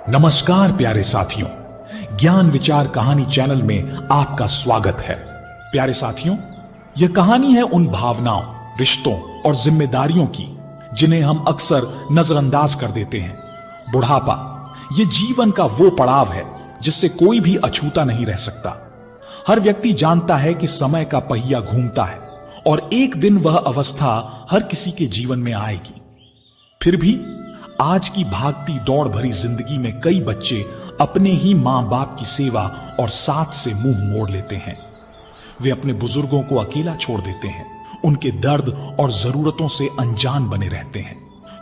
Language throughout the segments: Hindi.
नमस्कार प्यारे साथियों, ज्ञान विचार कहानी चैनल में आपका स्वागत है। प्यारे साथियों, यह कहानी है उन भावनाओं, रिश्तों और जिम्मेदारियों की जिन्हें हम अक्सर नजरअंदाज कर देते हैं। बुढ़ापा यह जीवन का वो पड़ाव है जिससे कोई भी अछूता नहीं रह सकता। हर व्यक्ति जानता है कि समय का पहिया घूमता है और एक दिन वह अवस्था हर किसी के जीवन में आएगी। फिर भी आज की भागती दौड़ भरी जिंदगी में कई बच्चे अपने ही मां बाप की सेवा और साथ से मुंह मोड़ लेते हैं। वे अपने बुजुर्गों को अकेला छोड़ देते हैं, उनके दर्द और जरूरतों से अनजान बने रहते हैं।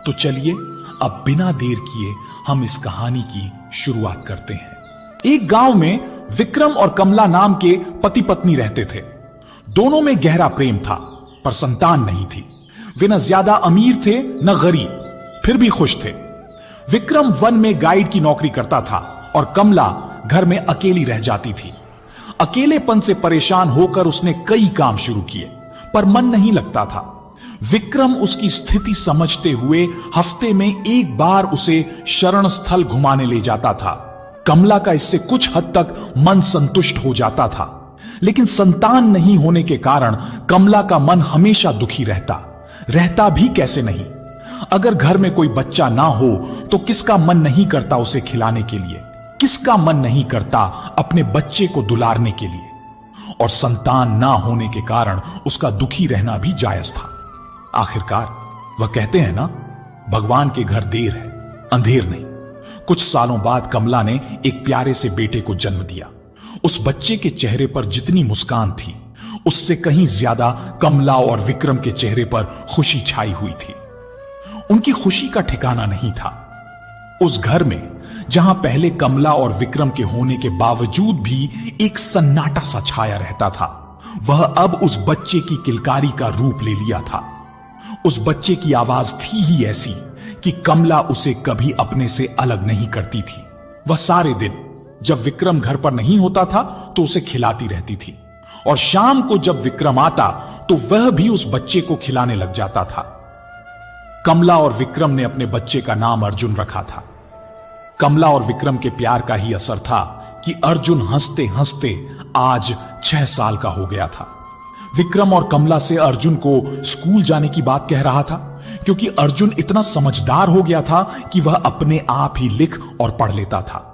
तो चलिए अब बिना देर किए हम इस कहानी की शुरुआत करते हैं। एक गांव में विक्रम और कमला नाम के पति पत्नी रहते थे। दोनों में गहरा प्रेम था, पर संतान नहीं थी। वे न ज्यादा अमीर थे न गरीब, फिर भी खुश थे। विक्रम वन में गाइड की नौकरी करता था और कमला घर में अकेली रह जाती थी। अकेलेपन से परेशान होकर उसने कई काम शुरू किए, पर मन नहीं लगता था। विक्रम उसकी स्थिति समझते हुए हफ्ते में एक बार उसे शरण स्थल घुमाने ले जाता था। कमला का इससे कुछ हद तक मन संतुष्ट हो जाता था, लेकिन संतान नहीं होने के कारण कमला का मन हमेशा दुखी रहता भी कैसे नहीं। अगर घर में कोई बच्चा ना हो तो किसका मन नहीं करता उसे खिलाने के लिए, किसका मन नहीं करता अपने बच्चे को दुलारने के लिए। और संतान ना होने के कारण उसका दुखी रहना भी जायज था। आखिरकार वह कहते हैं ना, भगवान के घर देर है अंधेर नहीं। कुछ सालों बाद कमला ने एक प्यारे से बेटे को जन्म दिया। उस बच्चे के चेहरे पर जितनी मुस्कान थी, उससे कहीं ज्यादा कमला और विक्रम के चेहरे पर खुशी छाई हुई थी। उनकी खुशी का ठिकाना नहीं था। उस घर में जहां पहले कमला और विक्रम के होने के बावजूद भी एक सन्नाटा सा छाया रहता था, वह अब उस बच्चे की किलकारी का रूप ले लिया था। उस बच्चे की आवाज थी ही ऐसी कि कमला उसे कभी अपने से अलग नहीं करती थी। वह सारे दिन जब विक्रम घर पर नहीं होता था तो उसे खिलाती रहती थी, और शाम को जब विक्रम आता तो वह भी उस बच्चे को खिलाने लग जाता था। कमला और विक्रम ने अपने बच्चे का नाम अर्जुन रखा था। कमला और विक्रम के प्यार का ही असर था कि अर्जुन हंसते हंसते आज 6 साल का हो गया था। विक्रम और कमला से अर्जुन को स्कूल जाने की बात कह रहा था, क्योंकि अर्जुन इतना समझदार हो गया था कि वह अपने आप ही लिख और पढ़ लेता था।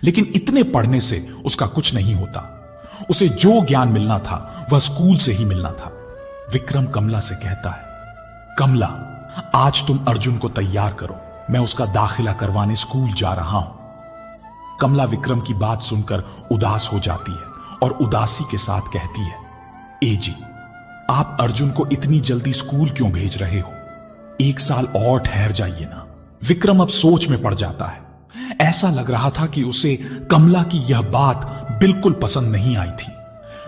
लेकिन इतने पढ़ने से उसका कुछ नहीं होता। उसे जो ज्ञान मिलना था वह स्कूल से ही मिलना था। विक्रम कमला से कहता है, कमला आज तुम अर्जुन को तैयार करो, मैं उसका दाखिला करवाने स्कूल जा रहा हूं। कमला विक्रम की बात सुनकर उदास हो जाती है और उदासी के साथ कहती है, ए जी, आप अर्जुन को इतनी जल्दी स्कूल क्यों भेज रहे हो? 1 साल और ठहर जाइए ना। विक्रम अब सोच में पड़ जाता है। ऐसा लग रहा था कि उसे कमला की यह बात बिल्कुल पसंद नहीं आई थी।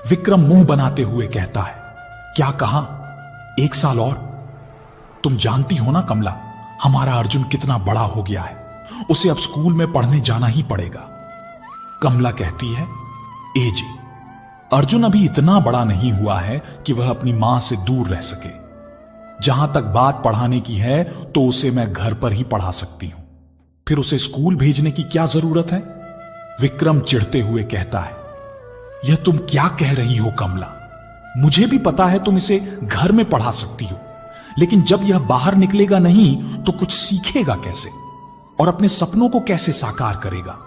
विक्रम मुंह बनाते हुए कहता है, क्या कहा? 1 साल और? तुम जानती हो ना कमला, हमारा अर्जुन कितना बड़ा हो गया है, उसे अब स्कूल में पढ़ने जाना ही पड़ेगा। कमला कहती है, ए जी, अर्जुन अभी इतना बड़ा नहीं हुआ है कि वह अपनी मां से दूर रह सके। जहां तक बात पढ़ाने की है तो उसे मैं घर पर ही पढ़ा सकती हूं, फिर उसे स्कूल भेजने की क्या जरूरत है? विक्रम चिढ़ते हुए कहता है, यह तुम क्या कह रही हो कमला? मुझे भी पता है तुम इसे घर में पढ़ा सकती हो, लेकिन जब यह बाहर निकलेगा नहीं तो कुछ सीखेगा कैसे, और अपने सपनों को कैसे साकार करेगा?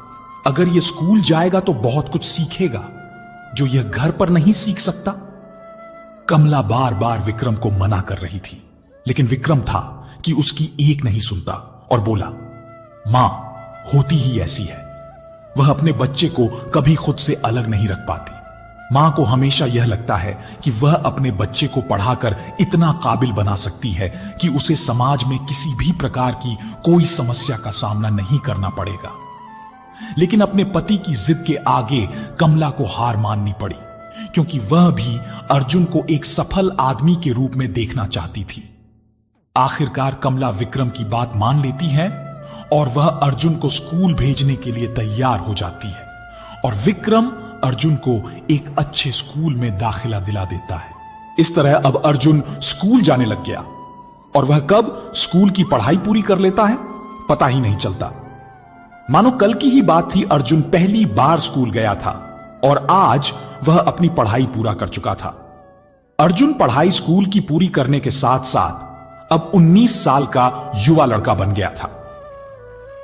अगर यह स्कूल जाएगा तो बहुत कुछ सीखेगा जो यह घर पर नहीं सीख सकता। कमला बार बार विक्रम को मना कर रही थी, लेकिन विक्रम था कि उसकी एक नहीं सुनता और बोला, मां होती ही ऐसी है, वह अपने बच्चे को कभी खुद से अलग नहीं रख पाती। मां को हमेशा यह लगता है कि वह अपने बच्चे को पढ़ाकर इतना काबिल बना सकती है कि उसे समाज में किसी भी प्रकार की कोई समस्या का सामना नहीं करना पड़ेगा। लेकिन अपने पति की जिद के आगे कमला को हार माननी पड़ी, क्योंकि वह भी अर्जुन को एक सफल आदमी के रूप में देखना चाहती थी। आखिरकार कमला विक्रम की बात मान लेती है और वह अर्जुन को स्कूल भेजने के लिए तैयार हो जाती है, और विक्रम अर्जुन को एक अच्छे स्कूल में दाखिला दिला देता है। इस तरह अब अर्जुन स्कूल जाने लग गया, और वह कब स्कूल की पढ़ाई पूरी कर लेता है पता ही नहीं चलता। मानो कल की ही बात थी। अर्जुन पहली बार स्कूल गया था और आज वह अपनी पढ़ाई पूरा कर चुका था। अर्जुन पढ़ाई स्कूल की पूरी करने के साथ साथ अब 19 साल का युवा लड़का बन गया था।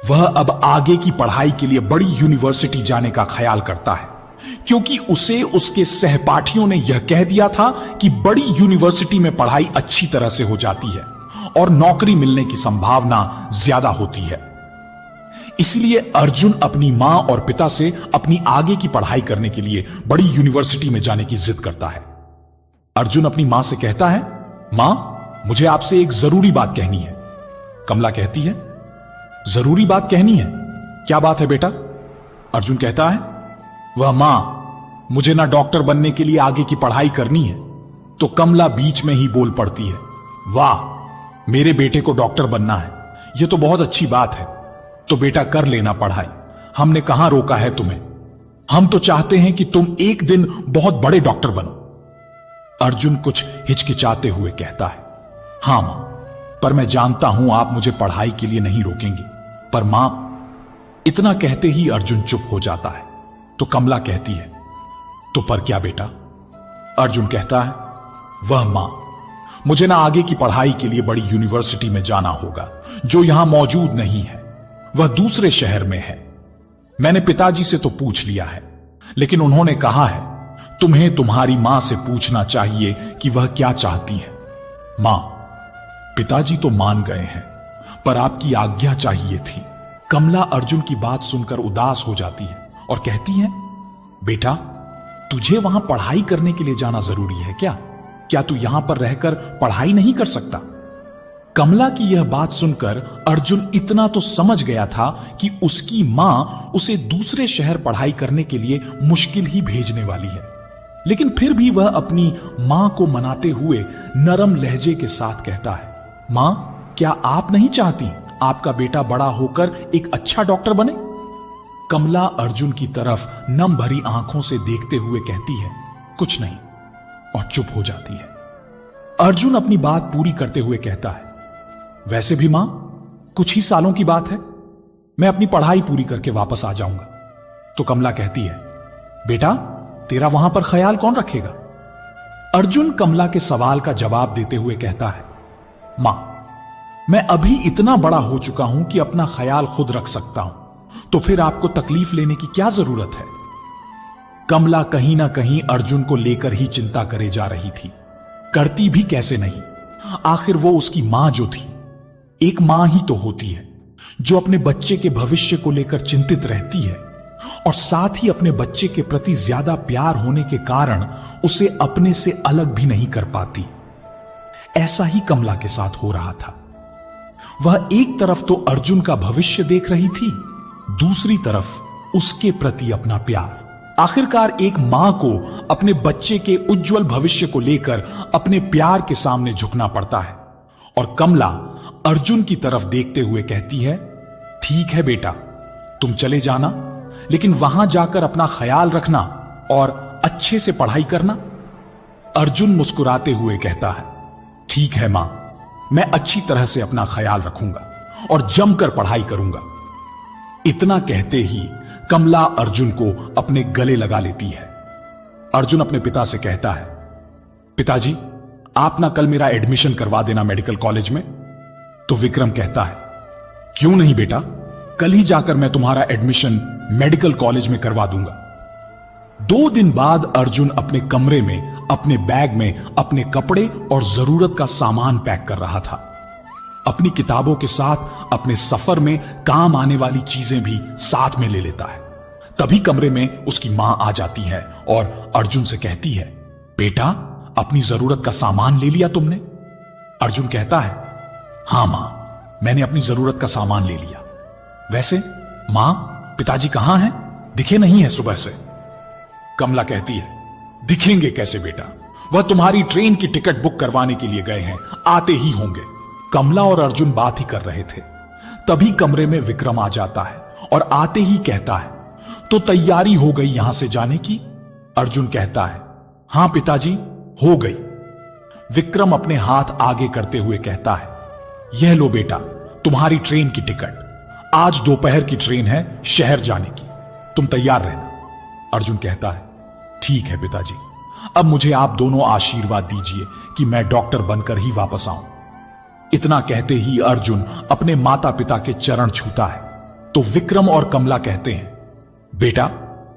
वह अब आगे की पढ़ाई के लिए बड़ी यूनिवर्सिटी जाने का ख्याल करता है, क्योंकि उसे उसके सहपाठियों ने यह कह दिया था कि बड़ी यूनिवर्सिटी में पढ़ाई अच्छी तरह से हो जाती है और नौकरी मिलने की संभावना ज्यादा होती है। इसलिए अर्जुन अपनी मां और पिता से अपनी आगे की पढ़ाई करने के लिए बड़ी यूनिवर्सिटी में जाने की जिद करता है। अर्जुन अपनी मां से कहता है, मां, मुझे आपसे एक जरूरी बात कहनी है। कमला कहती है, जरूरी बात कहनी है? क्या बात है बेटा? अर्जुन कहता है, वह मां, मुझे ना डॉक्टर बनने के लिए आगे की पढ़ाई करनी है। तो कमला बीच में ही बोल पड़ती है, वाह, मेरे बेटे को डॉक्टर बनना है, यह तो बहुत अच्छी बात है। तो बेटा कर लेना पढ़ाई, हमने कहां रोका है तुम्हें। हम तो चाहते हैं कि तुम एक दिन बहुत बड़े डॉक्टर बनो। अर्जुन कुछ हिचकिचाते हुए कहता है, हां मां, पर मैं जानता हूं आप मुझे पढ़ाई के लिए नहीं रोकेंगी। पर मां, इतना कहते ही अर्जुन चुप हो जाता है। तो कमला कहती है, तो पर क्या बेटा? अर्जुन कहता है, वह मां, मुझे ना आगे की पढ़ाई के लिए बड़ी यूनिवर्सिटी में जाना होगा जो यहां मौजूद नहीं है, वह दूसरे शहर में है। मैंने पिताजी से तो पूछ लिया है, लेकिन उन्होंने कहा है तुम्हें तुम्हारी मां से पूछना चाहिए कि वह क्या चाहती है। मां, पिताजी तो मान गए हैं, पर आपकी आज्ञा चाहिए थी। कमला अर्जुन की बात सुनकर उदास हो जाती है और कहती है, बेटा, तुझे वहां पढ़ाई करने के लिए जाना जरूरी है क्या? क्या तू यहां पर रहकर पढ़ाई नहीं कर सकता? कमला की यह बात सुनकर अर्जुन इतना तो समझ गया था कि उसकी मां उसे दूसरे शहर पढ़ाई करने के लिए मुश्किल ही भेजने वाली है, लेकिन फिर भी वह अपनी मां को मनाते हुए नरम लहजे के साथ कहता है, मां, क्या आप नहीं चाहती आपका बेटा बड़ा होकर एक अच्छा डॉक्टर बने? कमला अर्जुन की तरफ नम भरी आंखों से देखते हुए कहती है, कुछ नहीं, और चुप हो जाती है। अर्जुन अपनी बात पूरी करते हुए कहता है, वैसे भी मां, कुछ ही सालों की बात है, मैं अपनी पढ़ाई पूरी करके वापस आ जाऊंगा। तो कमला कहती है, बेटा, तेरा वहां पर ख्याल कौन रखेगा? अर्जुन कमला के सवाल का जवाब देते हुए कहता है, मां, मैं अभी इतना बड़ा हो चुका हूं कि अपना ख्याल खुद रख सकता हूं, तो फिर आपको तकलीफ लेने की क्या जरूरत है? कमला कहीं ना कहीं अर्जुन को लेकर ही चिंता करे जा रही थी। करती भी कैसे नहीं, आखिर वो उसकी मां जो थी, एक मां ही तो होती है जो अपने बच्चे के भविष्य को लेकर चिंतित रहती है और साथ ही अपने बच्चे के प्रति ज्यादा प्यार होने के कारण उसे अपने से अलग भी नहीं कर पाती। ऐसा ही कमला के साथ हो रहा था। वह एक तरफ तो अर्जुन का भविष्य देख रही थी, दूसरी तरफ उसके प्रति अपना प्यार। आखिरकार एक मां को अपने बच्चे के उज्जवल भविष्य को लेकर अपने प्यार के सामने झुकना पड़ता है। और कमला अर्जुन की तरफ देखते हुए कहती है, ठीक है बेटा, तुम चले जाना, लेकिन वहां जाकर अपना ख्याल रखना और अच्छे से पढ़ाई करना। अर्जुन मुस्कुराते हुए कहता है, ठीक है मां, मैं अच्छी तरह से अपना ख्याल रखूंगा और जमकर पढ़ाई करूंगा। इतना कहते ही कमला अर्जुन को अपने गले लगा लेती है। अर्जुन अपने पिता से कहता है, पिताजी, आप ना कल मेरा एडमिशन करवा देना मेडिकल कॉलेज में। तो विक्रम कहता है, क्यों नहीं बेटा, कल ही जाकर मैं तुम्हारा एडमिशन मेडिकल कॉलेज में करवा दूंगा। 2 दिन बाद अर्जुन अपने कमरे में अपने बैग में अपने कपड़े और जरूरत का सामान पैक कर रहा था। अपनी किताबों के साथ अपने सफर में काम आने वाली चीजें भी साथ में ले लेता है। तभी कमरे में उसकी मां आ जाती है और अर्जुन से कहती है, बेटा, अपनी जरूरत का सामान ले लिया तुमने? अर्जुन कहता है, हां मां, मैंने अपनी जरूरत का सामान ले लिया। वैसे मां, पिताजी कहां हैं? दिखे नहीं है सुबह से। कमला कहती है, दिखेंगे कैसे बेटा, वह तुम्हारी ट्रेन की टिकट बुक करवाने के लिए गए हैं, आते ही होंगे। कमला और अर्जुन बात ही कर रहे थे, तभी कमरे में विक्रम आ जाता है और आते ही कहता है, तो तैयारी हो गई यहां से जाने की? अर्जुन कहता है, हां पिताजी, हो गई। विक्रम अपने हाथ आगे करते हुए कहता है, यह लो बेटा, तुम्हारी ट्रेन की टिकट, आज दोपहर की ट्रेन है शहर जाने की, तुम तैयार रहना। अर्जुन कहता है, ठीक है पिताजी, अब मुझे आप दोनों आशीर्वाद दीजिए कि मैं डॉक्टर बनकर ही वापस आऊं। इतना कहते ही अर्जुन अपने माता पिता के चरण छूता है तो विक्रम और कमला कहते हैं, बेटा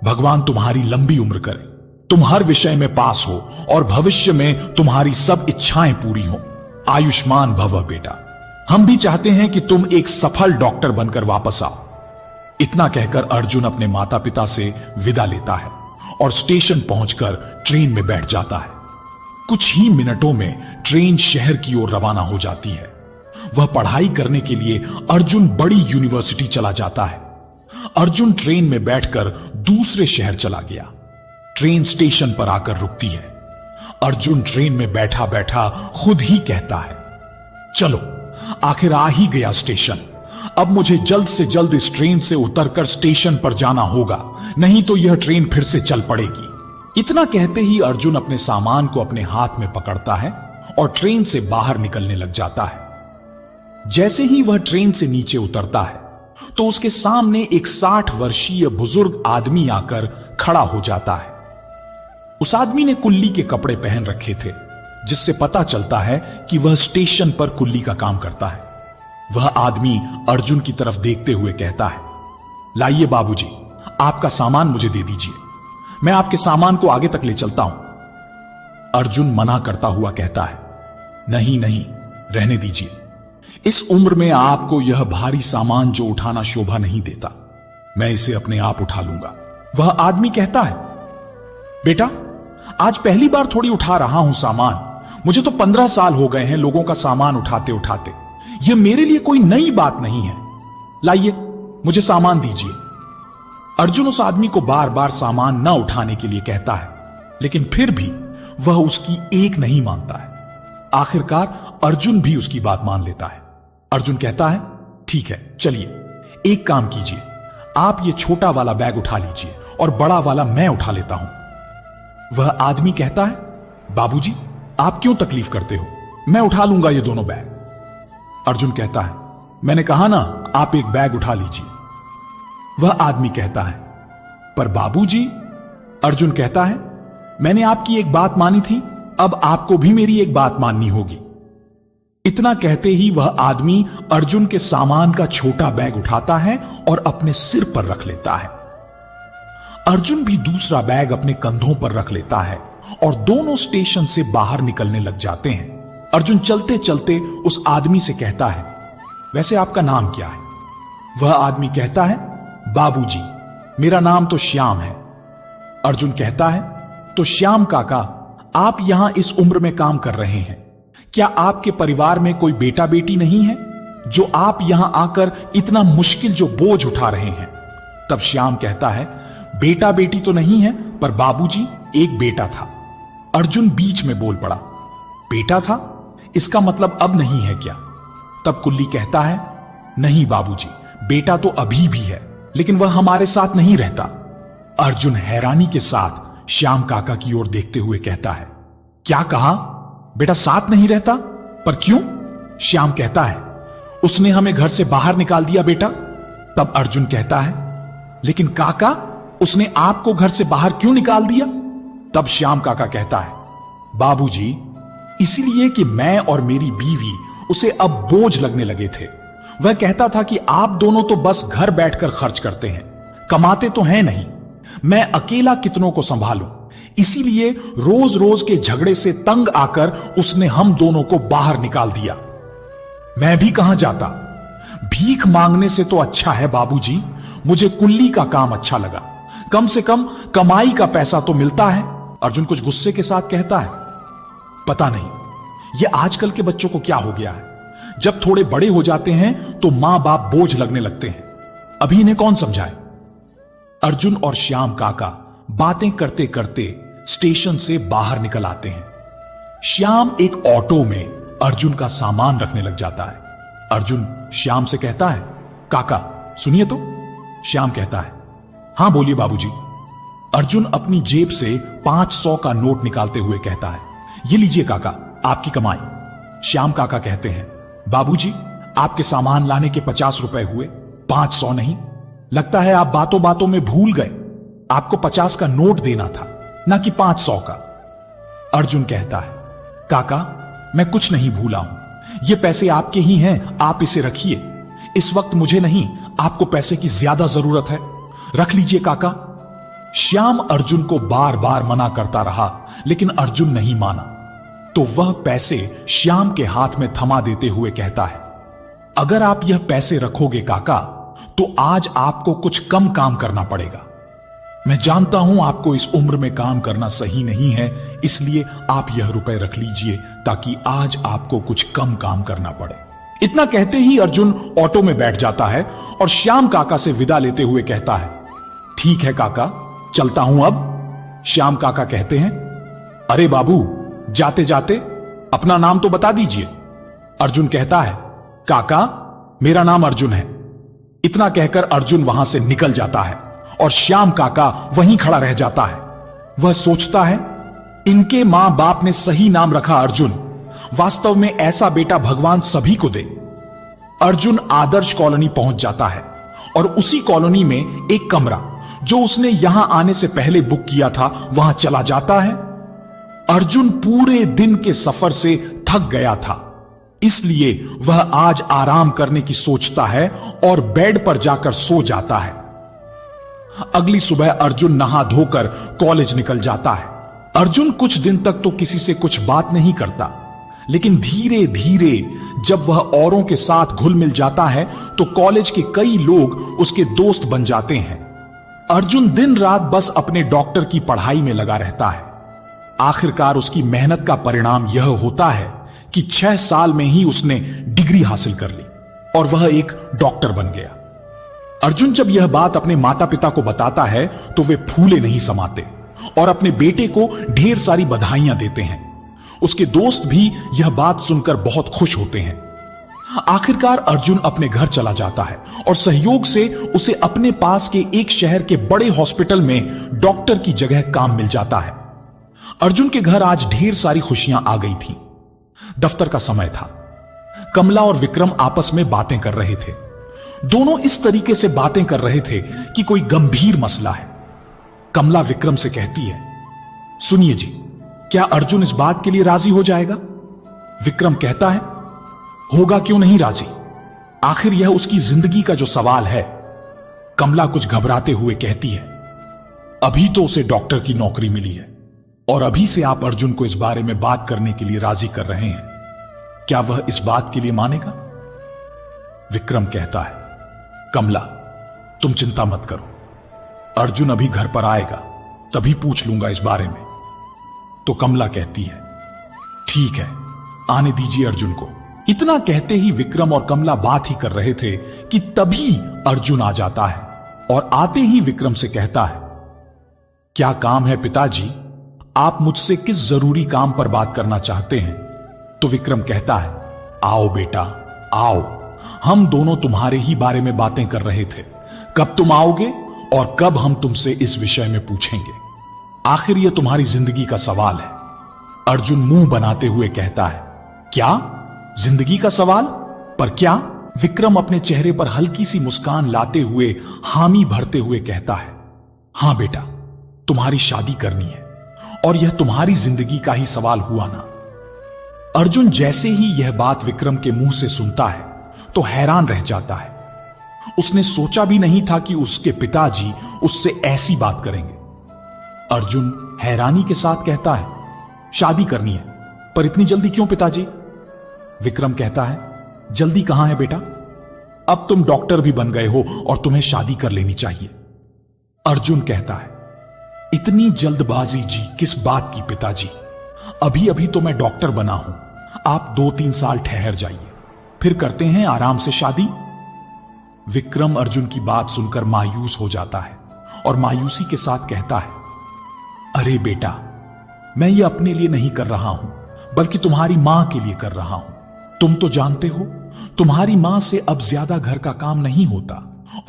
भगवान तुम्हारी लंबी उम्र करे, तुम हर विषय में पास हो और भविष्य में तुम्हारी सब इच्छाएं पूरी हो। आयुष्मान भव बेटा, हम भी चाहते हैं कि तुम एक सफल डॉक्टर बनकर वापस आओ। इतना कहकर अर्जुन अपने माता पिता से विदा लेता है और स्टेशन पहुंचकर ट्रेन में बैठ जाता है। कुछ ही मिनटों में ट्रेन शहर की ओर रवाना हो जाती है। वह पढ़ाई करने के लिए अर्जुन बड़ी यूनिवर्सिटी चला जाता है। अर्जुन ट्रेन में बैठकर दूसरे शहर चला गया। ट्रेन स्टेशन पर आकर रुकती है। अर्जुन ट्रेन में बैठा बैठा खुद ही कहता है, चलो आखिर आ ही गया स्टेशन, अब मुझे जल्द से जल्द इस ट्रेन से उतरकर स्टेशन पर जाना होगा, नहीं तो यह ट्रेन फिर से चल पड़ेगी। इतना कहते ही अर्जुन अपने सामान को अपने हाथ में पकड़ता है और ट्रेन से बाहर निकलने लग जाता है। जैसे ही वह ट्रेन से नीचे उतरता है तो उसके सामने एक 60 वर्षीय बुजुर्ग आदमी आकर खड़ा हो जाता है। उस आदमी ने कुल्ली के कपड़े पहन रखे थे, जिससे पता चलता है कि वह स्टेशन पर कुल्ली का काम करता है। वह आदमी अर्जुन की तरफ देखते हुए कहता है, लाइए बाबूजी, आपका सामान मुझे दे दीजिए, मैं आपके सामान को आगे तक ले चलता हूं। अर्जुन मना करता हुआ कहता है, नहीं नहीं, रहने दीजिए, इस उम्र में आपको यह भारी सामान जो उठाना शोभा नहीं देता, मैं इसे अपने आप उठा लूंगा। वह आदमी कहता है, बेटा आज पहली बार थोड़ी उठा रहा हूं सामान, मुझे तो 15 साल हो गए हैं लोगों का सामान उठाते उठाते, यह मेरे लिए कोई नई बात नहीं है, लाइए मुझे सामान दीजिए। अर्जुन उस आदमी को बार बार सामान न उठाने के लिए कहता है, लेकिन फिर भी वह उसकी एक नहीं मानता है। आखिरकार अर्जुन भी उसकी बात मान लेता है। अर्जुन कहता है, ठीक है चलिए, एक काम कीजिए, आप ये छोटा वाला बैग उठा लीजिए और बड़ा वाला मैं उठा लेता हूं। वह आदमी कहता है, बाबूजी आप क्यों तकलीफ करते हो, मैं उठा लूंगा ये दोनों बैग। अर्जुन कहता है, मैंने कहा ना आप एक बैग उठा लीजिए। वह आदमी कहता है, पर बाबूजी। अर्जुन कहता है, मैंने आपकी एक बात मानी थी, अब आपको भी मेरी एक बात माननी होगी। इतना कहते ही वह आदमी अर्जुन के सामान का छोटा बैग उठाता है और अपने सिर पर रख लेता है। अर्जुन भी दूसरा बैग अपने कंधों पर रख लेता है और दोनों स्टेशन से बाहर निकलने लग जाते हैं। अर्जुन चलते चलते उस आदमी से कहता है, वैसे आपका नाम क्या है? वह आदमी कहता है, बाबूजी मेरा नाम तो श्याम है। अर्जुन कहता है, तो श्याम काका आप यहां इस उम्र में काम कर रहे हैं, क्या आपके परिवार में कोई बेटा बेटी नहीं है जो आप यहां आकर इतना मुश्किल जो बोझ उठा रहे हैं? तब श्याम कहता है, बेटा बेटी तो नहीं है, पर बाबूजी एक बेटा था। अर्जुन बीच में बोल पड़ा, बेटा था, इसका मतलब अब नहीं है क्या? तब कुल्ली कहता है, नहीं बाबूजी, बेटा तो अभी भी है, लेकिन वह हमारे साथ नहीं रहता। अर्जुन हैरानी के साथ श्याम काका की ओर देखते हुए कहता है, क्या कहा? बेटा साथ नहीं रहता? पर क्यों? श्याम कहता है, उसने हमें घर से बाहर निकाल दिया बेटा। तब अर्जुन कहता है, लेकिन काका उसने आपको घर से बाहर क्यों निकाल दिया? तब श्याम काका कहता है, बाबूजी इसलिए कि मैं और मेरी बीवी उसे अब बोझ लगने लगे थे। वह कहता था कि आप दोनों तो बस घर बैठकर खर्च करते हैं, कमाते तो हैं नहीं, मैं अकेला कितनों को संभालूं। इसीलिए रोज रोज के झगड़े से तंग आकर उसने हम दोनों को बाहर निकाल दिया। मैं भी कहां जाता, भीख मांगने से तो अच्छा है बाबूजी, मुझे कुल्ली का काम अच्छा लगा, कम से कम कमाई का पैसा तो मिलता है। अर्जुन कुछ गुस्से के साथ कहता है, पता नहीं ये आजकल के बच्चों को क्या हो गया है, जब थोड़े बड़े हो जाते हैं तो मां बाप बोझ लगने लगते हैं, अभी इन्हें कौन समझाए। अर्जुन और श्याम काका बातें करते करते स्टेशन से बाहर निकल आते हैं। श्याम एक ऑटो में अर्जुन का सामान रखने लग जाता है। अर्जुन श्याम से कहता है, काका सुनिए तो। श्याम कहता है, हां बोलिए बाबूजी। अर्जुन अपनी जेब से 500 का नोट निकालते हुए कहता है, ये लीजिए काका, आपकी कमाई। श्याम काका कहते हैं, बाबूजी आपके सामान लाने के 50 रुपए हुए। 500 नहीं, लगता है आप बातों बातों में भूल गए। आपको 50 का नोट देना था, ना कि 500 का। अर्जुन कहता है, काका मैं कुछ नहीं भूला हूं, ये पैसे आपके ही हैं, आप इसे रखिए। इस वक्त मुझे नहीं, आपको पैसे की ज्यादा जरूरत है, रख लीजिए काका। श्याम अर्जुन को बार बार मना करता रहा, लेकिन अर्जुन नहीं माना। तो वह पैसे श्याम के हाथ में थमा देते हुए कहता है, अगर आप यह पैसे रखोगे काका, तो आज आपको कुछ कम काम करना पड़ेगा। मैं जानता हूं आपको इस उम्र में काम करना सही नहीं है, इसलिए आप यह रुपए रख लीजिए ताकि आज आपको कुछ कम काम करना पड़े। इतना कहते ही अर्जुन ऑटो में बैठ जाता है और श्याम काका से विदा लेते हुए कहता है, ठीक है काका, चलता हूं अब। श्याम काका कहते हैं, अरे बाबू, जाते जाते अपना नाम तो बता दीजिए। अर्जुन कहता है, काका मेरा नाम अर्जुन है। इतना कहकर अर्जुन वहां से निकल जाता है और श्याम काका वहीं खड़ा रह जाता है। वह सोचता है, इनके मां बाप ने सही नाम रखा अर्जुन, वास्तव में ऐसा बेटा भगवान सभी को दे। अर्जुन आदर्श कॉलोनी पहुंच जाता है और उसी कॉलोनी में एक कमरा जो उसने यहां आने से पहले बुक किया था, वहां चला जाता है। अर्जुन पूरे दिन के सफर से थक गया था, इसलिए वह आज आराम करने की सोचता है और बेड पर जाकर सो जाता है। अगली सुबह अर्जुन नहा धोकर कॉलेज निकल जाता है। अर्जुन कुछ दिन तक तो किसी से कुछ बात नहीं करता, लेकिन धीरे धीरे जब वह औरों के साथ घुल मिल जाता है तो कॉलेज के कई लोग उसके दोस्त बन जाते हैं। अर्जुन दिन रात बस अपने डॉक्टर की पढ़ाई में लगा रहता है। आखिरकार उसकी मेहनत का परिणाम यह होता है कि 6 साल में ही उसने डिग्री हासिल कर ली और वह एक डॉक्टर बन गया। अर्जुन जब यह बात अपने माता पिता को बताता है तो वे फूले नहीं समाते और अपने बेटे को ढेर सारी बधाइयां देते हैं। उसके दोस्त भी यह बात सुनकर बहुत खुश होते हैं। आखिरकार अर्जुन अपने घर चला जाता है और सहयोग से उसे अपने पास के एक शहर के बड़े हॉस्पिटल में डॉक्टर की जगह काम मिल जाता है। अर्जुन के घर आज ढेर सारी खुशियां आ गई थीं। दफ्तर का समय था। कमला और विक्रम आपस में बातें कर रहे थे। दोनों इस तरीके से बातें कर रहे थे कि कोई गंभीर मसला है। कमला विक्रम से कहती है, सुनिए जी, क्या अर्जुन इस बात के लिए राजी हो जाएगा? विक्रम कहता है, होगा क्यों नहीं राजी, आखिर यह उसकी जिंदगी का जो सवाल है। कमला कुछ घबराते हुए कहती है, अभी तो उसे डॉक्टर की नौकरी मिली है और अभी से आप अर्जुन को इस बारे में बात करने के लिए राजी कर रहे हैं, क्या वह इस बात के लिए मानेगा? विक्रम कहता है, कमला तुम चिंता मत करो, अर्जुन अभी घर पर आएगा तभी पूछ लूंगा इस बारे में। तो कमला कहती है, ठीक है, आने दीजिए अर्जुन को। इतना कहते ही विक्रम और कमला बात ही कर रहे थे कि तभी अर्जुन आ जाता है और आते ही विक्रम से कहता है, क्या काम है पिताजी, आप मुझसे किस जरूरी काम पर बात करना चाहते हैं? तो विक्रम कहता है, आओ बेटा आओ, हम दोनों तुम्हारे ही बारे में बातें कर रहे थे। कब तुम आओगे और कब हम तुमसे इस विषय में पूछेंगे, आखिर यह तुम्हारी जिंदगी का सवाल है। अर्जुन मुंह बनाते हुए कहता है, क्या जिंदगी का सवाल? पर क्या? विक्रम अपने चेहरे पर हल्की सी मुस्कान लाते हुए हामी भरते हुए कहता है, हां बेटा, तुम्हारी शादी करनी है और यह तुम्हारी जिंदगी का ही सवाल हुआ ना। अर्जुन जैसे ही यह बात विक्रम के मुंह से सुनता है तो हैरान रह जाता है। उसने सोचा भी नहीं था कि उसके पिताजी उससे ऐसी बात करेंगे। अर्जुन हैरानी के साथ कहता है, शादी करनी है, पर इतनी जल्दी क्यों पिताजी? विक्रम कहता है, जल्दी कहां है बेटा, अब तुम डॉक्टर भी बन गए हो और तुम्हें शादी कर लेनी चाहिए। अर्जुन कहता है, इतनी जल्दबाजी जी किस बात की पिताजी, अभी अभी तो मैं डॉक्टर बना हूं, आप 2-3 साल ठहर जाइए, फिर करते हैं आराम से शादी। विक्रम अर्जुन की बात सुनकर मायूस हो जाता है और मायूसी के साथ कहता है, अरे बेटा, मैं ये अपने लिए नहीं कर रहा हूं, बल्कि तुम्हारी मां के लिए कर रहा हूं। तुम तो जानते हो, तुम्हारी मां से अब ज्यादा घर का काम नहीं होता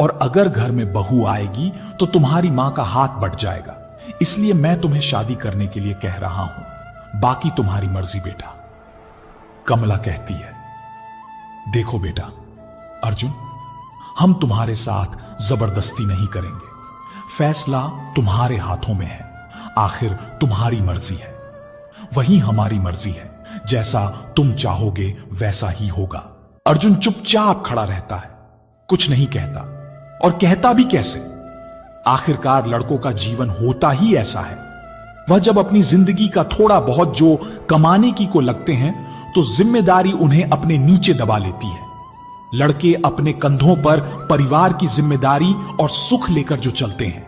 और अगर घर में बहू आएगी तो तुम्हारी मां का हाथ बट जाएगा, इसलिए मैं तुम्हें शादी करने के लिए कह रहा हूं, बाकी तुम्हारी मर्जी बेटा। कमला कहती है, देखो बेटा अर्जुन, हम तुम्हारे साथ जबरदस्ती नहीं करेंगे। फैसला तुम्हारे हाथों में है। आखिर तुम्हारी मर्जी है, वही हमारी मर्जी है। जैसा तुम चाहोगे वैसा ही होगा। अर्जुन चुपचाप खड़ा रहता है, कुछ नहीं कहता, और कहता भी कैसे। आखिरकार लड़कों का जीवन होता ही ऐसा है। वह जब अपनी जिंदगी का थोड़ा बहुत जो कमाने की को लगते हैं तो जिम्मेदारी उन्हें अपने नीचे दबा लेती है। लड़के अपने कंधों पर परिवार की जिम्मेदारी और सुख लेकर जो चलते हैं,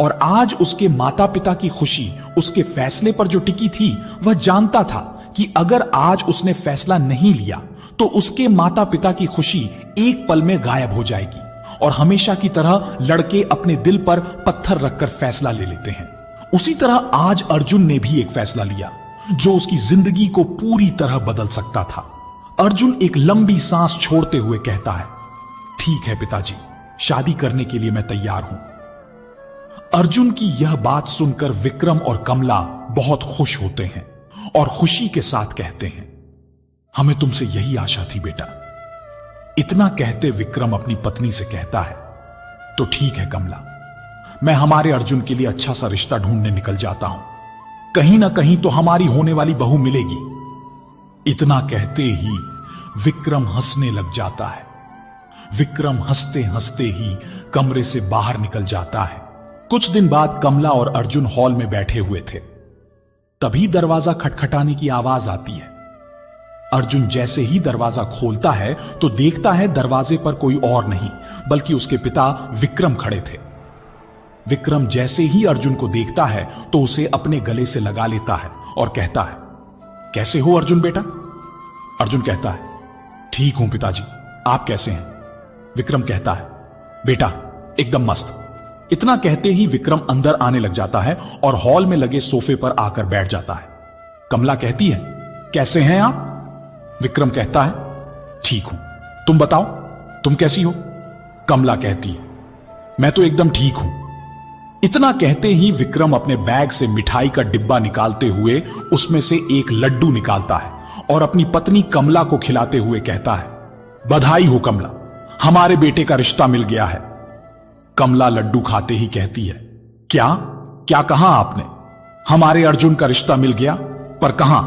और आज उसके माता पिता की खुशी उसके फैसले पर जो टिकी थी, वह जानता था कि अगर आज उसने फैसला नहीं लिया तो उसके माता पिता की खुशी एक पल में गायब हो जाएगी। और हमेशा की तरह लड़के अपने दिल पर पत्थर रखकर फैसला ले लेते हैं। उसी तरह आज अर्जुन ने भी एक फैसला लिया जो उसकी जिंदगी को पूरी तरह बदल सकता था। अर्जुन एक लंबी सांस छोड़ते हुए कहता है, ठीक है पिताजी, शादी करने के लिए मैं तैयार हूं। अर्जुन की यह बात सुनकर विक्रम और कमला बहुत खुश होते हैं और खुशी के साथ कहते हैं, हमें तुमसे यही आशा थी बेटा। इतना कहते विक्रम अपनी पत्नी से कहता है, तो ठीक है कमला, मैं हमारे अर्जुन के लिए अच्छा सा रिश्ता ढूंढने निकल जाता हूं। कहीं ना कहीं तो हमारी होने वाली बहू मिलेगी। इतना कहते ही विक्रम हंसने लग जाता है। विक्रम हंसते हंसते ही कमरे से बाहर निकल जाता है। कुछ दिन बाद कमला और अर्जुन हॉल में बैठे हुए थे। तभी दरवाजा खटखटाने की आवाज आती है। अर्जुन जैसे ही दरवाजा खोलता है तो देखता है दरवाजे पर कोई और नहीं बल्कि उसके पिता विक्रम खड़े थे। विक्रम जैसे ही अर्जुन को देखता है तो उसे अपने गले से लगा लेता है और कहता है, कैसे हो अर्जुन बेटा? अर्जुन कहता है, ठीक हूं पिताजी, आप कैसे हैं? विक्रम कहता है, बेटा एकदम मस्त। इतना कहते ही विक्रम अंदर आने लग जाता है और हॉल में लगे सोफे पर आकर बैठ जाता है। कमला कहती है, कैसे हैं आप? विक्रम कहता है, ठीक हूं, तुम बताओ तुम कैसी हो? कमला कहती है, मैं तो एकदम ठीक हूं। इतना कहते ही विक्रम अपने बैग से मिठाई का डिब्बा निकालते हुए उसमें से एक लड्डू निकालता है और अपनी पत्नी कमला को खिलाते हुए कहता है, बधाई हो कमला, हमारे बेटे का रिश्ता मिल गया है। कमला लड्डू खाते ही कहती है, क्या क्या कहा आपने? हमारे अर्जुन का रिश्ता मिल गया, पर कहां?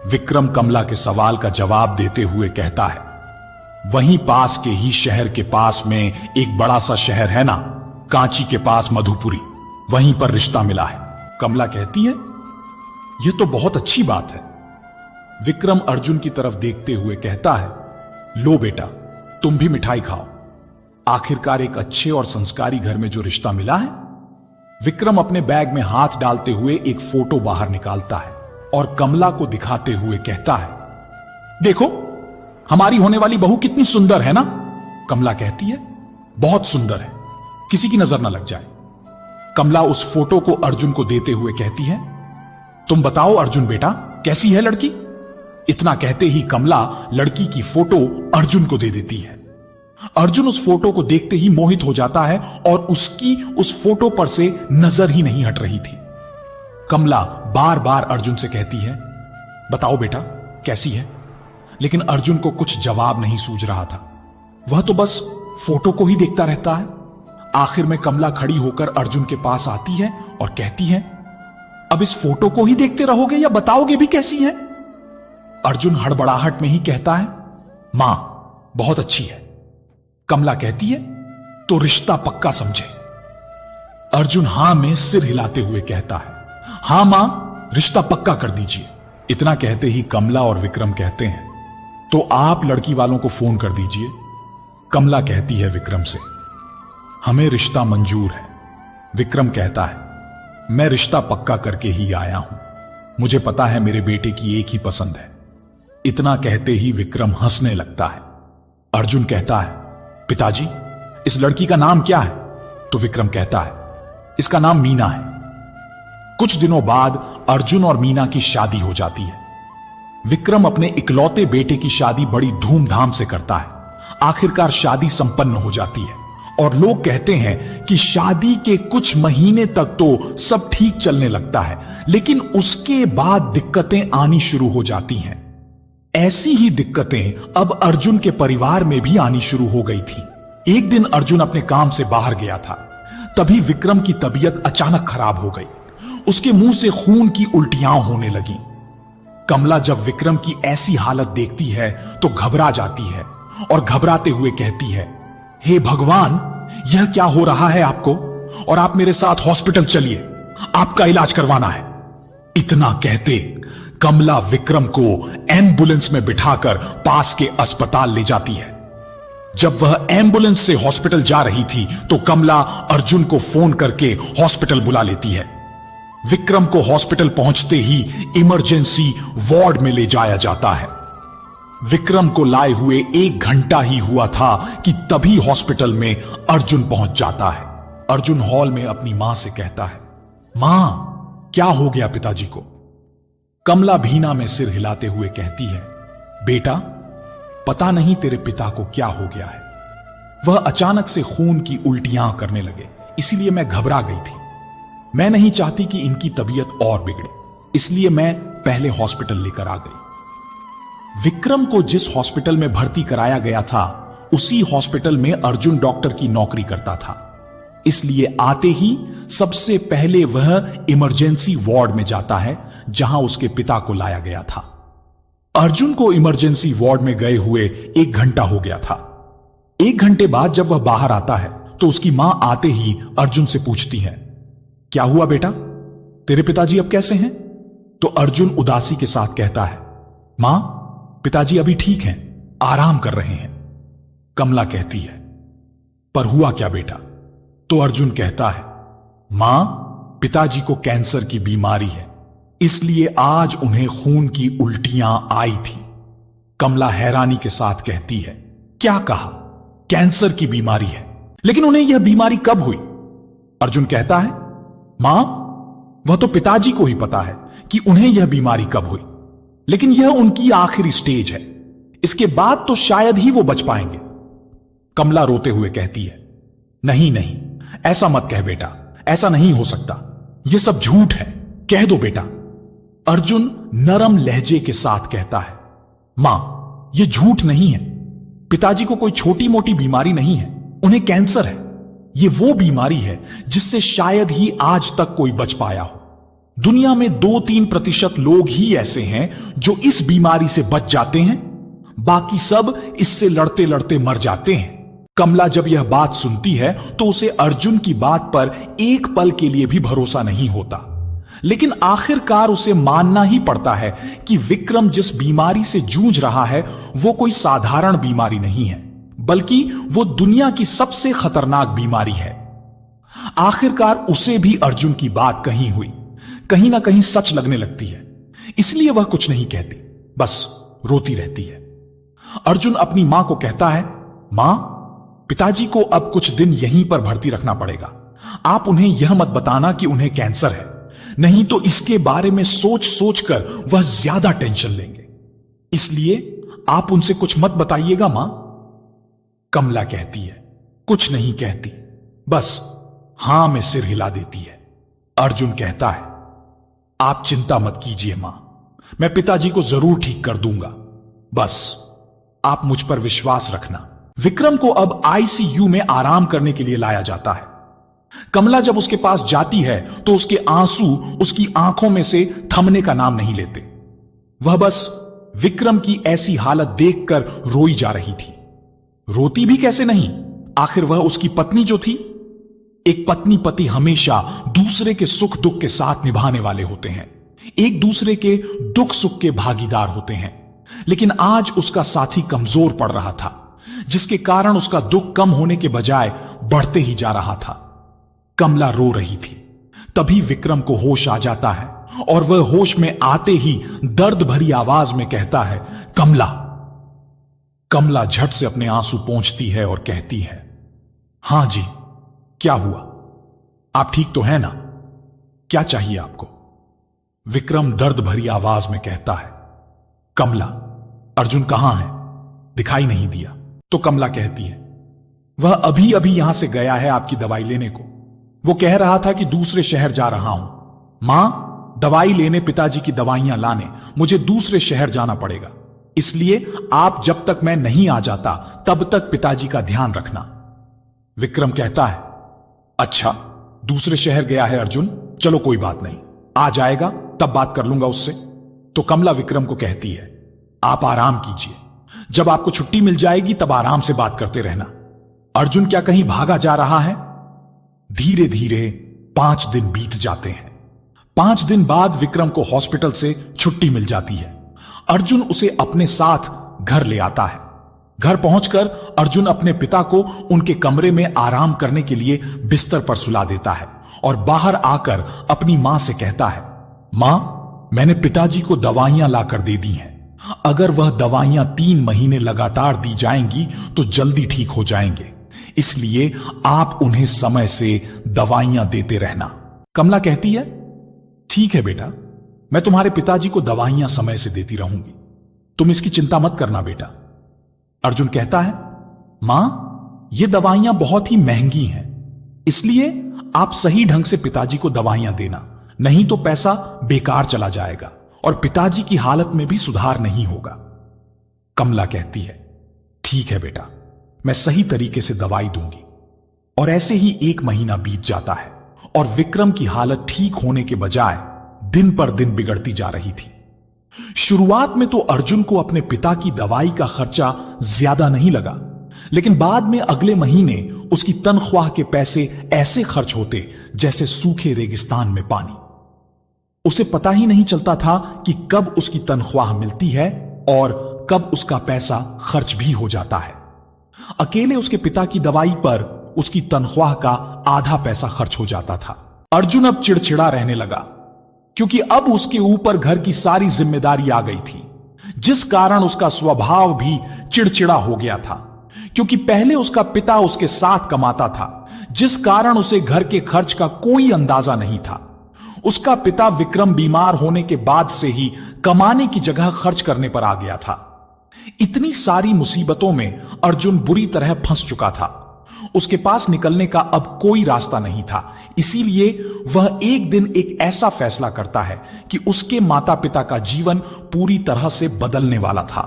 विक्रम कमला के सवाल का जवाब देते हुए कहता है, वहीं पास के ही शहर के पास में एक बड़ा सा शहर है ना, कांची के पास मधुपुरी, वहीं पर रिश्ता मिला है। कमला कहती है, यह तो बहुत अच्छी बात है। विक्रम अर्जुन की तरफ देखते हुए कहता है, लो बेटा तुम भी मिठाई खाओ, आखिरकार एक अच्छे और संस्कारी घर में जो रिश्ता मिला है। विक्रम अपने बैग में हाथ डालते हुए एक फोटो बाहर निकालता है और कमला को दिखाते हुए कहता है, देखो हमारी होने वाली बहू कितनी सुंदर है ना? कमला कहती है, बहुत सुंदर है, किसी की नजर ना लग जाए। कमला उस फोटो को अर्जुन को देते हुए कहती है, तुम बताओ अर्जुन बेटा, कैसी है लड़की? इतना कहते ही कमला लड़की की फोटो अर्जुन को दे देती है। अर्जुन उस फोटो को देखते ही मोहित हो जाता है और उसकी उस फोटो पर से नजर ही नहीं हट रही थी। कमला बार बार अर्जुन से कहती है, बताओ बेटा कैसी है? लेकिन अर्जुन को कुछ जवाब नहीं सूझ रहा था। वह तो बस फोटो को ही देखता रहता है। आखिर में कमला खड़ी होकर अर्जुन के पास आती है और कहती है, अब इस फोटो को ही देखते रहोगे या बताओगे भी कैसी है? अर्जुन हड़बड़ाहट में ही कहता है, मां बहुत अच्छी है। कमला कहती है, तो रिश्ता पक्का समझे। अर्जुन हां में सिर हिलाते हुए कहता है, हां मां, रिश्ता पक्का कर दीजिए। इतना कहते ही कमला और विक्रम कहते हैं, तो आप लड़की वालों को फोन कर दीजिए। कमला कहती है विक्रम से, हमें रिश्ता मंजूर है। विक्रम कहता है, मैं रिश्ता पक्का करके ही आया हूं, मुझे पता है मेरे बेटे की एक ही पसंद है। इतना कहते ही विक्रम हंसने लगता है। अर्जुन कहता है, पिताजी इस लड़की का नाम क्या है? तो विक्रम कहता है, इसका नाम मीना है। कुछ दिनों बाद अर्जुन और मीना की शादी हो जाती है। विक्रम अपने इकलौते बेटे की शादी बड़ी धूमधाम से करता है। आखिरकार शादी संपन्न हो जाती है और लोग कहते हैं कि शादी के कुछ महीने तक तो सब ठीक चलने लगता है, लेकिन उसके बाद दिक्कतें आनी शुरू हो जाती हैं। ऐसी ही दिक्कतें अब अर्जुन के परिवार में भी आनी शुरू हो गई थी। एक दिन अर्जुन अपने काम से बाहर गया था। तभी विक्रम की तबीयत अचानक खराब हो गई। उसके मुंह से खून की उल्टियां होने लगी। कमला जब विक्रम की ऐसी हालत देखती है तो घबरा जाती है और घबराते हुए कहती है, हे भगवान, यह क्या हो रहा है आपको? और आप मेरे साथ हॉस्पिटल चलिए, आपका इलाज करवाना है। इतना कहते कमला विक्रम को एम्बुलेंस में बिठाकर पास के अस्पताल ले जाती है। जब वह एम्बुलेंस से हॉस्पिटल जा रही थी तो कमला अर्जुन को फोन करके हॉस्पिटल बुला लेती है। विक्रम को हॉस्पिटल पहुंचते ही इमरजेंसी वार्ड में ले जाया जाता है। विक्रम को लाए हुए 1 घंटा ही हुआ था कि तभी हॉस्पिटल में अर्जुन पहुंच जाता है। अर्जुन हॉल में अपनी मां से कहता है, मां, क्या हो गया पिताजी को? कमला भीना में सिर हिलाते हुए कहती है, बेटा, पता नहीं तेरे पिता को क्या हो गया है। वह अचानक से खून की उल्टियां करने लगे, इसीलिए मैं घबरा गई थी। मैं नहीं चाहती कि इनकी तबीयत और बिगड़े, इसलिए मैं पहले हॉस्पिटल लेकर आ गई। विक्रम को जिस हॉस्पिटल में भर्ती कराया गया था, उसी हॉस्पिटल में अर्जुन डॉक्टर की नौकरी करता था। इसलिए आते ही सबसे पहले वह इमरजेंसी वार्ड में जाता है, जहां उसके पिता को लाया गया था। अर्जुन को इमरजेंसी वार्ड में गए हुए 1 घंटा हो गया था। 1 घंटे बाद जब वह बाहर आता है तो उसकी मां आते ही अर्जुन से पूछती है, क्या हुआ बेटा, तेरे पिताजी अब कैसे हैं? तो अर्जुन उदासी के साथ कहता है, मां, पिताजी अभी ठीक हैं, आराम कर रहे हैं। कमला कहती है, पर हुआ क्या बेटा? तो अर्जुन कहता है, मां, पिताजी को कैंसर की बीमारी है, इसलिए आज उन्हें खून की उल्टियां आई थी। कमला हैरानी के साथ कहती है, क्या कहा? कैंसर की बीमारी है, लेकिन उन्हें यह बीमारी कब हुई? अर्जुन कहता है, मां, वह तो पिताजी को ही पता है कि उन्हें यह बीमारी कब हुई, लेकिन यह उनकी आखिरी स्टेज है, इसके बाद तो शायद ही वो बच पाएंगे। कमला रोते हुए कहती है, नहीं नहीं, ऐसा मत कह बेटा, ऐसा नहीं हो सकता, यह सब झूठ है, कह दो बेटा। अर्जुन नरम लहजे के साथ कहता है, मां, यह झूठ नहीं है, पिताजी को कोई छोटी मोटी बीमारी नहीं है, उन्हें कैंसर है। यह वो बीमारी है जिससे शायद ही आज तक कोई बच पाया हो। दुनिया में 2-3% लोग ही ऐसे हैं जो इस बीमारी से बच जाते हैं, बाकी सब इससे लड़ते लड़ते मर जाते हैं। कमला जब यह बात सुनती है तो उसे अर्जुन की बात पर एक पल के लिए भी भरोसा नहीं होता, लेकिन आखिरकार उसे मानना ही पड़ता है कि विक्रम जिस बीमारी से जूझ रहा है वो कोई साधारण बीमारी नहीं है, बल्कि वो दुनिया की सबसे खतरनाक बीमारी है। आखिरकार उसे भी अर्जुन की बात कहीं हुई, कहीं ना कहीं सच लगने लगती है, इसलिए वह कुछ नहीं कहती, बस रोती रहती है। अर्जुन अपनी मां को कहता है, मां, पिताजी को अब कुछ दिन यहीं पर भर्ती रखना पड़ेगा। आप उन्हें यह मत बताना कि उन्हें कैंसर है, नहीं तो इसके बारे में सोच सोच कर वह ज्यादा टेंशन लेंगे, इसलिए आप उनसे कुछ मत बताइएगा मां। कमला कहती है, कुछ नहीं कहती, बस हां में सिर हिला देती है। अर्जुन कहता है, आप चिंता मत कीजिए मां, मैं पिताजी को जरूर ठीक कर दूंगा, बस आप मुझ पर विश्वास रखना। विक्रम को अब आईसीयू में आराम करने के लिए लाया जाता है। कमला जब उसके पास जाती है तो उसके आंसू उसकी आंखों में से थमने का नाम नहीं लेते। वह बस विक्रम की ऐसी हालत देखकर रोई जा रही थी। रोती भी कैसे नहीं, आखिर वह उसकी पत्नी जो थी। एक पत्नी पति हमेशा दूसरे के सुख दुख के साथ निभाने वाले होते हैं, एक दूसरे के दुख सुख के भागीदार होते हैं, लेकिन आज उसका साथी कमजोर पड़ रहा था, जिसके कारण उसका दुख कम होने के बजाय बढ़ते ही जा रहा था। कमला रो रही थी। तभी विक्रम को होश आ जाता है और वह होश में आते ही दर्द भरी आवाज में कहता है, कमला। कमला झट से अपने आंसू पोंछती है और कहती है, हां जी, क्या हुआ? आप ठीक तो हैं ना? क्या चाहिए आपको? विक्रम दर्द भरी आवाज में कहता है, कमला, अर्जुन कहां है? दिखाई नहीं दिया। तो कमला कहती है, वह अभी अभी यहां से गया है आपकी दवाई लेने को। वो कह रहा था कि दूसरे शहर जा रहा हूं। मां, दवाई लेने, पिताजी की दवाइयां लाने मुझे दूसरे शहर जाना पड़ेगा, इसलिए आप जब तक मैं नहीं आ जाता तब तक पिताजी का ध्यान रखना। विक्रम कहता है, अच्छा, दूसरे शहर गया है अर्जुन, चलो कोई बात नहीं, आ जाएगा तब बात कर लूंगा उससे। तो कमला विक्रम को कहती है, आप आराम कीजिए, जब आपको छुट्टी मिल जाएगी तब आराम से बात करते रहना। अर्जुन क्या कहीं भागा जा रहा है? धीरे धीरे 5 दिन बीत जाते हैं। 5 दिन बाद विक्रम को हॉस्पिटल से छुट्टी मिल जाती है। अर्जुन उसे अपने साथ घर ले आता है। घर पहुंचकर अर्जुन अपने पिता को उनके कमरे में आराम करने के लिए बिस्तर पर सुला देता है और बाहर आकर अपनी मां से कहता है, मां, मैंने पिताजी को दवाइयां लाकर दे दी हैं। अगर वह दवाइयां 3 महीने लगातार दी जाएंगी तो जल्दी ठीक हो जाएंगे, इसलिए आप उन्हें समय से दवाइयां देते रहना। कमला कहती है, ठीक है बेटा, मैं तुम्हारे पिताजी को दवाइयां समय से देती रहूंगी, तुम इसकी चिंता मत करना बेटा। अर्जुन कहता है, मां, ये दवाइयां बहुत ही महंगी हैं, इसलिए आप सही ढंग से पिताजी को दवाइयां देना, नहीं तो पैसा बेकार चला जाएगा और पिताजी की हालत में भी सुधार नहीं होगा। कमला कहती है, ठीक है बेटा, मैं सही तरीके से दवाई दूंगी। और ऐसे ही 1 महीना बीत जाता है और विक्रम की हालत ठीक होने के बजाय दिन पर दिन बिगड़ती जा रही थी। शुरुआत में तो अर्जुन को अपने पिता की दवाई का खर्चा ज्यादा नहीं लगा, लेकिन बाद में अगले महीने उसकी तनख्वाह के पैसे ऐसे खर्च होते जैसे सूखे रेगिस्तान में पानी। उसे पता ही नहीं चलता था कि कब उसकी तनख्वाह मिलती है और कब उसका पैसा खर्च भी हो जाता है। अकेले उसके पिता की दवाई पर उसकी तनख्वाह का आधा पैसा खर्च हो जाता था। अर्जुन अब चिड़चिड़ा रहने लगा, क्योंकि अब उसके ऊपर घर की सारी जिम्मेदारी आ गई थी, जिस कारण उसका स्वभाव भी चिड़चिड़ा हो गया था। क्योंकि पहले उसका पिता उसके साथ कमाता था, जिस कारण उसे घर के खर्च का कोई अंदाजा नहीं था। उसका पिता विक्रम बीमार होने के बाद से ही कमाने की जगह खर्च करने पर आ गया था। इतनी सारी मुसीबतों में अर्जुन बुरी तरह फंस चुका था। उसके पास निकलने का अब कोई रास्ता नहीं था, इसीलिए वह एक दिन एक ऐसा फैसला करता है कि उसके माता पिता का जीवन पूरी तरह से बदलने वाला था।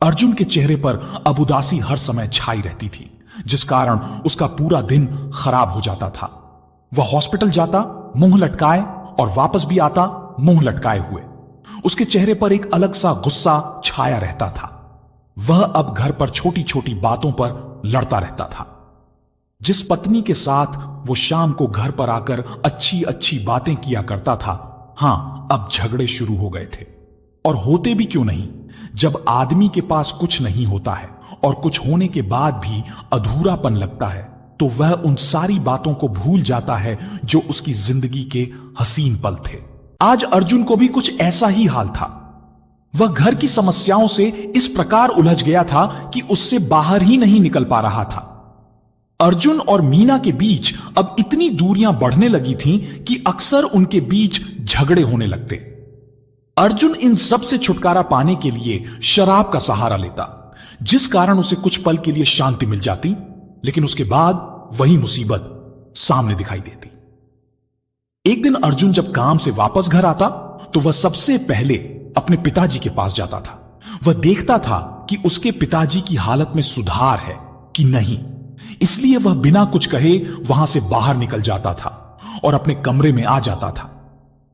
अर्जुन के चेहरे पर अब उदासी हर समय छाई रहती थी, जिस कारण उसका पूरा दिन खराब हो जाता था। वह हॉस्पिटल जाता मुंह लटकाए और वापस भी आता मुंह लटकाए हुए। उसके चेहरे पर एक अलग सा गुस्सा छाया रहता था। वह अब घर पर छोटी छोटी बातों पर लड़ता रहता था। जिस पत्नी के साथ वो शाम को घर पर आकर अच्छी अच्छी बातें किया करता था, हां, अब झगड़े शुरू हो गए थे। और होते भी क्यों नहीं, जब आदमी के पास कुछ नहीं होता है और कुछ होने के बाद भी अधूरापन लगता है, तो वह उन सारी बातों को भूल जाता है जो उसकी जिंदगी के हसीन पल थे। आज अर्जुन को भी कुछ ऐसा ही हाल था। वह घर की समस्याओं से इस प्रकार उलझ गया था कि उससे बाहर ही नहीं निकल पा रहा था। अर्जुन और मीना के बीच अब इतनी दूरियां बढ़ने लगी थीं कि अक्सर उनके बीच झगड़े होने लगते। अर्जुन इन सब से छुटकारा पाने के लिए शराब का सहारा लेता, जिस कारण उसे कुछ पल के लिए शांति मिल जाती, लेकिन उसके बाद वही मुसीबत सामने दिखाई देती। एक दिन अर्जुन जब काम से वापस घर आता तो वह सबसे पहले अपने पिताजी के पास जाता था। वह देखता था कि उसके पिताजी की हालत में सुधार है कि नहीं, इसलिए वह बिना कुछ कहे वहां से बाहर निकल जाता था और अपने कमरे में आ जाता था।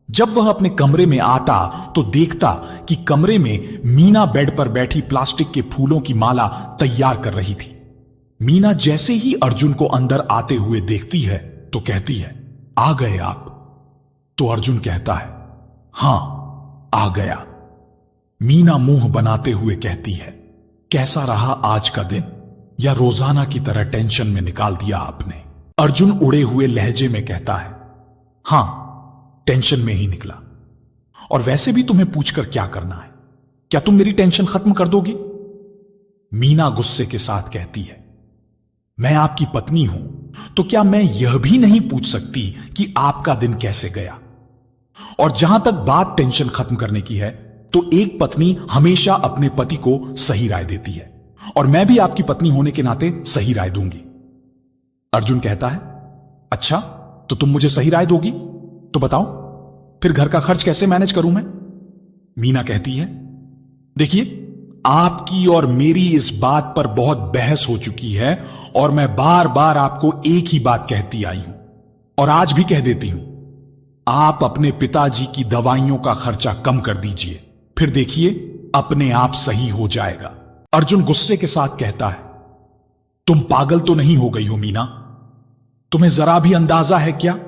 जब वह अपने कमरे में आता तो देखता कि कमरे में मीना बेड पर बैठी प्लास्टिक के फूलों की माला तैयार कर रही थी। मीना जैसे ही अर्जुन को अंदर आते हुए देखती है तो कहती है, आ गए आप? तो अर्जुन कहता है, हां, आ गया। मीना मुंह बनाते हुए कहती है, कैसा रहा आज का दिन, या रोजाना की तरह टेंशन में निकाल दिया आपने? अर्जुन उड़े हुए लहजे में कहता है, हां, टेंशन में ही निकला। और वैसे भी तुम्हें पूछकर क्या करना है, क्या तुम मेरी टेंशन खत्म कर दोगी? मीना गुस्से के साथ कहती है, मैं आपकी पत्नी हूं तो क्या मैं यह भी नहीं पूछ सकती कि आपका दिन कैसे गया? और जहां तक बात टेंशन खत्म करने की है, तो एक पत्नी हमेशा अपने पति को सही राय देती है और मैं भी आपकी पत्नी होने के नाते सही राय दूंगी। अर्जुन कहता है, अच्छा, तो तुम मुझे सही राय दोगी? तो बताओ, फिर घर का खर्च कैसे मैनेज करूं मैं? मीना कहती है, देखिए, आपकी और मेरी इस बात पर बहुत बहस हो चुकी है और मैं बार बार आपको एक ही बात कहती आई हूं और आज भी कह देती हूं। आप अपने पिताजी की दवाइयों का खर्चा कम कर दीजिए, फिर देखिए अपने आप सही हो जाएगा। अर्जुन गुस्से के साथ कहता है, तुम पागल तो नहीं हो गई हो मीना? तुम्हें जरा भी अंदाजा है क्या?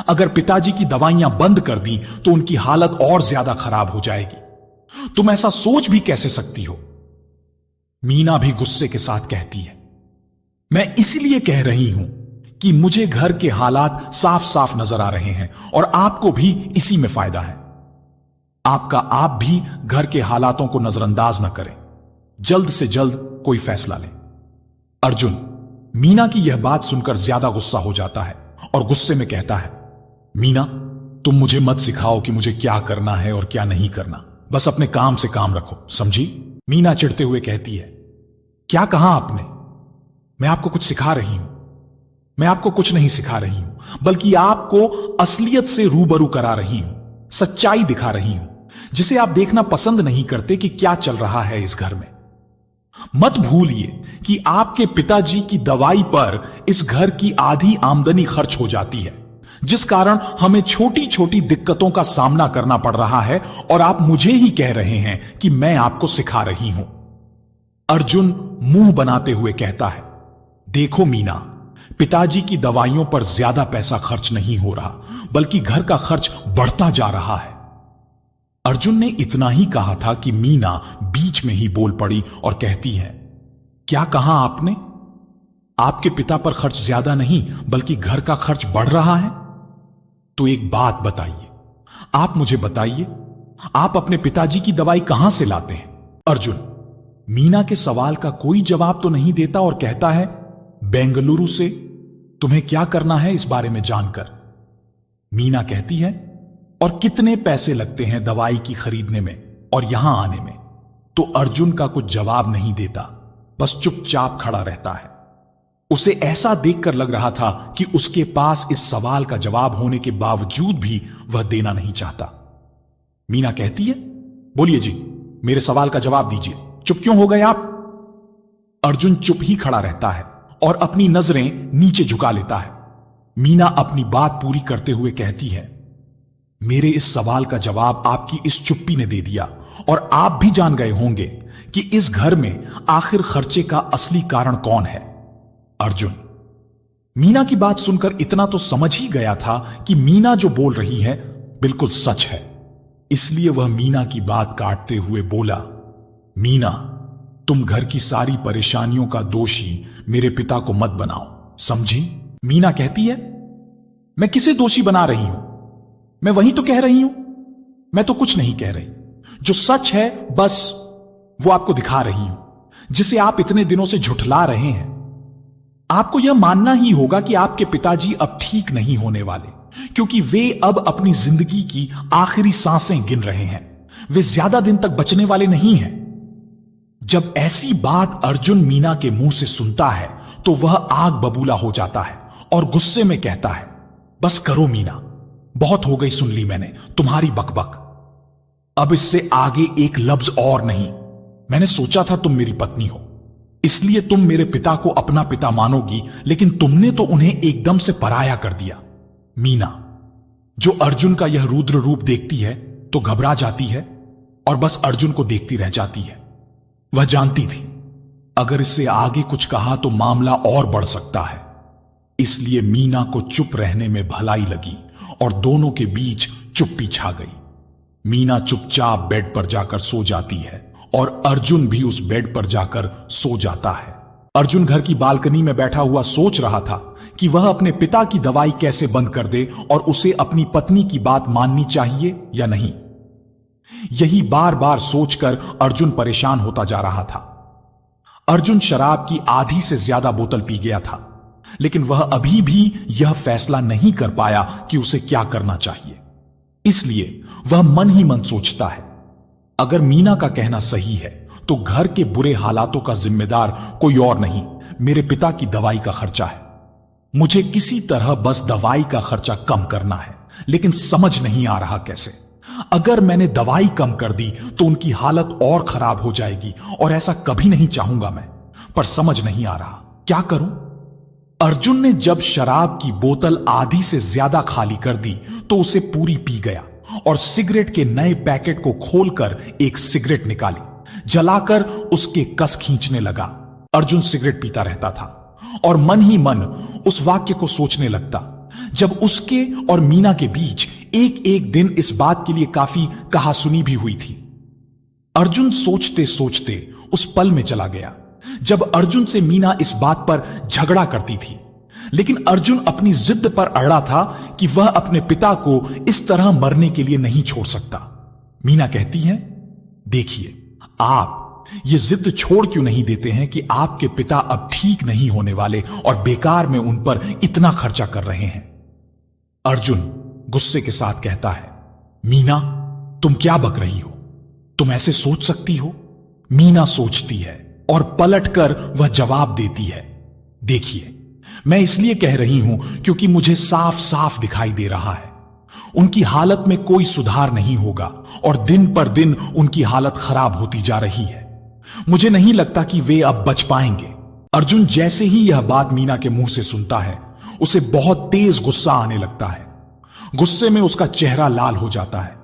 अगर पिताजी की दवाइयां बंद कर दी तो उनकी हालत और ज्यादा खराब हो जाएगी। तुम ऐसा सोच भी कैसे सकती हो? मीना भी गुस्से के साथ कहती है, मैं इसलिए कह रही हूं कि मुझे घर के हालात साफ साफ नजर आ रहे हैं और आपको भी इसी में फायदा है। आप भी घर के हालातों को नजरअंदाज न करें, जल्द से जल्द कोई फैसला लें। अर्जुन मीना की यह बात सुनकर ज्यादा गुस्सा हो जाता है और गुस्से में कहता है, मीना तुम मुझे मत सिखाओ कि मुझे क्या करना है और क्या नहीं करना, बस अपने काम से काम रखो, समझी? मीना चिढ़ते हुए कहती है, क्या कहा आपने? मैं आपको कुछ सिखा रही हूं? मैं आपको कुछ नहीं सिखा रही हूं, बल्कि आपको असलियत से रूबरू करा रही हूं, सच्चाई दिखा रही हूं, जिसे आप देखना पसंद नहीं करते कि क्या चल रहा है इस घर में। मत भूलिए कि आपके पिताजी की दवाई पर इस घर की आधी आमदनी खर्च हो जाती है, जिस कारण हमें छोटी छोटी दिक्कतों का सामना करना पड़ रहा है और आप मुझे ही कह रहे हैं कि मैं आपको सिखा रही हूं। अर्जुन मुंह बनाते हुए कहता है, देखो मीना, पिताजी की दवाइयों पर ज्यादा पैसा खर्च नहीं हो रहा, बल्कि घर का खर्च बढ़ता जा रहा है। अर्जुन ने इतना ही कहा था कि मीना बीच में ही बोल पड़ी और कहती है, क्या कहा आपने? आपके पिता पर खर्च ज्यादा नहीं बल्कि घर का खर्च बढ़ रहा है? तो एक बात बताइए, आप मुझे बताइए, आप अपने पिताजी की दवाई कहां से लाते हैं? अर्जुन मीना के सवाल का कोई जवाब तो नहीं देता और कहता है, बेंगलुरु से। तुम्हें क्या करना है इस बारे में जानकर? मीना कहती है, और कितने पैसे लगते हैं दवाई की खरीदने में और यहां आने में? तो अर्जुन का कुछ जवाब नहीं देता, बस चुपचाप खड़ा रहता है। उसे ऐसा देखकर लग रहा था कि उसके पास इस सवाल का जवाब होने के बावजूद भी वह देना नहीं चाहता। मीना कहती है, बोलिए जी, मेरे सवाल का जवाब दीजिए, चुप क्यों हो गए आप? अर्जुन चुप ही खड़ा रहता है और अपनी नजरें नीचे झुका लेता है। मीना अपनी बात पूरी करते हुए कहती है, मेरे इस सवाल का जवाब आपकी इस चुप्पी ने दे दिया और आप भी जान गए होंगे कि इस घर में आखिर खर्चे का असली कारण कौन है। अर्जुन मीना की बात सुनकर इतना तो समझ ही गया था कि मीना जो बोल रही है बिल्कुल सच है, इसलिए वह मीना की बात काटते हुए बोला, मीना तुम घर की सारी परेशानियों का दोषी मेरे पिता को मत बनाओ, समझी? मीना कहती है, मैं किसे दोषी बना रही हूं? मैं वही तो कह रही हूं। मैं तो कुछ नहीं कह रही, जो सच है बस वो आपको दिखा रही हूं, जिसे आप इतने दिनों से झुठला रहे हैं। आपको यह मानना ही होगा कि आपके पिताजी अब ठीक नहीं होने वाले, क्योंकि वे अब अपनी जिंदगी की आखिरी सांसें गिन रहे हैं। वे ज्यादा दिन तक बचने वाले नहीं हैं। जब ऐसी बात अर्जुन मीना के मुंह से सुनता है तो वह आग बबूला हो जाता है और गुस्से में कहता है, बस करो मीना, बहुत हो गई सुन ली मैंने तुम्हारी बकबक। अब इससे आगे एक लफ्ज और नहीं। मैंने सोचा था तुम मेरी पत्नी हो, इसलिए तुम मेरे पिता को अपना पिता मानोगी, लेकिन तुमने तो उन्हें एकदम से पराया कर दिया। मीना जो अर्जुन का यह रुद्र रूप देखती है तो घबरा जाती है और बस अर्जुन को देखती रह जाती है। वह जानती थी अगर इससे आगे कुछ कहा तो मामला और बढ़ सकता है, इसलिए मीना को चुप रहने में भलाई लगी और दोनों के बीच चुप्पी छा गई। मीना चुपचाप बेड पर जाकर सो जाती है और अर्जुन भी उस बेड पर जाकर सो जाता है। अर्जुन घर की बालकनी में बैठा हुआ सोच रहा था कि वह अपने पिता की दवाई कैसे बंद कर दे और उसे अपनी पत्नी की बात माननी चाहिए या नहीं। यही बार बार सोचकर अर्जुन परेशान होता जा रहा था। अर्जुन शराब की आधी से ज्यादा बोतल पी गया था, लेकिन वह अभी भी यह फैसला नहीं कर पाया कि उसे क्या करना चाहिए। इसलिए वह मन ही मन सोचता है, अगर मीना का कहना सही है तो घर के बुरे हालातों का जिम्मेदार कोई और नहीं, मेरे पिता की दवाई का खर्चा है। मुझे किसी तरह बस दवाई का खर्चा कम करना है, लेकिन समझ नहीं आ रहा कैसे। अगर मैंने दवाई कम कर दी तो उनकी हालत और खराब हो जाएगी और ऐसा कभी नहीं चाहूंगा मैं, पर समझ नहीं आ रहा क्या करूं। अर्जुन ने जब शराब की बोतल आधी से ज्यादा खाली कर दी तो उसे पूरी पी गया और सिगरेट के नए पैकेट को खोलकर एक सिगरेट निकाली, जलाकर उसके कस खींचने लगा। अर्जुन सिगरेट पीता रहता था और मन ही मन उस वाक्य को सोचने लगता जब उसके और मीना के बीच एक एक दिन इस बात के लिए काफी कहासुनी भी हुई थी। अर्जुन सोचते सोचते उस पल में चला गया जब अर्जुन से मीना इस बात पर झगड़ा करती थी, लेकिन अर्जुन अपनी जिद पर अड़ा था कि वह अपने पिता को इस तरह मरने के लिए नहीं छोड़ सकता। मीना कहती है, देखिए आप ये जिद छोड़ क्यों नहीं देते हैं कि आपके पिता अब ठीक नहीं होने वाले और बेकार में उन पर इतना खर्चा कर रहे हैं। अर्जुन गुस्से के साथ कहता है, मीना तुम क्या बक रही हो, तुम ऐसे सोच सकती हो। मीना सोचती है और पलटकर वह जवाब देती है, देखिए मैं इसलिए कह रही हूं क्योंकि मुझे साफ साफ दिखाई दे रहा है उनकी हालत में कोई सुधार नहीं होगा और दिन पर दिन उनकी हालत खराब होती जा रही है। मुझे नहीं लगता कि वे अब बच पाएंगे। अर्जुन जैसे ही यह बात मीना के मुंह से सुनता है उसे बहुत तेज गुस्सा आने लगता है। गुस्से में उसका चेहरा लाल हो जाता है।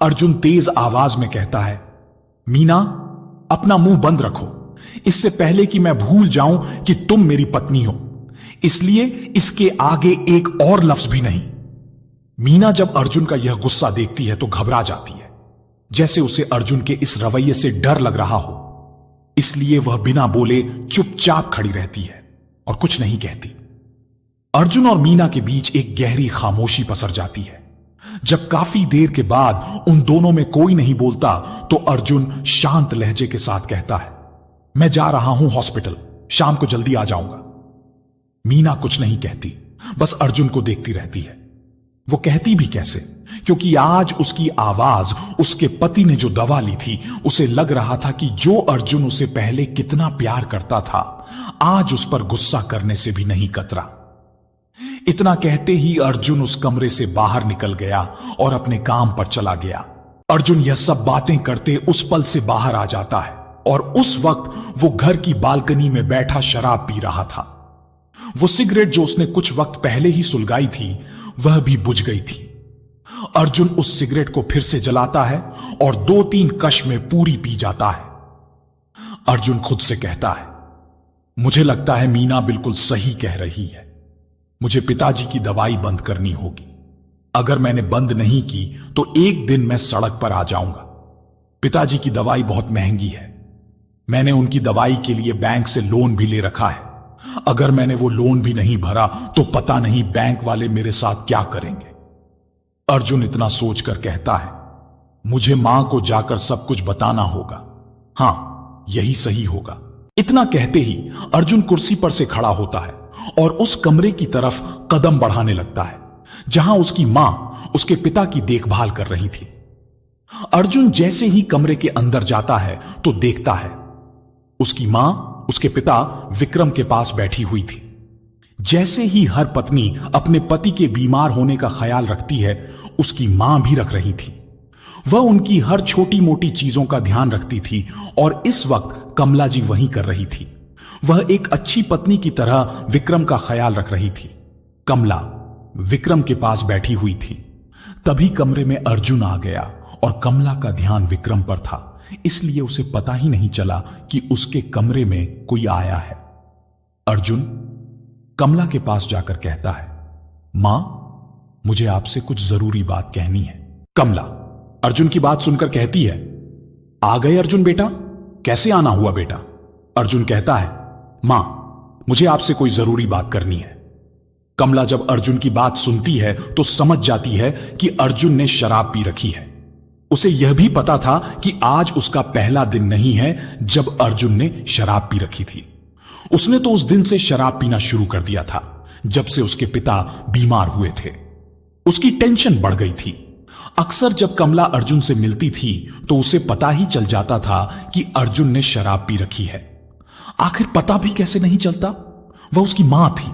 अर्जुन तेज आवाज में कहता है, मीना अपना मुंह बंद रखो, इससे पहले कि मैं भूल जाऊं कि तुम मेरी पत्नी हो, इसलिए इसके आगे एक और लफ्ज भी नहीं। मीना जब अर्जुन का यह गुस्सा देखती है तो घबरा जाती है, जैसे उसे अर्जुन के इस रवैये से डर लग रहा हो। इसलिए वह बिना बोले चुपचाप खड़ी रहती है और कुछ नहीं कहती। अर्जुन और मीना के बीच एक गहरी खामोशी पसर जाती है। जब काफी देर के बाद उन दोनों में कोई नहीं बोलता तो अर्जुन शांत लहजे के साथ कहता है, मैं जा रहा हूं हॉस्पिटल, शाम को जल्दी आ जाऊंगा। मीना कुछ नहीं कहती, बस अर्जुन को देखती रहती है। वो कहती भी कैसे, क्योंकि आज उसकी आवाज उसके पति ने जो दवा ली थी उसे लग रहा था कि जो अर्जुन उसे पहले कितना प्यार करता था आज उस पर गुस्सा करने से भी नहीं कतरा। इतना कहते ही अर्जुन उस कमरे से बाहर निकल गया और अपने काम पर चला गया। अर्जुन यह सब बातें करते उस पल से बाहर आ जाता है और उस वक्त वो घर की बालकनी में बैठा शराब पी रहा था। वो सिगरेट जो उसने कुछ वक्त पहले ही सुलगाई थी वह भी बुझ गई थी। अर्जुन उस सिगरेट को फिर से जलाता है और 2-3 कश में पूरी पी जाता है। अर्जुन खुद से कहता है, मुझे लगता है मीना बिल्कुल सही कह रही है, मुझे पिताजी की दवाई बंद करनी होगी। अगर मैंने बंद नहीं की तो एक दिन मैं सड़क पर आ जाऊंगा। पिताजी की दवाई बहुत महंगी है, मैंने उनकी दवाई के लिए बैंक से लोन भी ले रखा है। अगर मैंने वो लोन भी नहीं भरा तो पता नहीं बैंक वाले मेरे साथ क्या करेंगे। अर्जुन इतना सोचकर कहता है, मुझे मां को जाकर सब कुछ बताना होगा, हां यही सही होगा। इतना कहते ही अर्जुन कुर्सी पर से खड़ा होता है और उस कमरे की तरफ कदम बढ़ाने लगता है जहां उसकी मां उसके पिता की देखभाल कर रही थी। अर्जुन जैसे ही कमरे के अंदर जाता है तो देखता है उसकी मां उसके पिता विक्रम के पास बैठी हुई थी। जैसे ही हर पत्नी अपने पति के बीमार होने का ख्याल रखती है, उसकी मां भी रख रही थी। वह उनकी हर छोटी मोटी चीजों का ध्यान रखती थी और इस वक्त कमला जी वही कर रही थी। वह एक अच्छी पत्नी की तरह विक्रम का ख्याल रख रही थी। कमला विक्रम के पास बैठी हुई थी। तभी कमरे में अर्जुन आ गया और कमला का ध्यान विक्रम पर था, इसलिए उसे पता ही नहीं चला कि उसके कमरे में कोई आया है। अर्जुन कमला के पास जाकर कहता है, मां मुझे आपसे कुछ जरूरी बात कहनी है। कमला अर्जुन की बात सुनकर कहती है, आ गए अर्जुन बेटा, कैसे आना हुआ बेटा? अर्जुन कहता है, मां मुझे आपसे कोई जरूरी बात करनी है। कमला जब अर्जुन की बात सुनती है तो समझ जाती है कि अर्जुन ने शराब पी रखी है। उसे यह भी पता था कि आज उसका पहला दिन नहीं है जब अर्जुन ने शराब पी रखी थी। उसने तो उस दिन से शराब पीना शुरू कर दिया था जब से उसके पिता बीमार हुए थे। उसकी टेंशन बढ़ गई थी। अक्सर जब कमला अर्जुन से मिलती थी तो उसे पता ही चल जाता था कि अर्जुन ने शराब पी रखी है। आखिर पता भी कैसे नहीं चलता? वह उसकी मां थी।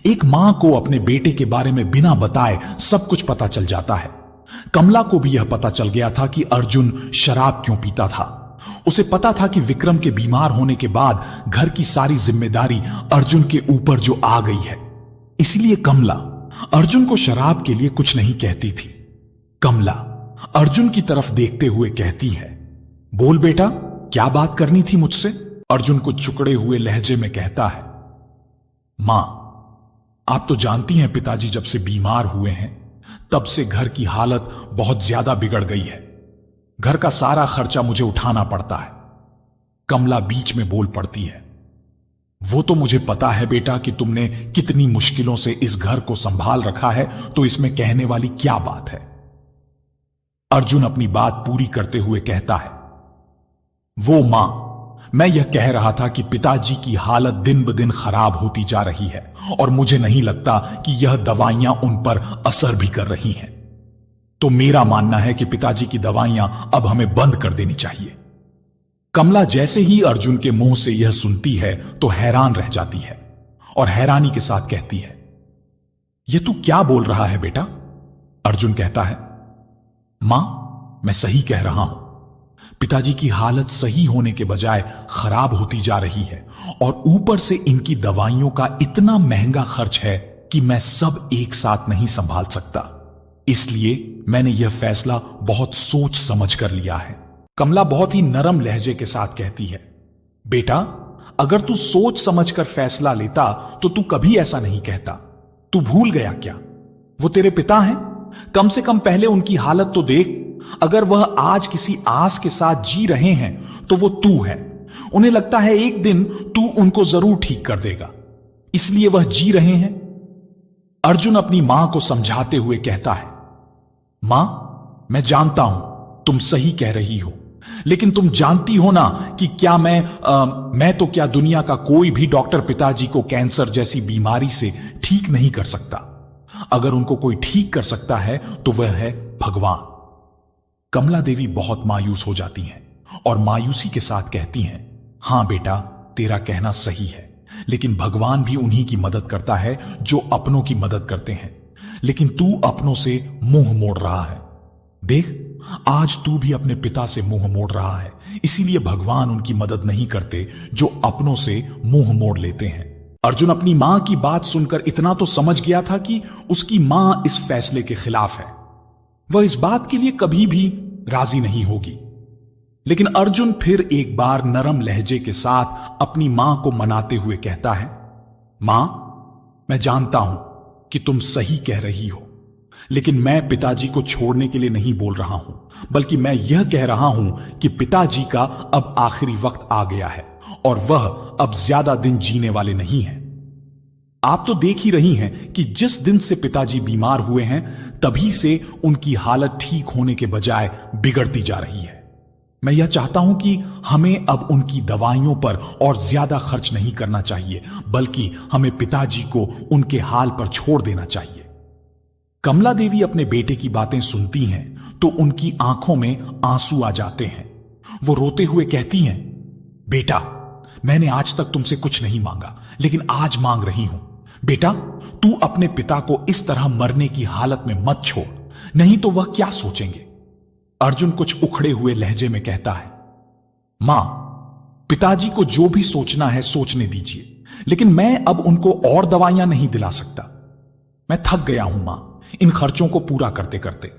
एक मां को अपने बेटे के बारे में बिना बताए सब कुछ पता चल जाता है। कमला को भी यह पता चल गया था कि अर्जुन शराब क्यों पीता था। उसे पता था कि विक्रम के बीमार होने के बाद घर की सारी जिम्मेदारी अर्जुन के ऊपर जो आ गई है, इसलिए कमला अर्जुन को शराब के लिए कुछ नहीं कहती थी। कमला अर्जुन की तरफ देखते हुए कहती है, बोल बेटा, क्या बात करनी थी मुझसे? अर्जुन को चुकड़े हुए लहजे में कहता है, मां, आप तो जानती हैं पिताजी जब से बीमार हुए हैं तब से घर की हालत बहुत ज्यादा बिगड़ गई है। घर का सारा खर्चा मुझे उठाना पड़ता है। कमला बीच में बोल पड़ती है, वो तो मुझे पता है बेटा कि तुमने कितनी मुश्किलों से इस घर को संभाल रखा है, तो इसमें कहने वाली क्या बात है? अर्जुन अपनी बात पूरी करते हुए कहता है, वो मां, मैं यह कह रहा था कि पिताजी की हालत दिन ब दिन खराब होती जा रही है और मुझे नहीं लगता कि यह दवाइयां उन पर असर भी कर रही हैं। तो मेरा मानना है कि पिताजी की दवाइयां अब हमें बंद कर देनी चाहिए। कमला जैसे ही अर्जुन के मुंह से यह सुनती है तो हैरान रह जाती है और हैरानी के साथ कहती है, यह तू क्या बोल रहा है बेटा? अर्जुन कहता है, मां, मैं सही कह रहा हूं। पिताजी की हालत सही होने के बजाय खराब होती जा रही है और ऊपर से इनकी दवाइयों का इतना महंगा खर्च है कि मैं सब एक साथ नहीं संभाल सकता। इसलिए मैंने यह फैसला बहुत सोच समझ कर लिया है। कमला बहुत ही नरम लहजे के साथ कहती है, बेटा, अगर तू सोच समझ कर फैसला लेता तो तू कभी ऐसा नहीं कहता। तू भूल गया क्या? वो तेरे पिता हैं। कम से कम पहले उनकी हालत तो देख। अगर वह आज किसी आस के साथ जी रहे हैं तो वो तू है। उन्हें लगता है एक दिन तू उनको जरूर ठीक कर देगा, इसलिए वह जी रहे हैं। अर्जुन अपनी मां को समझाते हुए कहता है, मां, मैं जानता हूं तुम सही कह रही हो, लेकिन तुम जानती हो ना कि क्या मैं तो क्या दुनिया का कोई भी डॉक्टर पिताजी को कैंसर जैसी बीमारी से ठीक नहीं कर सकता। अगर उनको कोई ठीक कर सकता है तो वह है भगवान। कमला देवी बहुत मायूस हो जाती हैं और मायूसी के साथ कहती हैं, हां बेटा, तेरा कहना सही है, लेकिन भगवान भी उन्हीं की मदद करता है जो अपनों की मदद करते हैं। लेकिन तू अपनों से मुंह मोड़ रहा है। देख, आज तू भी अपने पिता से मुंह मोड़ रहा है, इसीलिए भगवान उनकी मदद नहीं करते जो अपनों से मुंह मोड़ लेते हैं। अर्जुन अपनी मां की बात सुनकर इतना तो समझ गया था कि उसकी मां इस फैसले के खिलाफ है। वह इस बात के लिए कभी भी राजी नहीं होगी। लेकिन अर्जुन फिर एक बार नरम लहजे के साथ अपनी मां को मनाते हुए कहता है, मां, मैं जानता हूं कि तुम सही कह रही हो, लेकिन मैं पिताजी को छोड़ने के लिए नहीं बोल रहा हूं, बल्कि मैं यह कह रहा हूं कि पिताजी का अब आखिरी वक्त आ गया है और वह अब ज्यादा दिन जीने वाले नहीं हैं। आप तो देख ही रही हैं कि जिस दिन से पिताजी बीमार हुए हैं तभी से उनकी हालत ठीक होने के बजाय बिगड़ती जा रही है। मैं यह चाहता हूं कि हमें अब उनकी दवाइयों पर और ज्यादा खर्च नहीं करना चाहिए, बल्कि हमें पिताजी को उनके हाल पर छोड़ देना चाहिए। कमला देवी अपने बेटे की बातें सुनती हैं तो उनकी आंखों में आंसू आ जाते हैं। वो रोते हुए कहती हैं, बेटा, मैंने आज तक तुमसे कुछ नहीं मांगा, लेकिन आज मांग रही हूं। बेटा, तू अपने पिता को इस तरह मरने की हालत में मत छोड़, नहीं तो वह क्या सोचेंगे। अर्जुन कुछ उखड़े हुए लहजे में कहता है, मां, पिताजी को जो भी सोचना है सोचने दीजिए, लेकिन मैं अब उनको और दवाइयां नहीं दिला सकता। मैं थक गया हूं मां, इन खर्चों को पूरा करते करते।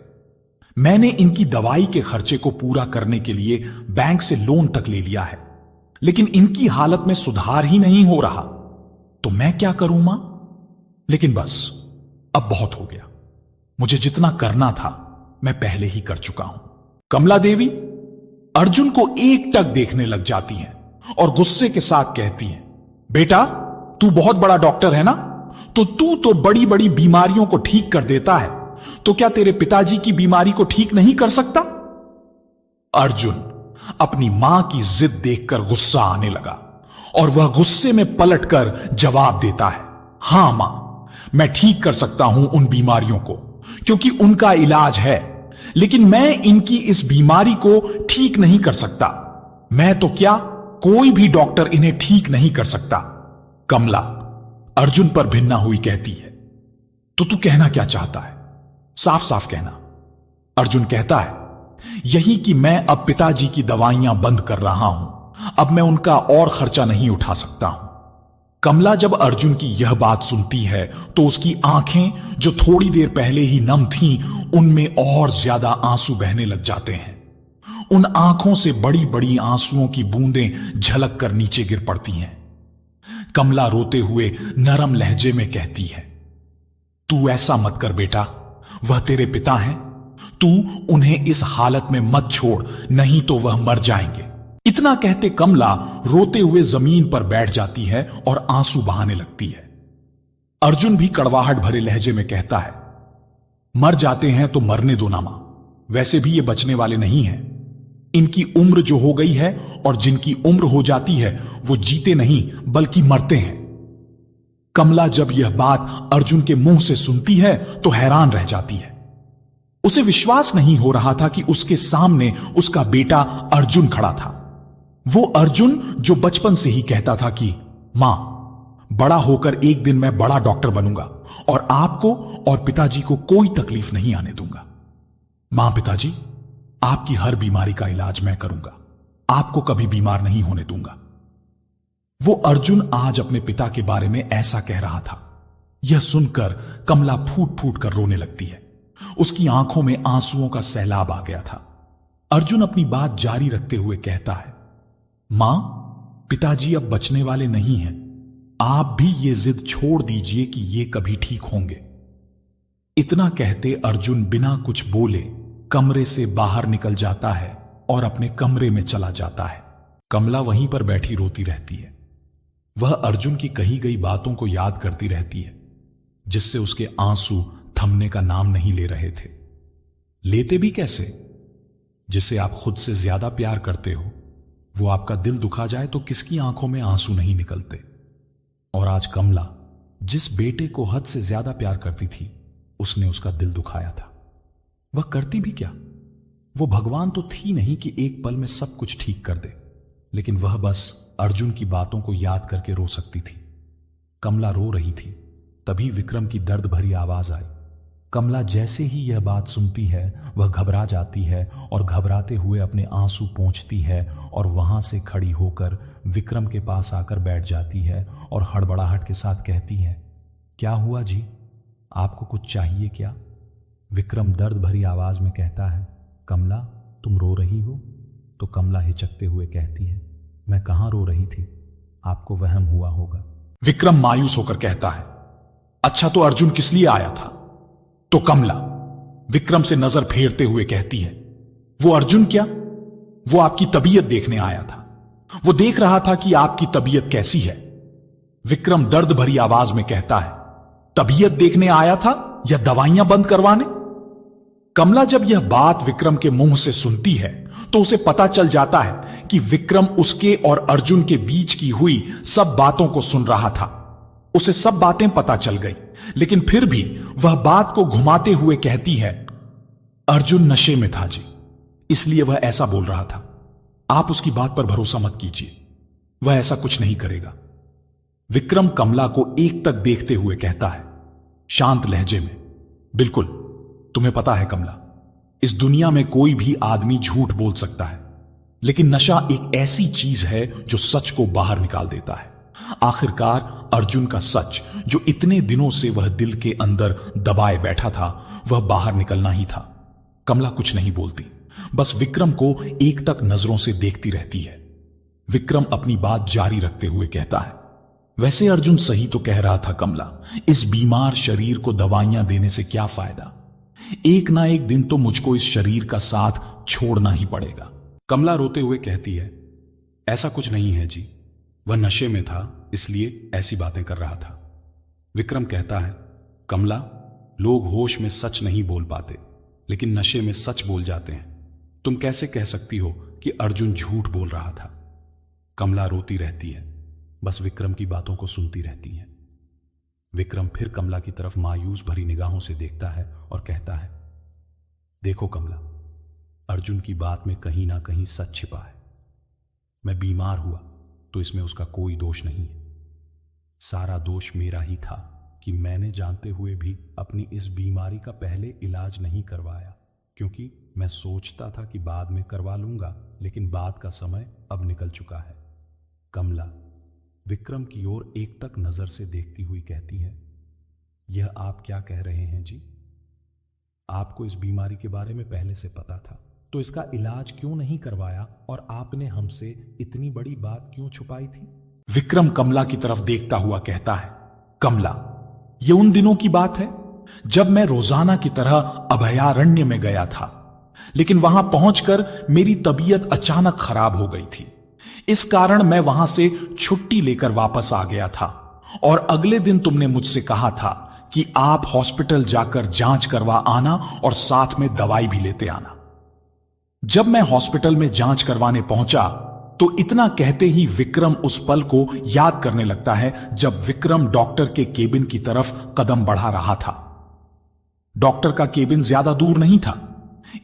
मैंने इनकी दवाई के खर्चे को पूरा करने के लिए बैंक से लोन तक ले लिया है, लेकिन इनकी हालत में सुधार ही नहीं हो रहा। तो मैं क्या करूं मां? लेकिन बस, अब बहुत हो गया। मुझे जितना करना था मैं पहले ही कर चुका हूं। कमला देवी अर्जुन को एकटक देखने लग जाती हैं और गुस्से के साथ कहती हैं, बेटा, तू बहुत बड़ा डॉक्टर है ना, तो तू तो बड़ी बड़ी बीमारियों को ठीक कर देता है, तो क्या तेरे पिताजी की बीमारी को ठीक नहीं कर सकता? अर्जुन अपनी मां की जिद देखकर गुस्सा आने लगा और वह गुस्से में पलटकर जवाब देता है, हां मां, मैं ठीक कर सकता हूं उन बीमारियों को, क्योंकि उनका इलाज है, लेकिन मैं इनकी इस बीमारी को ठीक नहीं कर सकता। मैं तो क्या, कोई भी डॉक्टर इन्हें ठीक नहीं कर सकता। कमला अर्जुन पर भिन्ना हुई कहती है, तो तू कहना क्या चाहता है? साफ साफ कहना। अर्जुन कहता है, यही कि मैं अब पिताजी की दवाइयां बंद कर रहा हूं, अब मैं उनका और खर्चा नहीं उठा सकता हूं। कमला जब अर्जुन की यह बात सुनती है तो उसकी आंखें, जो थोड़ी देर पहले ही नम थीं, उनमें और ज्यादा आंसू बहने लग जाते हैं। उन आंखों से बड़ी बड़ी आंसुओं की बूंदें झलक कर नीचे गिर पड़ती हैं। कमला रोते हुए नरम लहजे में कहती है, तू ऐसा मत कर बेटा, वह तेरे पिता हैं, तू उन्हें इस हालत में मत छोड़, नहीं तो वह मर जाएंगे। इतना कहते कमला रोते हुए जमीन पर बैठ जाती है और आंसू बहाने लगती है। अर्जुन भी कड़वाहट भरे लहजे में कहता है, मर जाते हैं तो मरने दो ना मां, वैसे भी ये बचने वाले नहीं हैं। इनकी उम्र जो हो गई है और जिनकी उम्र हो जाती है वो जीते नहीं बल्कि मरते हैं। कमला जब यह बात अर्जुन के मुंह से सुनती है तो हैरान रह जाती है। उसे विश्वास नहीं हो रहा था कि उसके सामने उसका बेटा अर्जुन खड़ा था। वो अर्जुन जो बचपन से ही कहता था कि मां, बड़ा होकर एक दिन मैं बड़ा डॉक्टर बनूंगा और आपको और पिताजी को कोई तकलीफ नहीं आने दूंगा। मां, पिताजी, आपकी हर बीमारी का इलाज मैं करूंगा, आपको कभी बीमार नहीं होने दूंगा। वो अर्जुन आज अपने पिता के बारे में ऐसा कह रहा था। यह सुनकर कमला फूट फूट कर रोने लगती है। उसकी आंखों में आंसुओं का सैलाब आ गया था। अर्जुन अपनी बात जारी रखते हुए कहता है, मां, पिताजी अब बचने वाले नहीं हैं, आप भी ये जिद छोड़ दीजिए कि ये कभी ठीक होंगे। इतना कहते अर्जुन बिना कुछ बोले कमरे से बाहर निकल जाता है और अपने कमरे में चला जाता है। कमला वहीं पर बैठी रोती रहती है। वह अर्जुन की कही गई बातों को याद करती रहती है, जिससे उसके आंसू थमने का नाम नहीं ले रहे थे। लेते भी कैसे? जिसे आप खुद से ज्यादा प्यार करते हो, वो आपका दिल दुखा जाए तो किसकी आंखों में आंसू नहीं निकलते। और आज कमला जिस बेटे को हद से ज्यादा प्यार करती थी, उसने उसका दिल दुखाया था। वह करती भी क्या? वो भगवान तो थी नहीं कि एक पल में सब कुछ ठीक कर दे, लेकिन वह बस अर्जुन की बातों को याद करके रो सकती थी। कमला रो रही थी, तभी विक्रम की दर्द भरी आवाज आई। कमला जैसे ही यह बात सुनती है, वह घबरा जाती है और घबराते हुए अपने आंसू पोंछती है और वहां से खड़ी होकर विक्रम के पास आकर बैठ जाती है और हड़बड़ाहट के साथ कहती है, क्या हुआ जी? आपको कुछ चाहिए क्या? विक्रम दर्द भरी आवाज में कहता है, कमला, तुम रो रही हो? तो कमला हिचकते हुए कहती है, मैं कहां रो रही थी, आपको वहम हुआ होगा। विक्रम मायूस होकर कहता है, अच्छा तो अर्जुन किस लिए आया था? तो कमला विक्रम से नजर फेरते हुए कहती है, वो अर्जुन क्या, वो आपकी तबीयत देखने आया था। वो देख रहा था कि आपकी तबीयत कैसी है। विक्रम दर्द भरी आवाज में कहता है, तबीयत देखने आया था या दवाइयां बंद करवाने? कमला जब यह बात विक्रम के मुंह से सुनती है तो उसे पता चल जाता है कि विक्रम उसके और अर्जुन के बीच की हुई सब बातों को सुन रहा था। उसे सब बातें पता चल गई, लेकिन फिर भी वह बात को घुमाते हुए कहती है, अर्जुन नशे में था जी, इसलिए वह ऐसा बोल रहा था। आप उसकी बात पर भरोसा मत कीजिए, वह ऐसा कुछ नहीं करेगा। विक्रम कमला को एक तक देखते हुए कहता है, शांत लहजे में, बिल्कुल, तुम्हें पता है कमला, इस दुनिया में कोई भी आदमी झूठ बोल सकता है, लेकिन नशा एक ऐसी चीज है जो सच को बाहर निकाल देता है। आखिरकार अर्जुन का सच, जो इतने दिनों से वह दिल के अंदर दबाए बैठा था, वह बाहर निकलना ही था। कमला कुछ नहीं बोलती, बस विक्रम को एक तक नजरों से देखती रहती है। विक्रम अपनी बात जारी रखते हुए कहता है, वैसे अर्जुन सही तो कह रहा था कमला, इस बीमार शरीर को दवाइयां देने से क्या फायदा? एक ना एक दिन तो मुझको इस शरीर का साथ छोड़ना ही पड़ेगा। कमला रोते हुए कहती है, ऐसा कुछ नहीं है जी, वह नशे में था इसलिए ऐसी बातें कर रहा था। विक्रम कहता है, कमला, लोग होश में सच नहीं बोल पाते, लेकिन नशे में सच बोल जाते हैं। तुम कैसे कह सकती हो कि अर्जुन झूठ बोल रहा था? कमला रोती रहती है, बस विक्रम की बातों को सुनती रहती है। विक्रम फिर कमला की तरफ मायूस भरी निगाहों से देखता है और कहता है, देखो कमला, अर्जुन की बात में कहीं ना कहीं सच छिपा है। मैं बीमार हुआ तो इसमें उसका कोई दोष नहीं है। सारा दोष मेरा ही था कि मैंने जानते हुए भी अपनी इस बीमारी का पहले इलाज नहीं करवाया, क्योंकि मैं सोचता था कि बाद में करवा लूंगा, लेकिन बाद का समय अब निकल चुका है। कमला विक्रम की ओर एकटक नजर से देखती हुई कहती है, यह आप क्या कह रहे हैं जी? आपको इस बीमारी के बारे में पहले से पता था, तो इसका इलाज क्यों नहीं करवाया और आपने हमसे इतनी बड़ी बात क्यों छुपाई थी? विक्रम कमला की तरफ देखता हुआ कहता है, कमला, ये उन दिनों की बात है जब मैं रोजाना की तरह अभयारण्य में गया था, लेकिन वहां पहुंचकर मेरी तबीयत अचानक खराब हो गई थी। इस कारण मैं वहां से छुट्टी लेकर वापस आ गया था और अगले दिन तुमने मुझसे कहा था कि आप हॉस्पिटल जाकर जांच करवा आना और साथ में दवाई भी लेते आना। जब मैं हॉस्पिटल में जांच करवाने पहुंचा तो इतना कहते ही विक्रम उस पल को याद करने लगता है जब विक्रम डॉक्टर के केबिन की तरफ कदम बढ़ा रहा था। डॉक्टर का केबिन ज्यादा दूर नहीं था,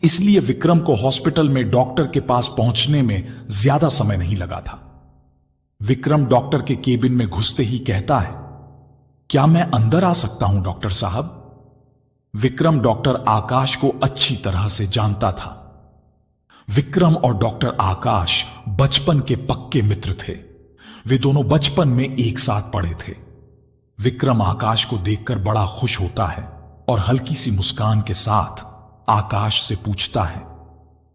इसलिए विक्रम को हॉस्पिटल में डॉक्टर के पास पहुंचने में ज्यादा समय नहीं लगा था। विक्रम डॉक्टर के केबिन में घुसते ही कहता है, क्या मैं अंदर आ सकता हूं डॉक्टर साहब? विक्रम डॉक्टर आकाश को अच्छी तरह से जानता था। विक्रम और डॉक्टर आकाश बचपन के पक्के मित्र थे। वे दोनों बचपन में एक साथ पढ़े थे। विक्रम आकाश को देखकर बड़ा खुश होता है और हल्की सी मुस्कान के साथ आकाश से पूछता है,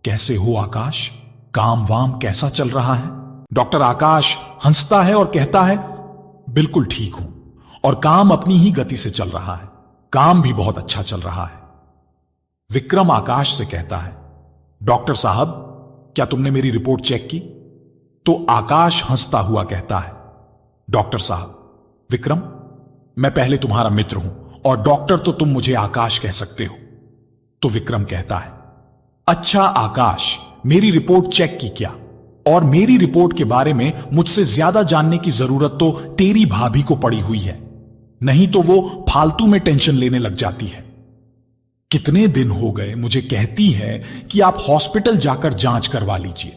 कैसे हो आकाश? काम वाम कैसा चल रहा है? डॉक्टर आकाश हंसता है और कहता है, बिल्कुल ठीक हूं और काम अपनी ही गति से चल रहा है। काम भी बहुत अच्छा चल रहा है। विक्रम आकाश से कहता है, डॉक्टर साहब, क्या तुमने मेरी रिपोर्ट चेक की? तो आकाश हंसता हुआ कहता है, डॉक्टर साहब, विक्रम, मैं पहले तुम्हारा मित्र हूं और डॉक्टर तो तुम मुझे आकाश कह सकते हो। तो विक्रम कहता है, अच्छा आकाश, मेरी रिपोर्ट चेक की क्या? और मेरी रिपोर्ट के बारे में मुझसे ज्यादा जानने की जरूरत तो तेरी भाभी को पड़ी हुई है, नहीं तो वो फालतू में टेंशन लेने लग जाती है। कितने दिन हो गए मुझे कहती है कि आप हॉस्पिटल जाकर जांच करवा लीजिए।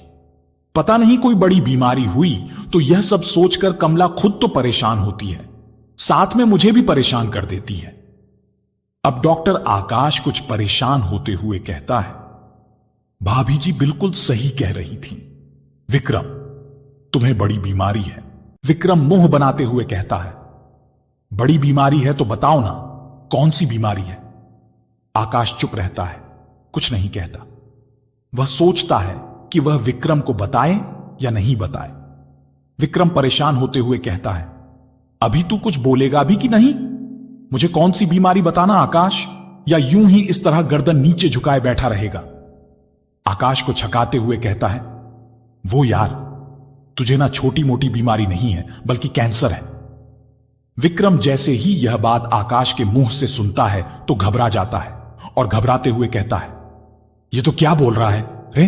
पता नहीं कोई बड़ी बीमारी हुई तो यह सब सोचकर कमला खुद तो परेशान होती है, साथ में मुझे भी परेशान कर देती है। अब डॉक्टर आकाश कुछ परेशान होते हुए कहता है, भाभी जी बिल्कुल सही कह रही थी। विक्रम, तुम्हें बड़ी बीमारी है। विक्रम मुंह बनाते हुए कहता है, बड़ी बीमारी है तो बताओ ना, कौन सी बीमारी है? आकाश चुप रहता है, कुछ नहीं कहता। वह सोचता है कि वह विक्रम को बताए या नहीं बताए। विक्रम परेशान होते हुए कहता है, अभी तू कुछ बोलेगा भी कि नहीं? मुझे कौन सी बीमारी बताना आकाश, या यूं ही इस तरह गर्दन नीचे झुकाए बैठा रहेगा? आकाश को छकाते हुए कहता है, वो यार, तुझे ना छोटी मोटी बीमारी नहीं है बल्कि कैंसर है। विक्रम जैसे ही यह बात आकाश के मुंह से सुनता है तो घबरा जाता है और घबराते हुए कहता है, यह तो क्या बोल रहा है रे?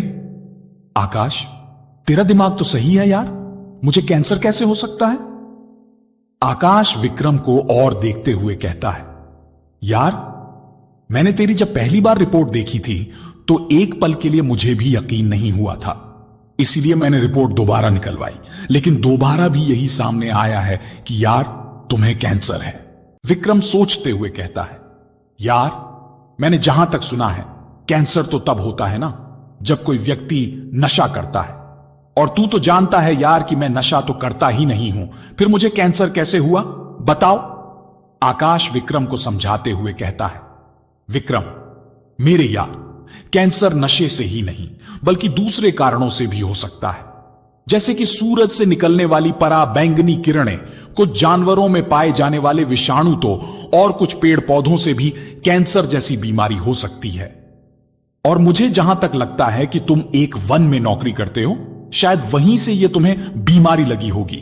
आकाश, तेरा दिमाग तो सही है यार, मुझे कैंसर कैसे हो सकता है? आकाश विक्रम को और देखते हुए कहता है, यार, मैंने तेरी जब पहली बार रिपोर्ट देखी थी तो एक पल के लिए मुझे भी यकीन नहीं हुआ था, इसीलिए मैंने रिपोर्ट दोबारा निकलवाई, लेकिन दोबारा भी यही सामने आया है कि यार तुम्हें कैंसर है। विक्रम सोचते हुए कहता है, यार, मैंने जहां तक सुना है कैंसर तो तब होता है ना जब कोई व्यक्ति नशा करता है, और तू तो जानता है यार कि मैं नशा तो करता ही नहीं हूं, फिर मुझे कैंसर कैसे हुआ बताओ? आकाश विक्रम को समझाते हुए कहता है, विक्रम मेरे यार, कैंसर नशे से ही नहीं बल्कि दूसरे कारणों से भी हो सकता है, जैसे कि सूरज से निकलने वाली पराबैंगनी किरणें, कुछ जानवरों में पाए जाने वाले विषाणु तो, और कुछ पेड़ पौधों से भी कैंसर जैसी बीमारी हो सकती है। और मुझे जहां तक लगता है कि तुम एक वन में नौकरी करते हो, शायद वहीं से यह तुम्हें बीमारी लगी होगी।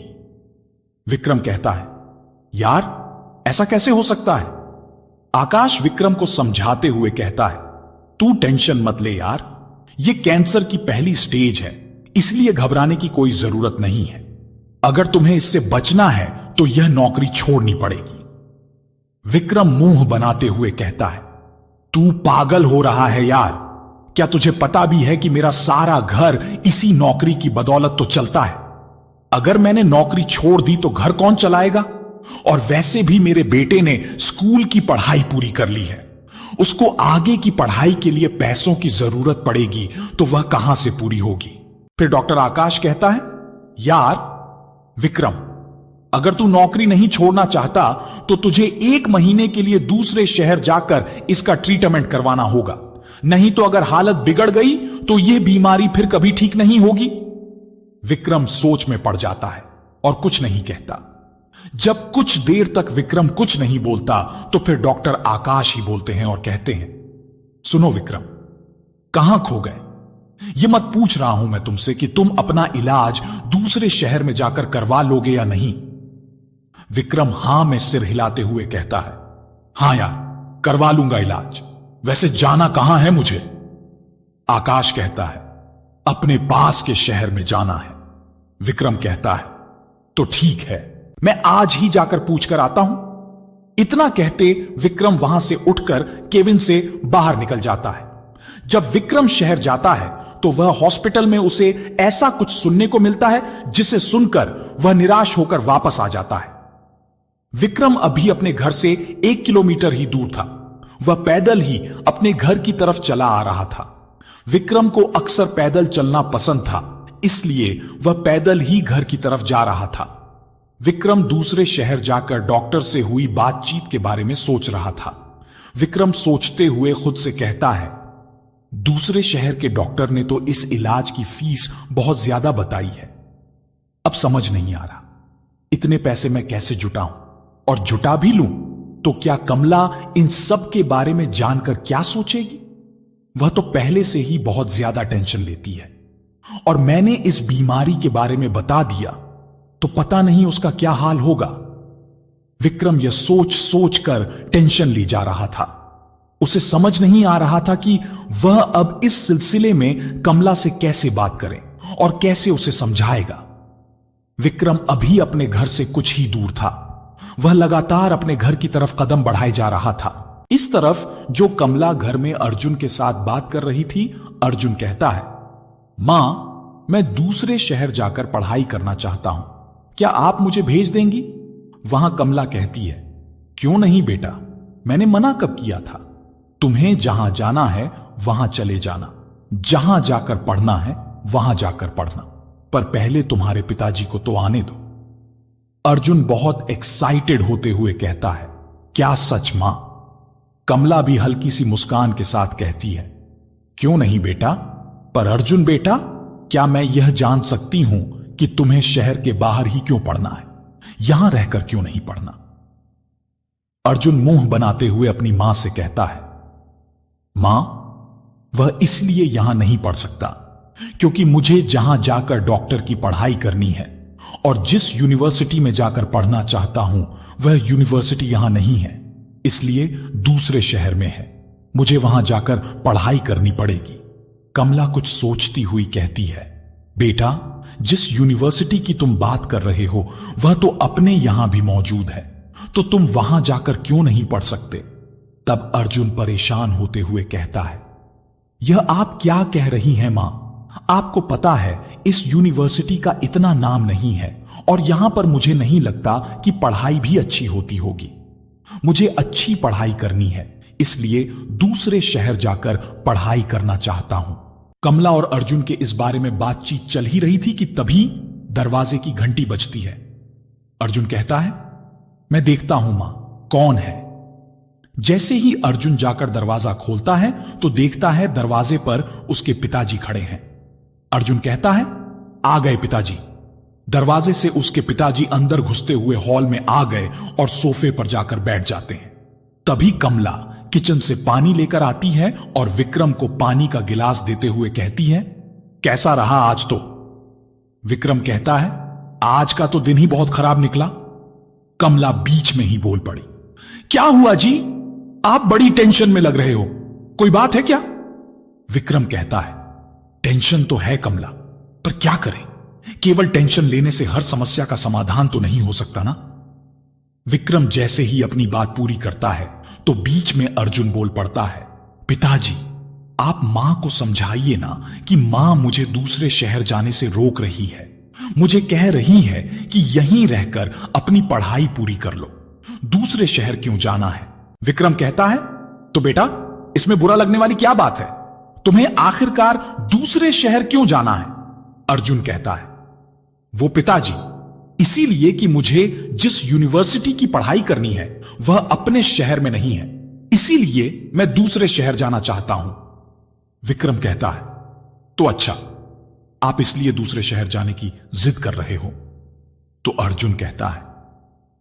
विक्रम कहता है, यार ऐसा कैसे हो सकता है? आकाश विक्रम को समझाते हुए कहता है, तू टेंशन मत ले यार, यह कैंसर की पहली स्टेज है, इसलिए घबराने की कोई जरूरत नहीं है। अगर तुम्हें इससे बचना है तो यह नौकरी छोड़नी पड़ेगी। विक्रम मुंह बनाते हुए कहता है, तू पागल हो रहा है यार, क्या तुझे पता भी है कि मेरा सारा घर इसी नौकरी की बदौलत तो चलता है? अगर मैंने नौकरी छोड़ दी तो घर कौन चलाएगा? और वैसे भी मेरे बेटे ने स्कूल की पढ़ाई पूरी कर ली है, उसको आगे की पढ़ाई के लिए पैसों की जरूरत पड़ेगी तो वह कहां से पूरी होगी। फिर डॉक्टर आकाश कहता है, यार विक्रम, अगर तू नौकरी नहीं छोड़ना चाहता तो तुझे 1 महीने के लिए दूसरे शहर जाकर इसका ट्रीटमेंट करवाना होगा, नहीं तो अगर हालत बिगड़ गई तो यह बीमारी फिर कभी ठीक नहीं होगी। विक्रम सोच में पड़ जाता है और कुछ नहीं कहता। जब कुछ देर तक विक्रम कुछ नहीं बोलता तो फिर डॉक्टर आकाश ही बोलते हैं और कहते हैं, सुनो विक्रम, कहां खो गए? यह मत पूछ रहा हूं मैं तुमसे कि तुम अपना इलाज दूसरे शहर में जाकर करवा लोगे या नहीं। विक्रम हां में सिर हिलाते हुए कहता है, हां यार, करवा लूंगा इलाज। वैसे जाना कहां है मुझे? आकाश कहता है, अपने पास के शहर में जाना है। विक्रम कहता है, तो ठीक है, मैं आज ही जाकर पूछकर आता हूं। इतना कहते विक्रम वहां से उठकर केबिन से बाहर निकल जाता है। जब विक्रम शहर जाता है तो वह हॉस्पिटल में उसे ऐसा कुछ सुनने को मिलता है जिसे सुनकर वह निराश होकर वापस आ जाता है। विक्रम अभी अपने घर से 1 किलोमीटर ही दूर था। वह पैदल ही अपने घर की तरफ चला आ रहा था। विक्रम को अक्सर पैदल चलना पसंद था, इसलिए वह पैदल ही घर की तरफ जा रहा था। विक्रम दूसरे शहर जाकर डॉक्टर से हुई बातचीत के बारे में सोच रहा था। विक्रम सोचते हुए खुद से कहता है, दूसरे शहर के डॉक्टर ने तो इस इलाज की फीस बहुत ज्यादा बताई है। अब समझ नहीं आ रहा इतने पैसे मैं कैसे जुटाऊं, और जुटा भी लूं तो क्या कमला इन सब के बारे में जानकर क्या सोचेगी? वह तो पहले से ही बहुत ज्यादा टेंशन लेती है, और मैंने इस बीमारी के बारे में बता दिया तो पता नहीं उसका क्या हाल होगा। विक्रम यह सोच सोच कर टेंशन ली जा रहा था। उसे समझ नहीं आ रहा था कि वह अब इस सिलसिले में कमला से कैसे बात करे और कैसे उसे समझाएगा। विक्रम अभी अपने घर से कुछ ही दूर था। वह लगातार अपने घर की तरफ कदम बढ़ाए जा रहा था। इस तरफ जो कमला घर में अर्जुन के साथ बात कर रही थी, अर्जुन कहता है, मां, मैं दूसरे शहर जाकर पढ़ाई करना चाहता हूं, क्या आप मुझे भेज देंगी? वहां कमला कहती है, क्यों नहीं बेटा, मैंने मना कब किया था? तुम्हें जहां जाना है वहां चले जाना, जहां जाकर पढ़ना है वहां जाकर पढ़ना, पर पहले तुम्हारे पिताजी को तो आने दो। अर्जुन बहुत एक्साइटेड होते हुए कहता है, क्या सच मां? कमला भी हल्की सी मुस्कान के साथ कहती है, क्यों नहीं बेटा, पर अर्जुन बेटा, क्या मैं यह जान सकती हूं कि तुम्हें शहर के बाहर ही क्यों पढ़ना है, यहां रहकर क्यों नहीं पढ़ना? अर्जुन मुंह बनाते हुए अपनी मां से कहता है, मां, वह इसलिए यहां नहीं पढ़ सकता क्योंकि मुझे जहां जाकर डॉक्टर की पढ़ाई करनी है और जिस यूनिवर्सिटी में जाकर पढ़ना चाहता हूं वह यूनिवर्सिटी यहां नहीं है, इसलिए दूसरे शहर में है, मुझे वहां जाकर पढ़ाई करनी पड़ेगी। कमला कुछ सोचती हुई कहती है, बेटा, जिस यूनिवर्सिटी की तुम बात कर रहे हो वह तो अपने यहां भी मौजूद है, तो तुम वहां जाकर क्यों नहीं पढ़ सकते? तब अर्जुन परेशान होते हुए कहता है, यह आप क्या कह रही हैं मां? आपको पता है इस यूनिवर्सिटी का इतना नाम नहीं है और यहां पर मुझे नहीं लगता कि पढ़ाई भी अच्छी होती होगी। मुझे अच्छी पढ़ाई करनी है, इसलिए दूसरे शहर जाकर पढ़ाई करना चाहता हूं। कमला और अर्जुन के इस बारे में बातचीत चल ही रही थी कि तभी दरवाजे की घंटी बजती है। अर्जुन कहता है, मैं देखता हूं मां, कौन है? जैसे ही अर्जुन जाकर दरवाजा खोलता है तो देखता है दरवाजे पर उसके पिताजी खड़े हैं। अर्जुन कहता है, आ गए पिताजी। दरवाजे से उसके पिताजी अंदर घुसते हुए हॉल में आ गए और सोफे पर जाकर बैठ जाते हैं। तभी कमला किचन से पानी लेकर आती है और विक्रम को पानी का गिलास देते हुए कहती है, कैसा रहा आज? तो विक्रम कहता है, आज का तो दिन ही बहुत खराब निकला। कमला बीच में ही बोल पड़ी, क्या हुआ जी? आप बड़ी टेंशन में लग रहे हो, कोई बात है क्या? विक्रम कहता है, टेंशन तो है कमला, पर क्या करें? केवल टेंशन लेने से हर समस्या का समाधान तो नहीं हो सकता ना। विक्रम जैसे ही अपनी बात पूरी करता है तो बीच में अर्जुन बोल पड़ता है, पिताजी, आप मां को समझाइए ना कि मां मुझे दूसरे शहर जाने से रोक रही है। मुझे कह रही है कि यहीं रहकर अपनी पढ़ाई पूरी कर लो, दूसरे शहर क्यों जाना है? विक्रम कहता है, तो बेटा इसमें बुरा लगने वाली क्या बात है? तुम्हें आखिरकार दूसरे शहर क्यों जाना है? अर्जुन कहता है, वो पिताजी, इसीलिए कि मुझे जिस यूनिवर्सिटी की पढ़ाई करनी है वह अपने शहर में नहीं है, इसीलिए मैं दूसरे शहर जाना चाहता हूं। विक्रम कहता है, तो अच्छा, आप इसलिए दूसरे शहर जाने की जिद कर रहे हो? तो अर्जुन कहता है,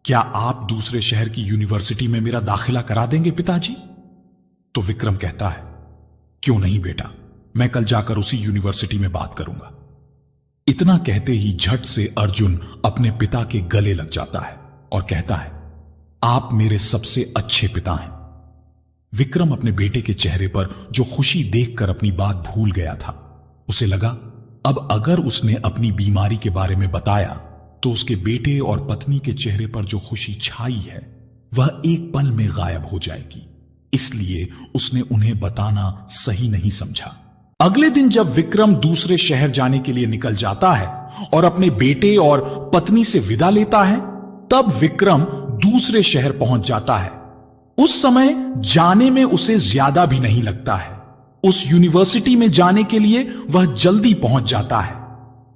क्या आप दूसरे शहर की यूनिवर्सिटी में मेरा दाखिला करा देंगे पिताजी? तो विक्रम कहता है, क्यों नहीं बेटा, मैं कल जाकर उसी यूनिवर्सिटी में बात करूंगा। इतना कहते ही झट से अर्जुन अपने पिता के गले लग जाता है और कहता है, आप मेरे सबसे अच्छे पिता हैं। विक्रम अपने बेटे के चेहरे पर जो खुशी देखकर अपनी बात भूल गया था, उसे लगा अब अगर उसने अपनी बीमारी के बारे में बताया तो उसके बेटे और पत्नी के चेहरे पर जो खुशी छाई है वह एक पल में गायब हो जाएगी, इसलिए उसने उन्हें बताना सही नहीं समझा। अगले दिन जब विक्रम दूसरे शहर जाने के लिए निकल जाता है और अपने बेटे और पत्नी से विदा लेता है, तब विक्रम दूसरे शहर पहुंच जाता है। उस समय जाने में उसे ज्यादा भी नहीं लगता है। उस यूनिवर्सिटी में जाने के लिए वह जल्दी पहुंच जाता है।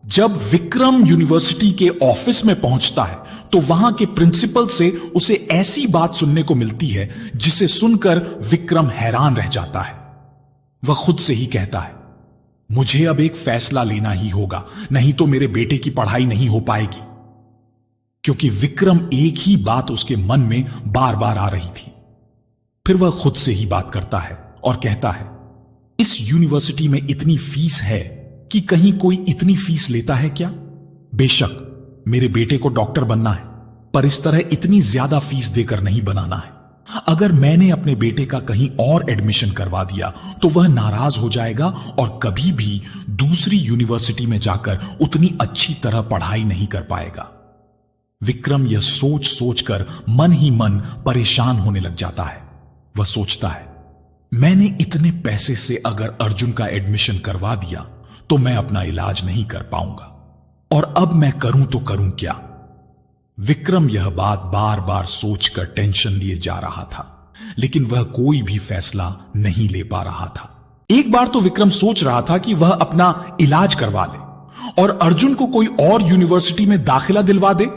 जब विक्रम यूनिवर्सिटी के ऑफिस में पहुंचता है तो वहां के प्रिंसिपल से उसे ऐसी बात सुनने को मिलती है जिसे सुनकर विक्रम हैरान रह जाता है। वह खुद से ही कहता है, मुझे अब एक फैसला लेना ही होगा, नहीं तो मेरे बेटे की पढ़ाई नहीं हो पाएगी। क्योंकि विक्रम एक ही बात उसके मन में बार बार आ रही थी। फिर वह खुद से ही बात करता है और कहता है, इस यूनिवर्सिटी में इतनी फीस है कि कहीं कोई इतनी फीस लेता है क्या? बेशक मेरे बेटे को डॉक्टर बनना है, पर इस तरह इतनी ज्यादा फीस देकर नहीं बनाना है। अगर मैंने अपने बेटे का कहीं और एडमिशन करवा दिया तो वह नाराज हो जाएगा और कभी भी दूसरी यूनिवर्सिटी में जाकर उतनी अच्छी तरह पढ़ाई नहीं कर पाएगा। विक्रम यह सोच सोचकर मन ही मन परेशान होने लग जाता है। वह सोचता है, मैंने इतने पैसे से अगर अर्जुन का एडमिशन करवा दिया तो मैं अपना इलाज नहीं कर पाऊंगा, और अब मैं करूं तो करूं क्या? विक्रम यह बात बार बार सोचकर टेंशन लिए जा रहा था, लेकिन वह कोई भी फैसला नहीं ले पा रहा था। एक बार तो विक्रम सोच रहा था कि वह अपना इलाज करवा ले और अर्जुन को कोई और यूनिवर्सिटी में दाखिला दिलवा दे,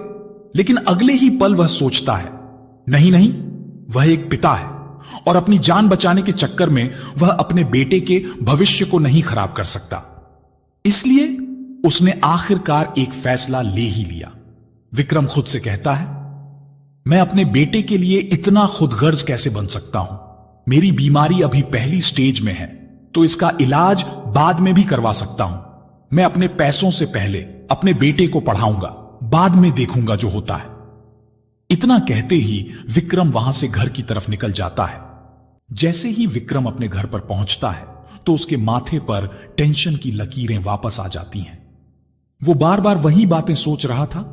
लेकिन अगले ही पल वह सोचता है, नहीं नहीं, वह एक पिता है और अपनी जान बचाने के चक्कर में वह अपने बेटे के भविष्य को नहीं खराब कर सकता। इसलिए उसने आखिरकार एक फैसला ले ही लिया। विक्रम खुद से कहता है, मैं अपने बेटे के लिए इतना खुदगर्ज कैसे बन सकता हूं? मेरी बीमारी अभी पहली स्टेज में है, तो इसका इलाज बाद में भी करवा सकता हूं। मैं अपने पैसों से पहले अपने बेटे को पढ़ाऊंगा, बाद में देखूंगा जो होता है। इतना कहते ही विक्रम वहां से घर की तरफ निकल जाता है। जैसे ही विक्रम अपने घर पर पहुंचता है तो उसके माथे पर टेंशन की लकीरें वापस आ जाती हैं। वो बार बार वही बातें सोच रहा था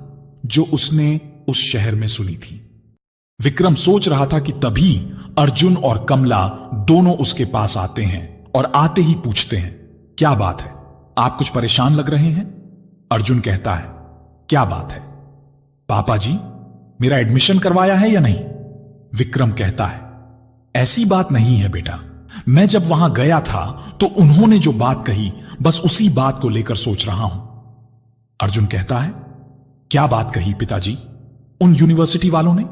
जो उसने उस शहर में सुनी थी। विक्रम सोच रहा था कि तभी अर्जुन और कमला दोनों उसके पास आते हैं और आते ही पूछते हैं, क्या बात है, आप कुछ परेशान लग रहे हैं? अर्जुन कहता है, क्या बात है पापा जी, मेरा एडमिशन करवाया है या नहीं? विक्रम कहता है, ऐसी बात नहीं है बेटा, मैं जब वहां गया था तो उन्होंने जो बात कही बस उसी बात को लेकर सोच रहा हूं। अर्जुन कहता है, क्या बात कही पिताजी उन यूनिवर्सिटी वालों ने?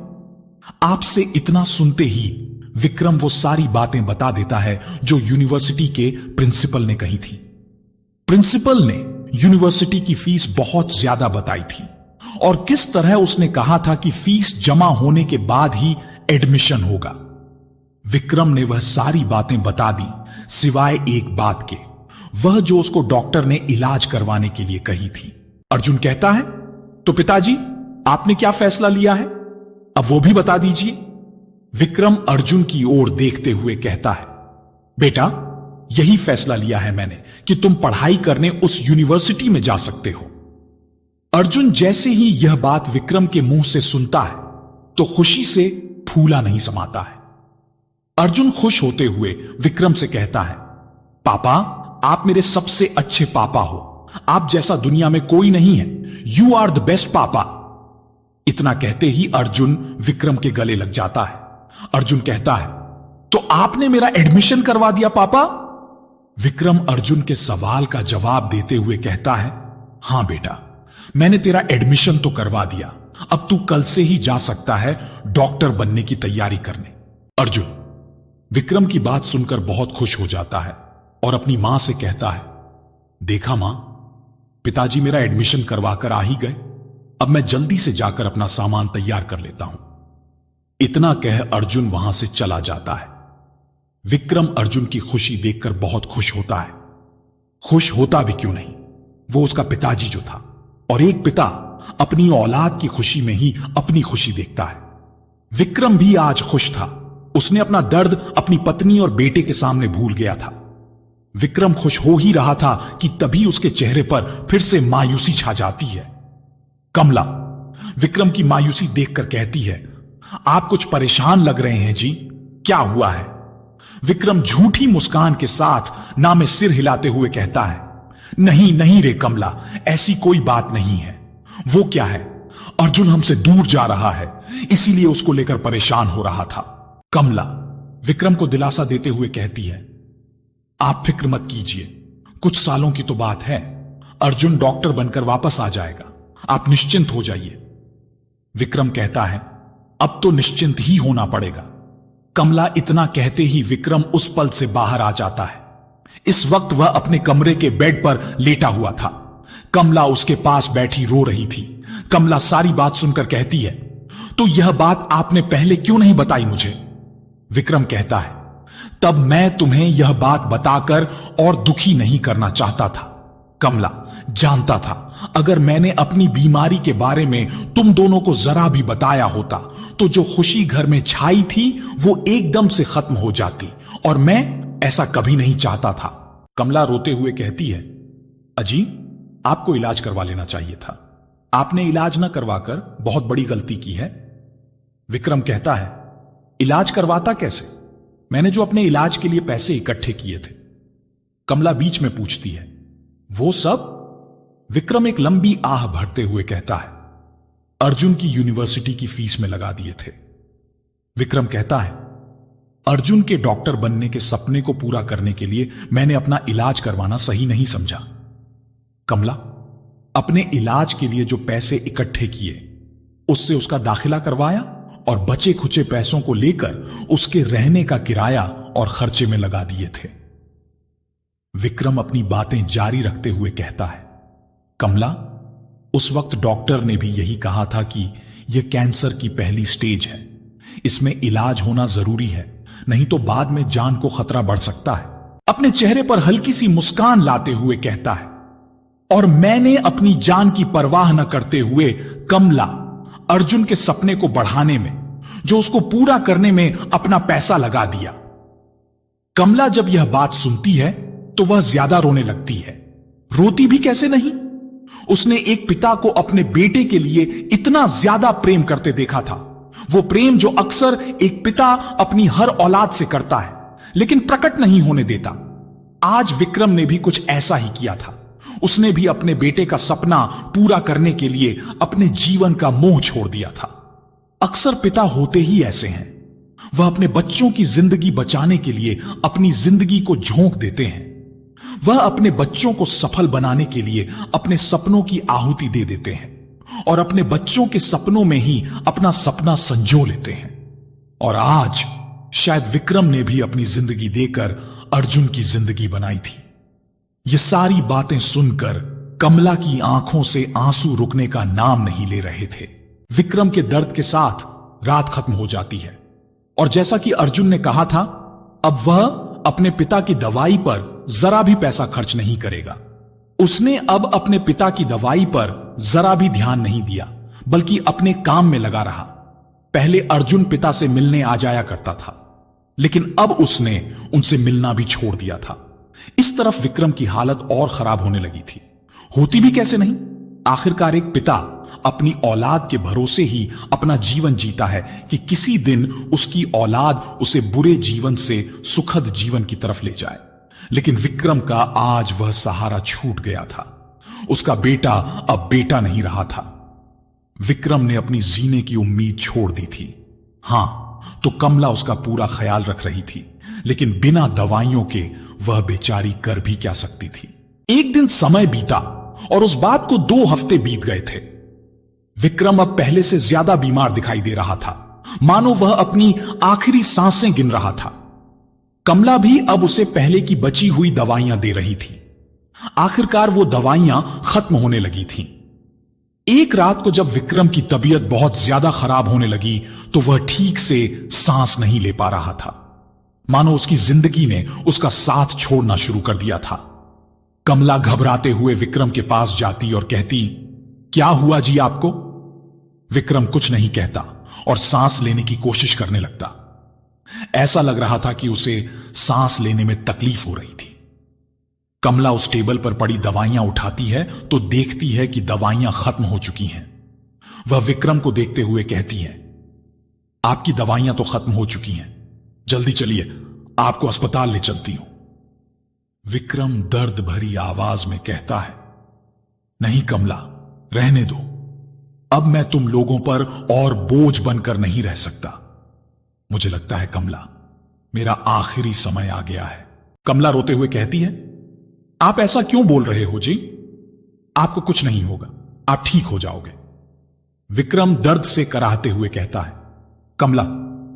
आपसे इतना सुनते ही विक्रम वो सारी बातें बता देता है जो यूनिवर्सिटी के प्रिंसिपल ने कही थी। प्रिंसिपल ने यूनिवर्सिटी की फीस बहुत ज्यादा बताई थी और किस तरह उसने कहा था कि फीस जमा होने के बाद ही एडमिशन होगा। विक्रम ने वह सारी बातें बता दी सिवाय एक बात के, वह जो उसको डॉक्टर ने इलाज करवाने के लिए कही थी। अर्जुन कहता है, तो पिताजी आपने क्या फैसला लिया है, अब वो भी बता दीजिए। विक्रम अर्जुन की ओर देखते हुए कहता है, बेटा यही फैसला लिया है मैंने कि तुम पढ़ाई करने उस यूनिवर्सिटी में जा सकते हो। अर्जुन जैसे ही यह बात विक्रम के मुंह से सुनता है तो खुशी से फूला नहीं समाता है। अर्जुन खुश होते हुए विक्रम से कहता है, पापा आप मेरे सबसे अच्छे पापा हो, आप जैसा दुनिया में कोई नहीं है, यू आर द बेस्ट पापा। इतना कहते ही अर्जुन विक्रम के गले लग जाता है। अर्जुन कहता है, तो आपने मेरा एडमिशन करवा दिया पापा? विक्रम अर्जुन के सवाल का जवाब देते हुए कहता है, हां बेटा, मैंने तेरा एडमिशन तो करवा दिया। अब तू कल से ही जा सकता है डॉक्टर बनने की तैयारी करने। अर्जुन विक्रम की बात सुनकर बहुत खुश हो जाता है और अपनी मां से कहता है, देखा मां, पिताजी मेरा एडमिशन करवाकर आ ही गए। अब मैं जल्दी से जाकर अपना सामान तैयार कर लेता हूं। इतना कह अर्जुन वहां से चला जाता है। विक्रम अर्जुन की खुशी देखकर बहुत खुश होता है। खुश होता भी क्यों नहीं, वो उसका पिताजी जो था, और एक पिता अपनी औलाद की खुशी में ही अपनी खुशी देखता है। विक्रम भी आज खुश था। उसने अपना दर्द अपनी पत्नी और बेटे के सामने भूल गया था। विक्रम खुश हो ही रहा था कि तभी उसके चेहरे पर फिर से मायूसी छा जाती है। कमला विक्रम की मायूसी देखकर कहती है, आप कुछ परेशान लग रहे हैं जी, क्या हुआ है? विक्रम झूठी मुस्कान के साथ ना में सिर हिलाते हुए कहता है, नहीं नहीं रे कमला, ऐसी कोई बात नहीं है। वो क्या है, अर्जुन हमसे दूर जा रहा है, इसीलिए उसको लेकर परेशान हो रहा था। कमला विक्रम को दिलासा देते हुए कहती है, आप फिक्र मत कीजिए, कुछ सालों की तो बात है, अर्जुन डॉक्टर बनकर वापस आ जाएगा, आप निश्चिंत हो जाइए। विक्रम कहता है, अब तो निश्चिंत ही होना पड़ेगा। कमला इतना कहते ही विक्रम उस पल से बाहर आ जाता है। इस वक्त वह अपने कमरे के बेड पर लेटा हुआ था। कमला उसके पास बैठी रो रही थी। कमला सारी बात सुनकर कहती है, तो यह बात आपने पहले क्यों नहीं बताई मुझे? विक्रम कहता है, तब मैं तुम्हें यह बात बताकर और दुखी नहीं करना चाहता था। कमला जानता था अगर मैंने अपनी बीमारी के बारे में तुम दोनों को जरा भी बताया होता तो जो खुशी घर में छाई थी वो एकदम से खत्म हो जाती, और मैं ऐसा कभी नहीं चाहता था। कमला रोते हुए कहती है, अजी आपको इलाज करवा लेना चाहिए था, आपने इलाज न करवाकर बहुत बड़ी गलती की है। विक्रम कहता है, इलाज करवाता कैसे? मैंने जो अपने इलाज के लिए पैसे इकट्ठे किए थे। कमला बीच में पूछती है, वो सब? विक्रम एक लंबी आह भरते हुए कहता है, अर्जुन की यूनिवर्सिटी की फीस में लगा दिए थे। विक्रम कहता है, अर्जुन के डॉक्टर बनने के सपने को पूरा करने के लिए मैंने अपना इलाज करवाना सही नहीं समझा। कमला अपने इलाज के लिए जो पैसे इकट्ठे किए उससे उसका दाखिला करवाया और बचे खुचे पैसों को लेकर उसके रहने का किराया और खर्चे में लगा दिए थे। विक्रम अपनी बातें जारी रखते हुए कहता है, कमला उस वक्त डॉक्टर ने भी यही कहा था कि यह कैंसर की पहली स्टेज है, इसमें इलाज होना जरूरी है, नहीं तो बाद में जान को खतरा बढ़ सकता है। अपने चेहरे पर हल्की सी मुस्कान लाते हुए कहता है, और मैंने अपनी जान की परवाह न करते हुए कमला अर्जुन के सपने को बढ़ाने में, जो उसको पूरा करने में अपना पैसा लगा दिया। कमला जब यह बात सुनती है तो वह ज्यादा रोने लगती है। रोती भी कैसे नहीं, उसने एक पिता को अपने बेटे के लिए इतना ज्यादा प्रेम करते देखा था, वो प्रेम जो अक्सर एक पिता अपनी हर औलाद से करता है लेकिन प्रकट नहीं होने देता। आज विक्रम ने भी कुछ ऐसा ही किया था। उसने भी अपने बेटे का सपना पूरा करने के लिए अपने जीवन का मोह छोड़ दिया था। अक्सर पिता होते ही ऐसे हैं, वह अपने बच्चों की जिंदगी बचाने के लिए अपनी जिंदगी को झोंक देते हैं। वह अपने बच्चों को सफल बनाने के लिए अपने सपनों की आहुति दे देते हैं और अपने बच्चों के सपनों में ही अपना सपना संजो लेते हैं। और आज शायद विक्रम ने भी अपनी जिंदगी देकर अर्जुन की जिंदगी बनाई थी। ये सारी बातें सुनकर कमला की आंखों से आंसू रुकने का नाम नहीं ले रहे थे। विक्रम के दर्द के साथ रात खत्म हो जाती है और जैसा कि अर्जुन ने कहा था, अब वह अपने पिता की दवाई पर जरा भी पैसा खर्च नहीं करेगा। उसने अब अपने पिता की दवाई पर जरा भी ध्यान नहीं दिया, बल्कि अपने काम में लगा रहा। पहले अर्जुन पिता से मिलने आ जाया करता था, लेकिन अब उसने उनसे मिलना भी छोड़ दिया था। इस तरफ विक्रम की हालत और खराब होने लगी थी। होती भी कैसे नहीं, आखिरकार एक पिता अपनी औलाद के भरोसे ही अपना जीवन जीता है कि किसी दिन उसकी औलाद उसे बुरे जीवन से सुखद जीवन की तरफ ले जाए। लेकिन विक्रम का आज वह सहारा छूट गया था। उसका बेटा अब बेटा नहीं रहा था। विक्रम ने अपनी जीने की उम्मीद छोड़ दी थी। हां, तो कमला उसका पूरा ख्याल रख रही थी, लेकिन बिना दवाइयों के वह बेचारी कर भी क्या सकती थी। एक दिन समय बीता और उस बात को 2 हफ्ते बीत गए थे। विक्रम अब पहले से ज्यादा बीमार दिखाई दे रहा था, मानो वह अपनी आखिरी सांसें गिन रहा था। कमला भी अब उसे पहले की बची हुई दवाइयां दे रही थी। आखिरकार वो दवाइयां खत्म होने लगी थीं। एक रात को जब विक्रम की तबीयत बहुत ज्यादा खराब होने लगी तो वह ठीक से सांस नहीं ले पा रहा था, मानो उसकी जिंदगी ने उसका साथ छोड़ना शुरू कर दिया था। कमला घबराते हुए विक्रम के पास जाती और कहती, क्या हुआ जी आपको? विक्रम कुछ नहीं कहता और सांस लेने की कोशिश करने लगता। ऐसा लग रहा था कि उसे सांस लेने में तकलीफ हो रही थी। कमला उस टेबल पर पड़ी दवाइयां उठाती है तो देखती है कि दवाइयां खत्म हो चुकी हैं। वह विक्रम को देखते हुए कहती है, आपकी दवाइयां तो खत्म हो चुकी हैं, जल्दी चलिए, आपको अस्पताल ले चलती हूं। विक्रम दर्द भरी आवाज में कहता है, नहीं कमला, रहने दो, अब मैं तुम लोगों पर और बोझ बनकर नहीं रह सकता। मुझे लगता है कमला, मेरा आखिरी समय आ गया है। कमला रोते हुए कहती है, आप ऐसा क्यों बोल रहे हो जी? आपको कुछ नहीं होगा, आप ठीक हो जाओगे। विक्रम दर्द से कराहते हुए कहता है, कमला,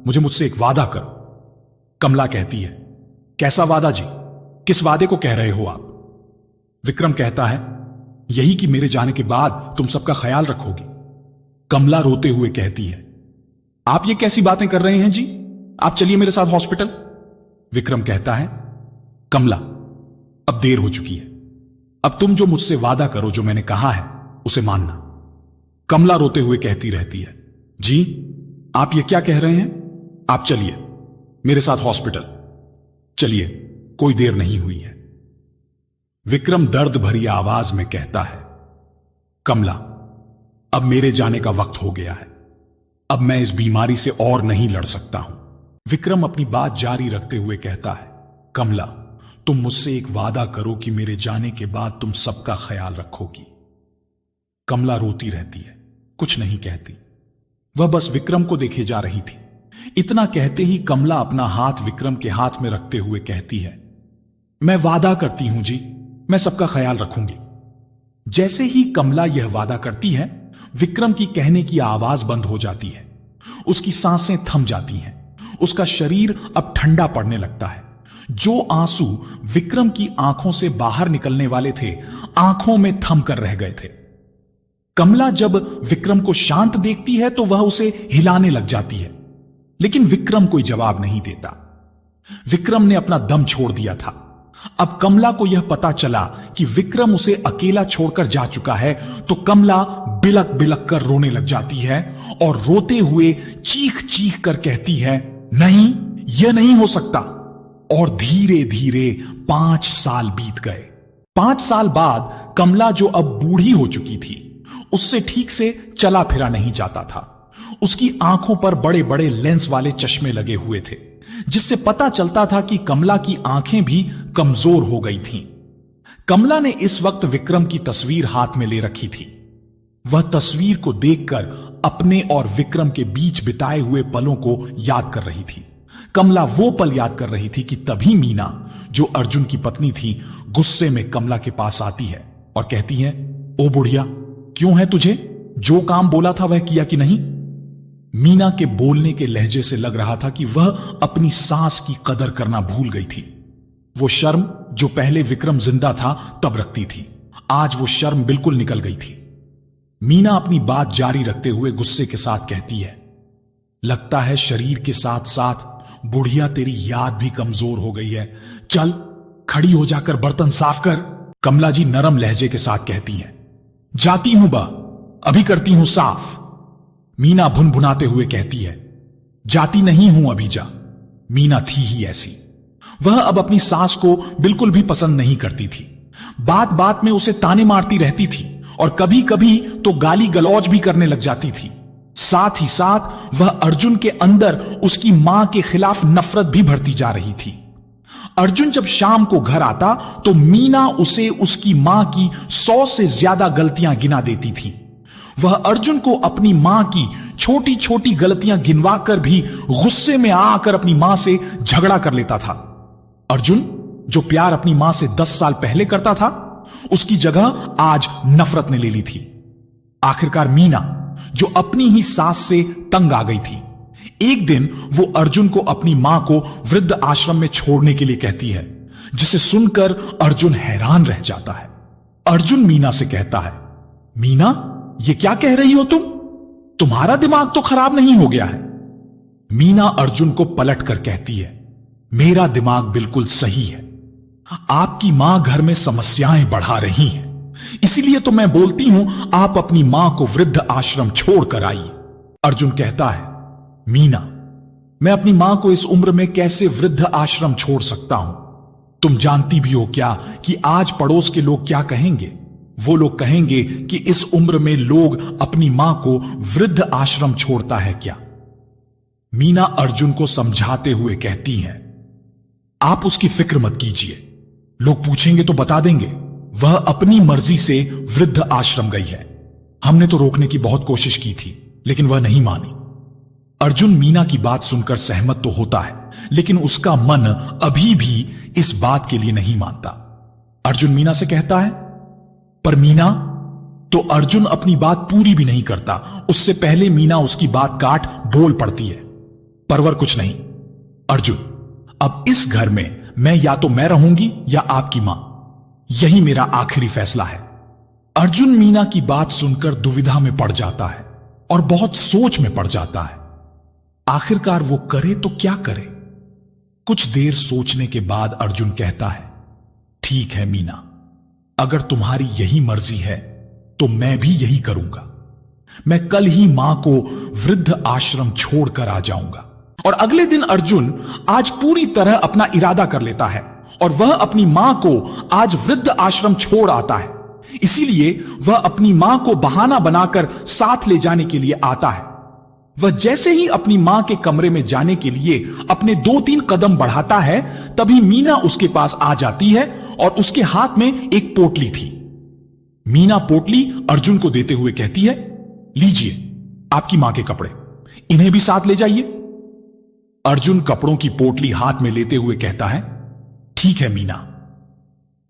मुझसे एक वादा करो। कमला कहती है, कैसा वादा जी? किस वादे को कह रहे हो आप? विक्रम कहता है, यही कि मेरे जाने के बाद तुम सबका ख्याल रखोगी। कमला रोते हुए कहती है, आप ये कैसी बातें कर रहे हैं जी? आप चलिए मेरे साथ हॉस्पिटल। विक्रम कहता है, कमला, अब देर हो चुकी है, अब तुम जो मुझसे वादा करो, जो मैंने कहा है उसे मानना। कमला रोते हुए कहती रहती है, जी आप ये क्या कह रहे हैं? आप चलिए मेरे साथ हॉस्पिटल, चलिए, कोई देर नहीं हुई है। विक्रम दर्द भरी आवाज में कहता है, कमला, अब मेरे जाने का वक्त हो गया है, अब मैं इस बीमारी से और नहीं लड़ सकता हूं। विक्रम अपनी बात जारी रखते हुए कहता है, कमला, तुम मुझसे एक वादा करो कि मेरे जाने के बाद तुम सबका ख्याल रखोगी। कमला रोती रहती है, कुछ नहीं कहती। वह बस विक्रम को देखे जा रही थी। इतना कहते ही कमला अपना हाथ विक्रम के हाथ में रखते हुए कहती है, मैं वादा करती हूं जी, मैं सबका ख्याल रखूंगी। जैसे ही कमला यह वादा करती है, विक्रम की कहने की आवाज बंद हो जाती है। उसकी सांसें थम जाती हैं। उसका शरीर अब ठंडा पड़ने लगता है। जो आंसू विक्रम की आंखों से बाहर निकलने वाले थे, आंखों में थम कर रह गए थे। कमला जब विक्रम को शांत देखती है तो वह उसे हिलाने लग जाती है, लेकिन विक्रम कोई जवाब नहीं देता। विक्रम ने अपना दम छोड़ दिया था। अब कमला को यह पता चला कि विक्रम उसे अकेला छोड़कर जा चुका है, तो कमला बिलक बिलक कर रोने लग जाती है और रोते हुए चीख चीख कर कहती है, नहीं, यह नहीं हो सकता। और धीरे धीरे 5 साल बीत गए। 5 साल बाद कमला, जो अब बूढ़ी हो चुकी थी, उससे ठीक से चला फिरा नहीं जाता था। उसकी आंखों पर बड़े बड़े लेंस वाले चश्मे लगे हुए थे, जिससे पता चलता था कि कमला की आंखें भी कमजोर हो गई थीं। कमला ने इस वक्त विक्रम की तस्वीर हाथ में ले रखी थी। वह तस्वीर को देखकर अपने और विक्रम के बीच बिताए हुए पलों को याद कर रही थी। कमला वो पल याद कर रही थी कि तभी मीना, जो अर्जुन की पत्नी थी, गुस्से में कमला के पास आती है और कहती है, ओ बुढ़िया, क्यों है तुझे? जो काम बोला था वह किया कि नहीं? मीना के बोलने के लहजे से लग रहा था कि वह अपनी सास की कदर करना भूल गई थी। वो शर्म जो पहले विक्रम जिंदा था तब रखती थी, आज वो शर्म बिल्कुल निकल गई थी। मीना अपनी बात जारी रखते हुए गुस्से के साथ कहती है, लगता है शरीर के साथ साथ बुढ़िया तेरी याद भी कमजोर हो गई है। चल खड़ी हो जाकर बर्तन साफ कर। कमला जी नरम लहजे के साथ कहती हैं, जाती हूं बा, अभी करती हूं साफ। मीना भुनभुनाते हुए कहती है, जाती नहीं हूं अभी जा। मीना थी ही ऐसी। वह अब अपनी सास को बिल्कुल भी पसंद नहीं करती थी। बात बात में उसे ताने मारती रहती थी और कभी कभी तो गाली गलौज भी करने लग जाती थी। साथ ही साथ वह अर्जुन के अंदर उसकी मां के खिलाफ नफरत भी भरती जा रही थी। अर्जुन जब शाम को घर आता तो मीना उसे उसकी मां की 100 से ज्यादा गलतियां गिना देती थी। वह अर्जुन को अपनी मां की छोटी छोटी गलतियां गिनवाकर भी गुस्से में आकर अपनी मां से झगड़ा कर लेता था। अर्जुन जो प्यार अपनी मां से 10 साल पहले करता था, उसकी जगह आज नफरत ने ले ली थी। आखिरकार मीना जो अपनी ही सास से तंग आ गई थी, एक दिन वो अर्जुन को अपनी मां को वृद्ध आश्रम में छोड़ने के लिए कहती है, जिसे सुनकर अर्जुन हैरान रह जाता है। अर्जुन मीना से कहता है, मीना ये क्या कह रही हो तुम? तुम्हारा दिमाग तो खराब नहीं हो गया है? मीना अर्जुन को पलट कर कहती है, मेरा दिमाग बिल्कुल सही है। आपकी मां घर में समस्याएं बढ़ा रही हैं, इसीलिए तो मैं बोलती हूं आप अपनी मां को वृद्ध आश्रम छोड़कर आइए। अर्जुन कहता है, मीना मैं अपनी मां को इस उम्र में कैसे वृद्ध आश्रम छोड़ सकता हूं? तुम जानती भी हो क्या कि आज पड़ोस के लोग क्या कहेंगे? वो लोग कहेंगे कि इस उम्र में लोग अपनी मां को वृद्ध आश्रम छोड़ता है क्या? मीना अर्जुन को समझाते हुए कहती हैं, आप उसकी फिक्र मत कीजिए। लोग पूछेंगे तो बता देंगे, वह अपनी मर्जी से वृद्ध आश्रम गई है। हमने तो रोकने की बहुत कोशिश की थी, लेकिन वह नहीं मानी। अर्जुन मीना की बात सुनकर सहमत तो होता है, लेकिन उसका मन अभी भी इस बात के लिए नहीं मानता। अर्जुन मीना से कहता है, पर मीना, तो अर्जुन अपनी बात पूरी भी नहीं करता, उससे पहले मीना उसकी बात काट बोल पड़ती है, परवर कुछ नहीं। अर्जुन, अब इस घर में मैं या तो मैं रहूंगी या आपकी मां, यही मेरा आखिरी फैसला है। अर्जुन मीना की बात सुनकर दुविधा में पड़ जाता है और बहुत सोच में पड़ जाता है। आखिरकार वो करे तो क्या करे? कुछ देर सोचने के बाद अर्जुन कहता है, ठीक है मीना, अगर तुम्हारी यही मर्जी है तो मैं भी यही करूंगा। मैं कल ही मां को वृद्ध आश्रम छोड़कर आ जाऊंगा। और अगले दिन अर्जुन आज पूरी तरह अपना इरादा कर लेता है और वह अपनी मां को आज वृद्ध आश्रम छोड़ आता है। इसीलिए वह अपनी मां को बहाना बनाकर साथ ले जाने के लिए आता है। वह जैसे ही अपनी मां के कमरे में जाने के लिए अपने 2-3 कदम बढ़ाता है, तभी मीना उसके पास आ जाती है और उसके हाथ में एक पोटली थी। मीना पोटली अर्जुन को देते हुए कहती है, लीजिए आपकी मां के कपड़े, इन्हें भी साथ ले जाइए। अर्जुन कपड़ों की पोटली हाथ में लेते हुए कहता है, ठीक है मीना।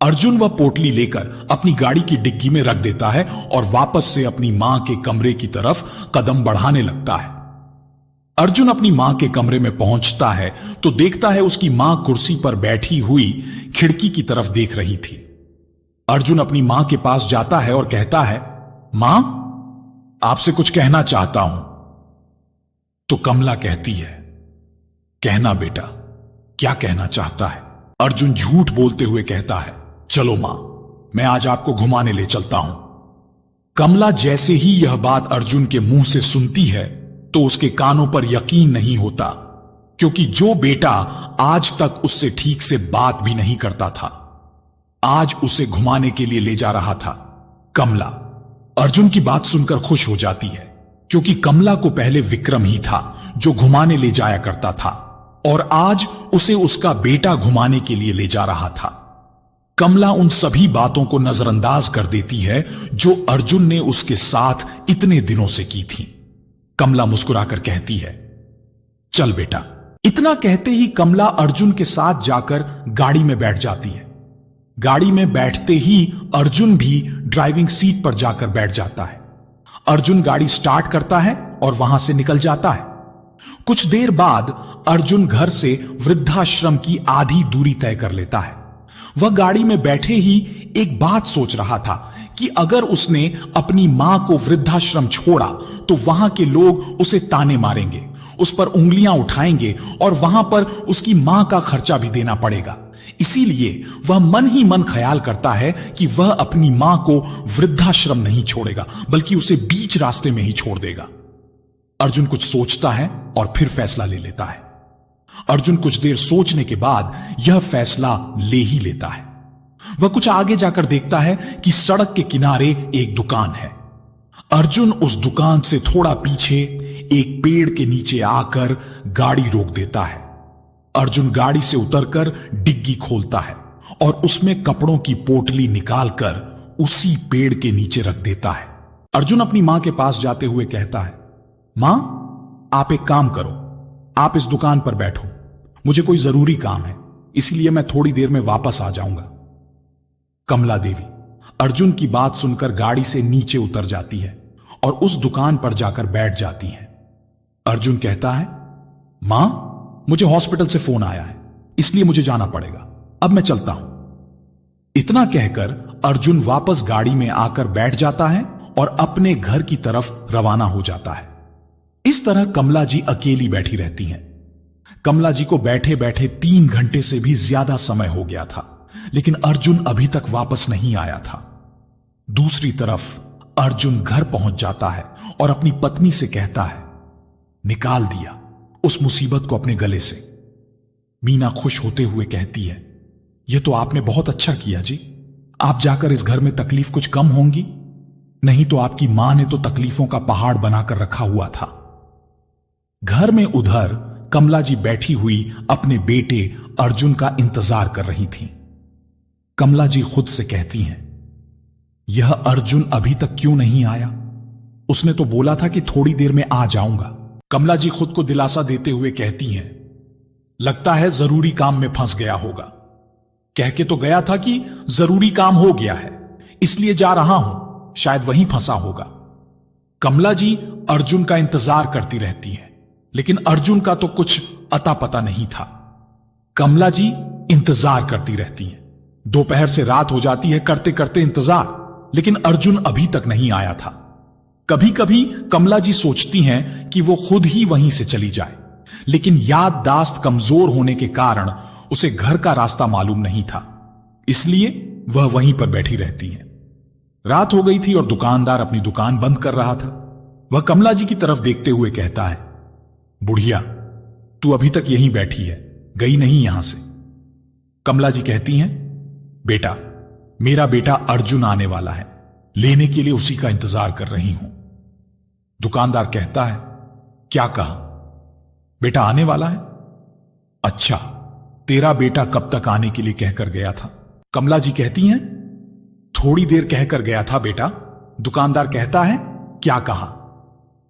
अर्जुन वह पोटली लेकर अपनी गाड़ी की डिग्गी में रख देता है और वापस से अपनी मां के कमरे की तरफ कदम बढ़ाने लगता है। अर्जुन अपनी मां के कमरे में पहुंचता है तो देखता है उसकी मां कुर्सी पर बैठी हुई खिड़की की तरफ देख रही थी। अर्जुन अपनी मां के पास जाता है और कहता है, मां, आपसे कुछ कहना चाहता हूं। तो कमला कहती है, कहना बेटा, क्या कहना चाहता है? अर्जुन झूठ बोलते हुए कहता है, चलो मां, मैं आज आपको घुमाने ले चलता हूं। कमला जैसे ही यह बात अर्जुन के मुंह से सुनती है तो उसके कानों पर यकीन नहीं होता, क्योंकि जो बेटा आज तक उससे ठीक से बात भी नहीं करता था, आज उसे घुमाने के लिए ले जा रहा था। कमला अर्जुन की बात सुनकर खुश हो जाती है, क्योंकि कमला को पहले विक्रम ही था जो घुमाने ले जाया करता था और आज उसे उसका बेटा घुमाने के लिए ले जा रहा था। कमला उन सभी बातों को नजरअंदाज कर देती है जो अर्जुन ने उसके साथ इतने दिनों से की थी। कमला मुस्कुराकर कहती है, चल बेटा। इतना कहते ही कमला अर्जुन के साथ जाकर गाड़ी में बैठ जाती है। गाड़ी में बैठते ही अर्जुन भी ड्राइविंग सीट पर जाकर बैठ जाता है। अर्जुन गाड़ी स्टार्ट करता है और वहां से निकल जाता है। कुछ देर बाद अर्जुन घर से वृद्धाश्रम की आधी दूरी तय कर लेता है। वह गाड़ी में बैठे ही एक बात सोच रहा था कि अगर उसने अपनी मां को वृद्धाश्रम छोड़ा तो वहां के लोग उसे ताने मारेंगे, उस पर उंगलियां उठाएंगे और वहां पर उसकी मां का खर्चा भी देना पड़ेगा। इसीलिए वह मन ही मन ख्याल करता है कि वह अपनी मां को वृद्धाश्रम नहीं छोड़ेगा, बल्कि उसे बीच रास्ते में ही छोड़ देगा। अर्जुन कुछ सोचता है और फिर फैसला ले लेता है। अर्जुन कुछ देर सोचने के बाद यह फैसला ले ही लेता है। वह कुछ आगे जाकर देखता है कि सड़क के किनारे एक दुकान है। अर्जुन उस दुकान से थोड़ा पीछे एक पेड़ के नीचे आकर गाड़ी रोक देता है। अर्जुन गाड़ी से उतरकर डिग्गी खोलता है और उसमें कपड़ों की पोटली निकालकर उसी पेड़ के नीचे रख देता है। अर्जुन अपनी मां के पास जाते हुए कहता है, मां, आप एक काम करो, आप इस दुकान पर बैठो, मुझे कोई जरूरी काम है, इसलिए मैं थोड़ी देर में वापस आ जाऊंगा। कमला देवी अर्जुन की बात सुनकर गाड़ी से नीचे उतर जाती है और उस दुकान पर जाकर बैठ जाती है। अर्जुन कहता है, मां, मुझे हॉस्पिटल से फोन आया है, इसलिए मुझे जाना पड़ेगा, अब मैं चलता हूं। इतना कहकर अर्जुन वापस गाड़ी में आकर बैठ जाता है और अपने घर की तरफ रवाना हो जाता है। इस तरह कमला जी अकेली बैठी रहती हैं। कमला जी को बैठे बैठे 3 घंटे से भी ज्यादा समय हो गया था, लेकिन अर्जुन अभी तक वापस नहीं आया था। दूसरी तरफ अर्जुन घर पहुंच जाता है और अपनी पत्नी से कहता है, निकाल दिया उस मुसीबत को अपने गले से। मीना खुश होते हुए कहती है, यह तो आपने बहुत अच्छा किया जी, आप जाकर इस घर में तकलीफ कुछ कम होंगी, नहीं तो आपकी मां ने तो तकलीफों का पहाड़ बनाकर रखा हुआ था। घर में उधर कमला जी बैठी हुई अपने बेटे अर्जुन का इंतजार कर रही थीं। कमला जी खुद से कहती हैं, यह अर्जुन अभी तक क्यों नहीं आया? उसने तो बोला था कि थोड़ी देर में आ जाऊंगा। कमला जी खुद को दिलासा देते हुए कहती हैं, लगता है जरूरी काम में फंस गया होगा। कह के तो गया था कि जरूरी काम हो गया है, इसलिए जा रहा हूं, शायद वहीं फंसा होगा। कमला जी अर्जुन का इंतजार करती रहती हैं, लेकिन अर्जुन का तो कुछ अता पता नहीं था। कमला जी इंतजार करती रहती हैं। दोपहर से रात हो जाती है करते करते इंतजार, लेकिन अर्जुन अभी तक नहीं आया था। कभी कभी कमला जी सोचती हैं कि वो खुद ही वहीं से चली जाए, लेकिन याददाश्त कमजोर होने के कारण उसे घर का रास्ता मालूम नहीं था, इसलिए वह वहीं पर बैठी रहती है। रात हो गई थी और दुकानदार अपनी दुकान बंद कर रहा था। वह कमला जी की तरफ देखते हुए कहता है, बुढ़िया, तू अभी तक यहीं बैठी है, गई नहीं यहां से। कमला जी कहती हैं, बेटा, मेरा बेटा अर्जुन आने वाला है, लेने के लिए उसी का इंतजार कर रही हूं। दुकानदार कहता है, क्या कहा? बेटा आने वाला है? अच्छा, तेरा बेटा कब तक आने के लिए कहकर गया था? कमला जी कहती हैं, थोड़ी देर कहकर गया था बेटा। दुकानदार कहता है, क्या कहा?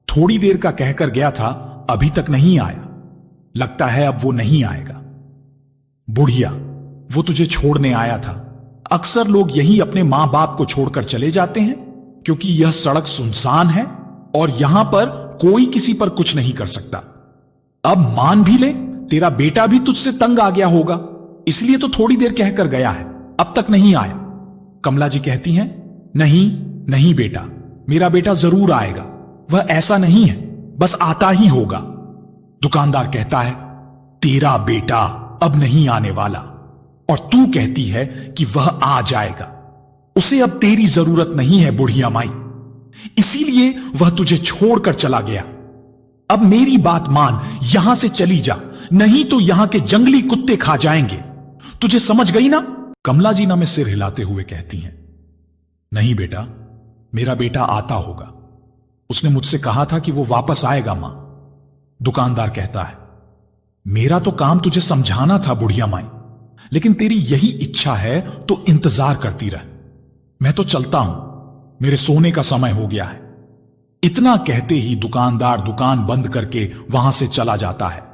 थोड़ी देर का कहकर गया था, अभी तक नहीं आया, लगता है अब वो नहीं आएगा। बुढ़िया, वो तुझे छोड़ने आया था। अक्सर लोग यही अपने मां बाप को छोड़कर चले जाते हैं, क्योंकि यह सड़क सुनसान है और यहां पर कोई किसी पर कुछ नहीं कर सकता। अब मान भी ले, तेरा बेटा भी तुझसे तंग आ गया होगा, इसलिए तो थोड़ी देर कहकर गया है, अब तक नहीं आया। कमला जी कहती हैं, नहीं नहीं बेटा, मेरा बेटा जरूर आएगा, वह ऐसा नहीं है, बस आता ही होगा। दुकानदार कहता है, तेरा बेटा अब नहीं आने वाला, और तू कहती है कि वह आ जाएगा। उसे अब तेरी जरूरत नहीं है बुढ़िया माई, इसीलिए वह तुझे छोड़कर चला गया। अब मेरी बात मान, यहां से चली जा, नहीं तो यहां के जंगली कुत्ते खा जाएंगे। तुझे समझ गई ना? कमला जी ना में सिर हिलाते हुए कहती हैं, नहीं बेटा, मेरा बेटा आता होगा, उसने मुझसे कहा था कि वो वापस आएगा मां। दुकानदार कहता है, मेरा तो काम तुझे समझाना था बुढ़िया माई, लेकिन तेरी यही इच्छा है तो इंतजार करती रह। मैं तो चलता हूं, मेरे सोने का समय हो गया है। इतना कहते ही दुकानदार दुकान बंद करके वहां से चला जाता है।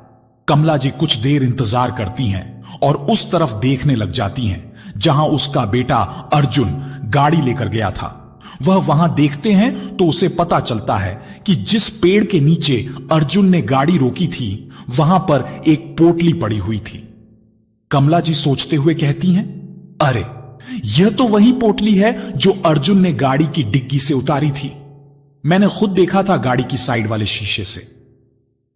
कमला जी कुछ देर इंतजार करती हैं और उस तरफ देखने लग जाती हैं जहां उसका बेटा अर्जुन गाड़ी लेकर गया था। वह वहां देखते हैं तो उसे पता चलता है कि जिस पेड़ के नीचे अर्जुन ने गाड़ी रोकी थी, वहां पर एक पोटली पड़ी हुई थी। कमला जी सोचते हुए कहती हैं, अरे यह तो वही पोटली है जो अर्जुन ने गाड़ी की डिग्गी से उतारी थी। मैंने खुद देखा था गाड़ी की साइड वाले शीशे से।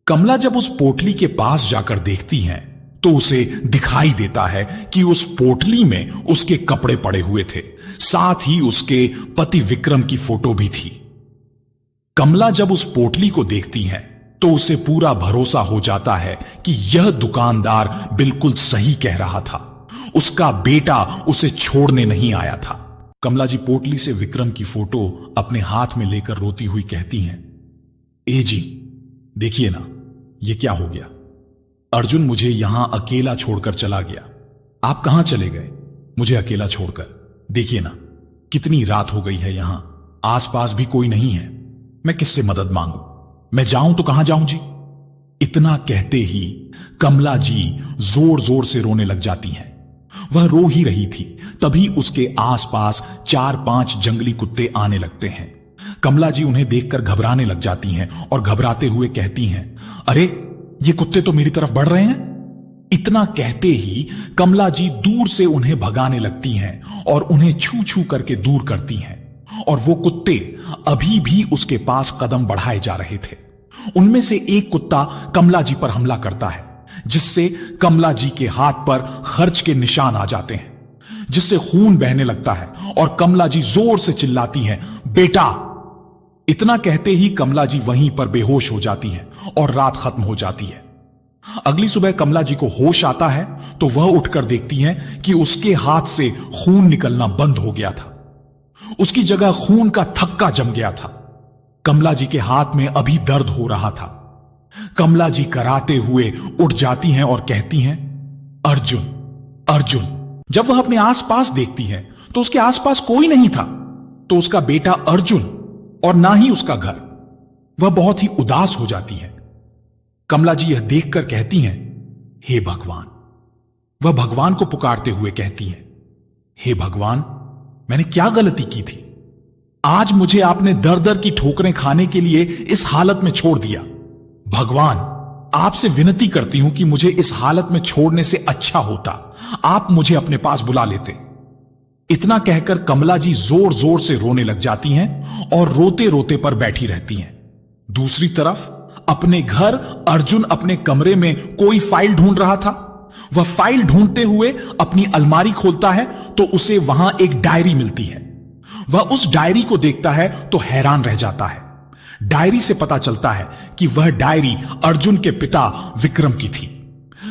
कमला जब उस पोटली के पास जाकर देखती हैं तो उसे दिखाई देता है कि उस पोटली में उसके कपड़े पड़े हुए थे, साथ ही उसके पति विक्रम की फोटो भी थी। कमला जब उस पोटली को देखती हैं तो उसे पूरा भरोसा हो जाता है कि यह दुकानदार बिल्कुल सही कह रहा था, उसका बेटा उसे छोड़ने नहीं आया था। कमला जी पोटली से विक्रम की फोटो अपने हाथ में लेकर रोती हुई कहती हैं, ए जी देखिए ना, यह क्या हो गया? अर्जुन मुझे यहां अकेला छोड़कर चला गया। आप कहां चले गए मुझे अकेला छोड़कर? देखिए ना, कितनी रात हो गई है यहां, आसपास भी कोई नहीं है, मैं किससे मदद मांगू? मैं जाऊं तो कहां जाऊं जी? इतना कहते ही कमला जी जोर जोर से रोने लग जाती हैं। वह रो ही रही थी, तभी उसके आसपास 4-5 जंगली कुत्ते आने लगते हैं। कमला जी उन्हें देखकर घबराने लग जाती हैं और घबराते हुए कहती हैं, अरे ये कुत्ते तो मेरी तरफ बढ़ रहे हैं। इतना कहते ही कमला जी दूर से उन्हें भगाने लगती हैं और उन्हें छू छू करके दूर करती हैं, और वो कुत्ते अभी भी उसके पास कदम बढ़ाए जा रहे थे। उनमें से एक कुत्ता कमला जी पर हमला करता है, जिससे कमला जी के हाथ पर खर्च के निशान आ जाते हैं, जिससे खून बहने लगता है और कमला जी जोर से चिल्लाती हैं, बेटा। इतना कहते ही कमला जी वहीं पर बेहोश हो जाती हैं और रात खत्म हो जाती है। अगली सुबह कमला जी को होश आता है तो वह उठकर देखती हैं कि उसके हाथ से खून निकलना बंद हो गया था। उसकी जगह खून का थक्का जम गया था। कमला जी के हाथ में अभी दर्द हो रहा था। कमला जी कराते हुए उठ जाती हैं और कहती हैं, अर्जुन, अर्जुन। जब वह अपने आसपास देखती है तो उसके आसपास कोई नहीं था, तो उसका बेटा अर्जुन और ना ही उसका घर। वह बहुत ही उदास हो जाती है। कमला जी यह देखकर कहती हैं, हे भगवान। वह भगवान को पुकारते हुए कहती हैं, हे भगवान, मैंने क्या गलती की थी? आज मुझे आपने दर दर की ठोकरें खाने के लिए इस हालत में छोड़ दिया। भगवान, आपसे विनती करती हूं कि मुझे इस हालत में छोड़ने से अच्छा होता आप मुझे अपने पास बुला लेते। इतना कहकर कमला जी जोर जोर से रोने लग जाती हैं और रोते रोते पर बैठी रहती हैं। दूसरी तरफ अपने घर अर्जुन अपने कमरे में कोई फाइल ढूंढ रहा था। वह फाइल ढूंढते हुए अपनी अलमारी खोलता है तो उसे वहां एक डायरी मिलती है। वह उस डायरी को देखता है तो हैरान रह जाता है। डायरी से पता चलता है कि वह डायरी अर्जुन के पिता विक्रम की थी।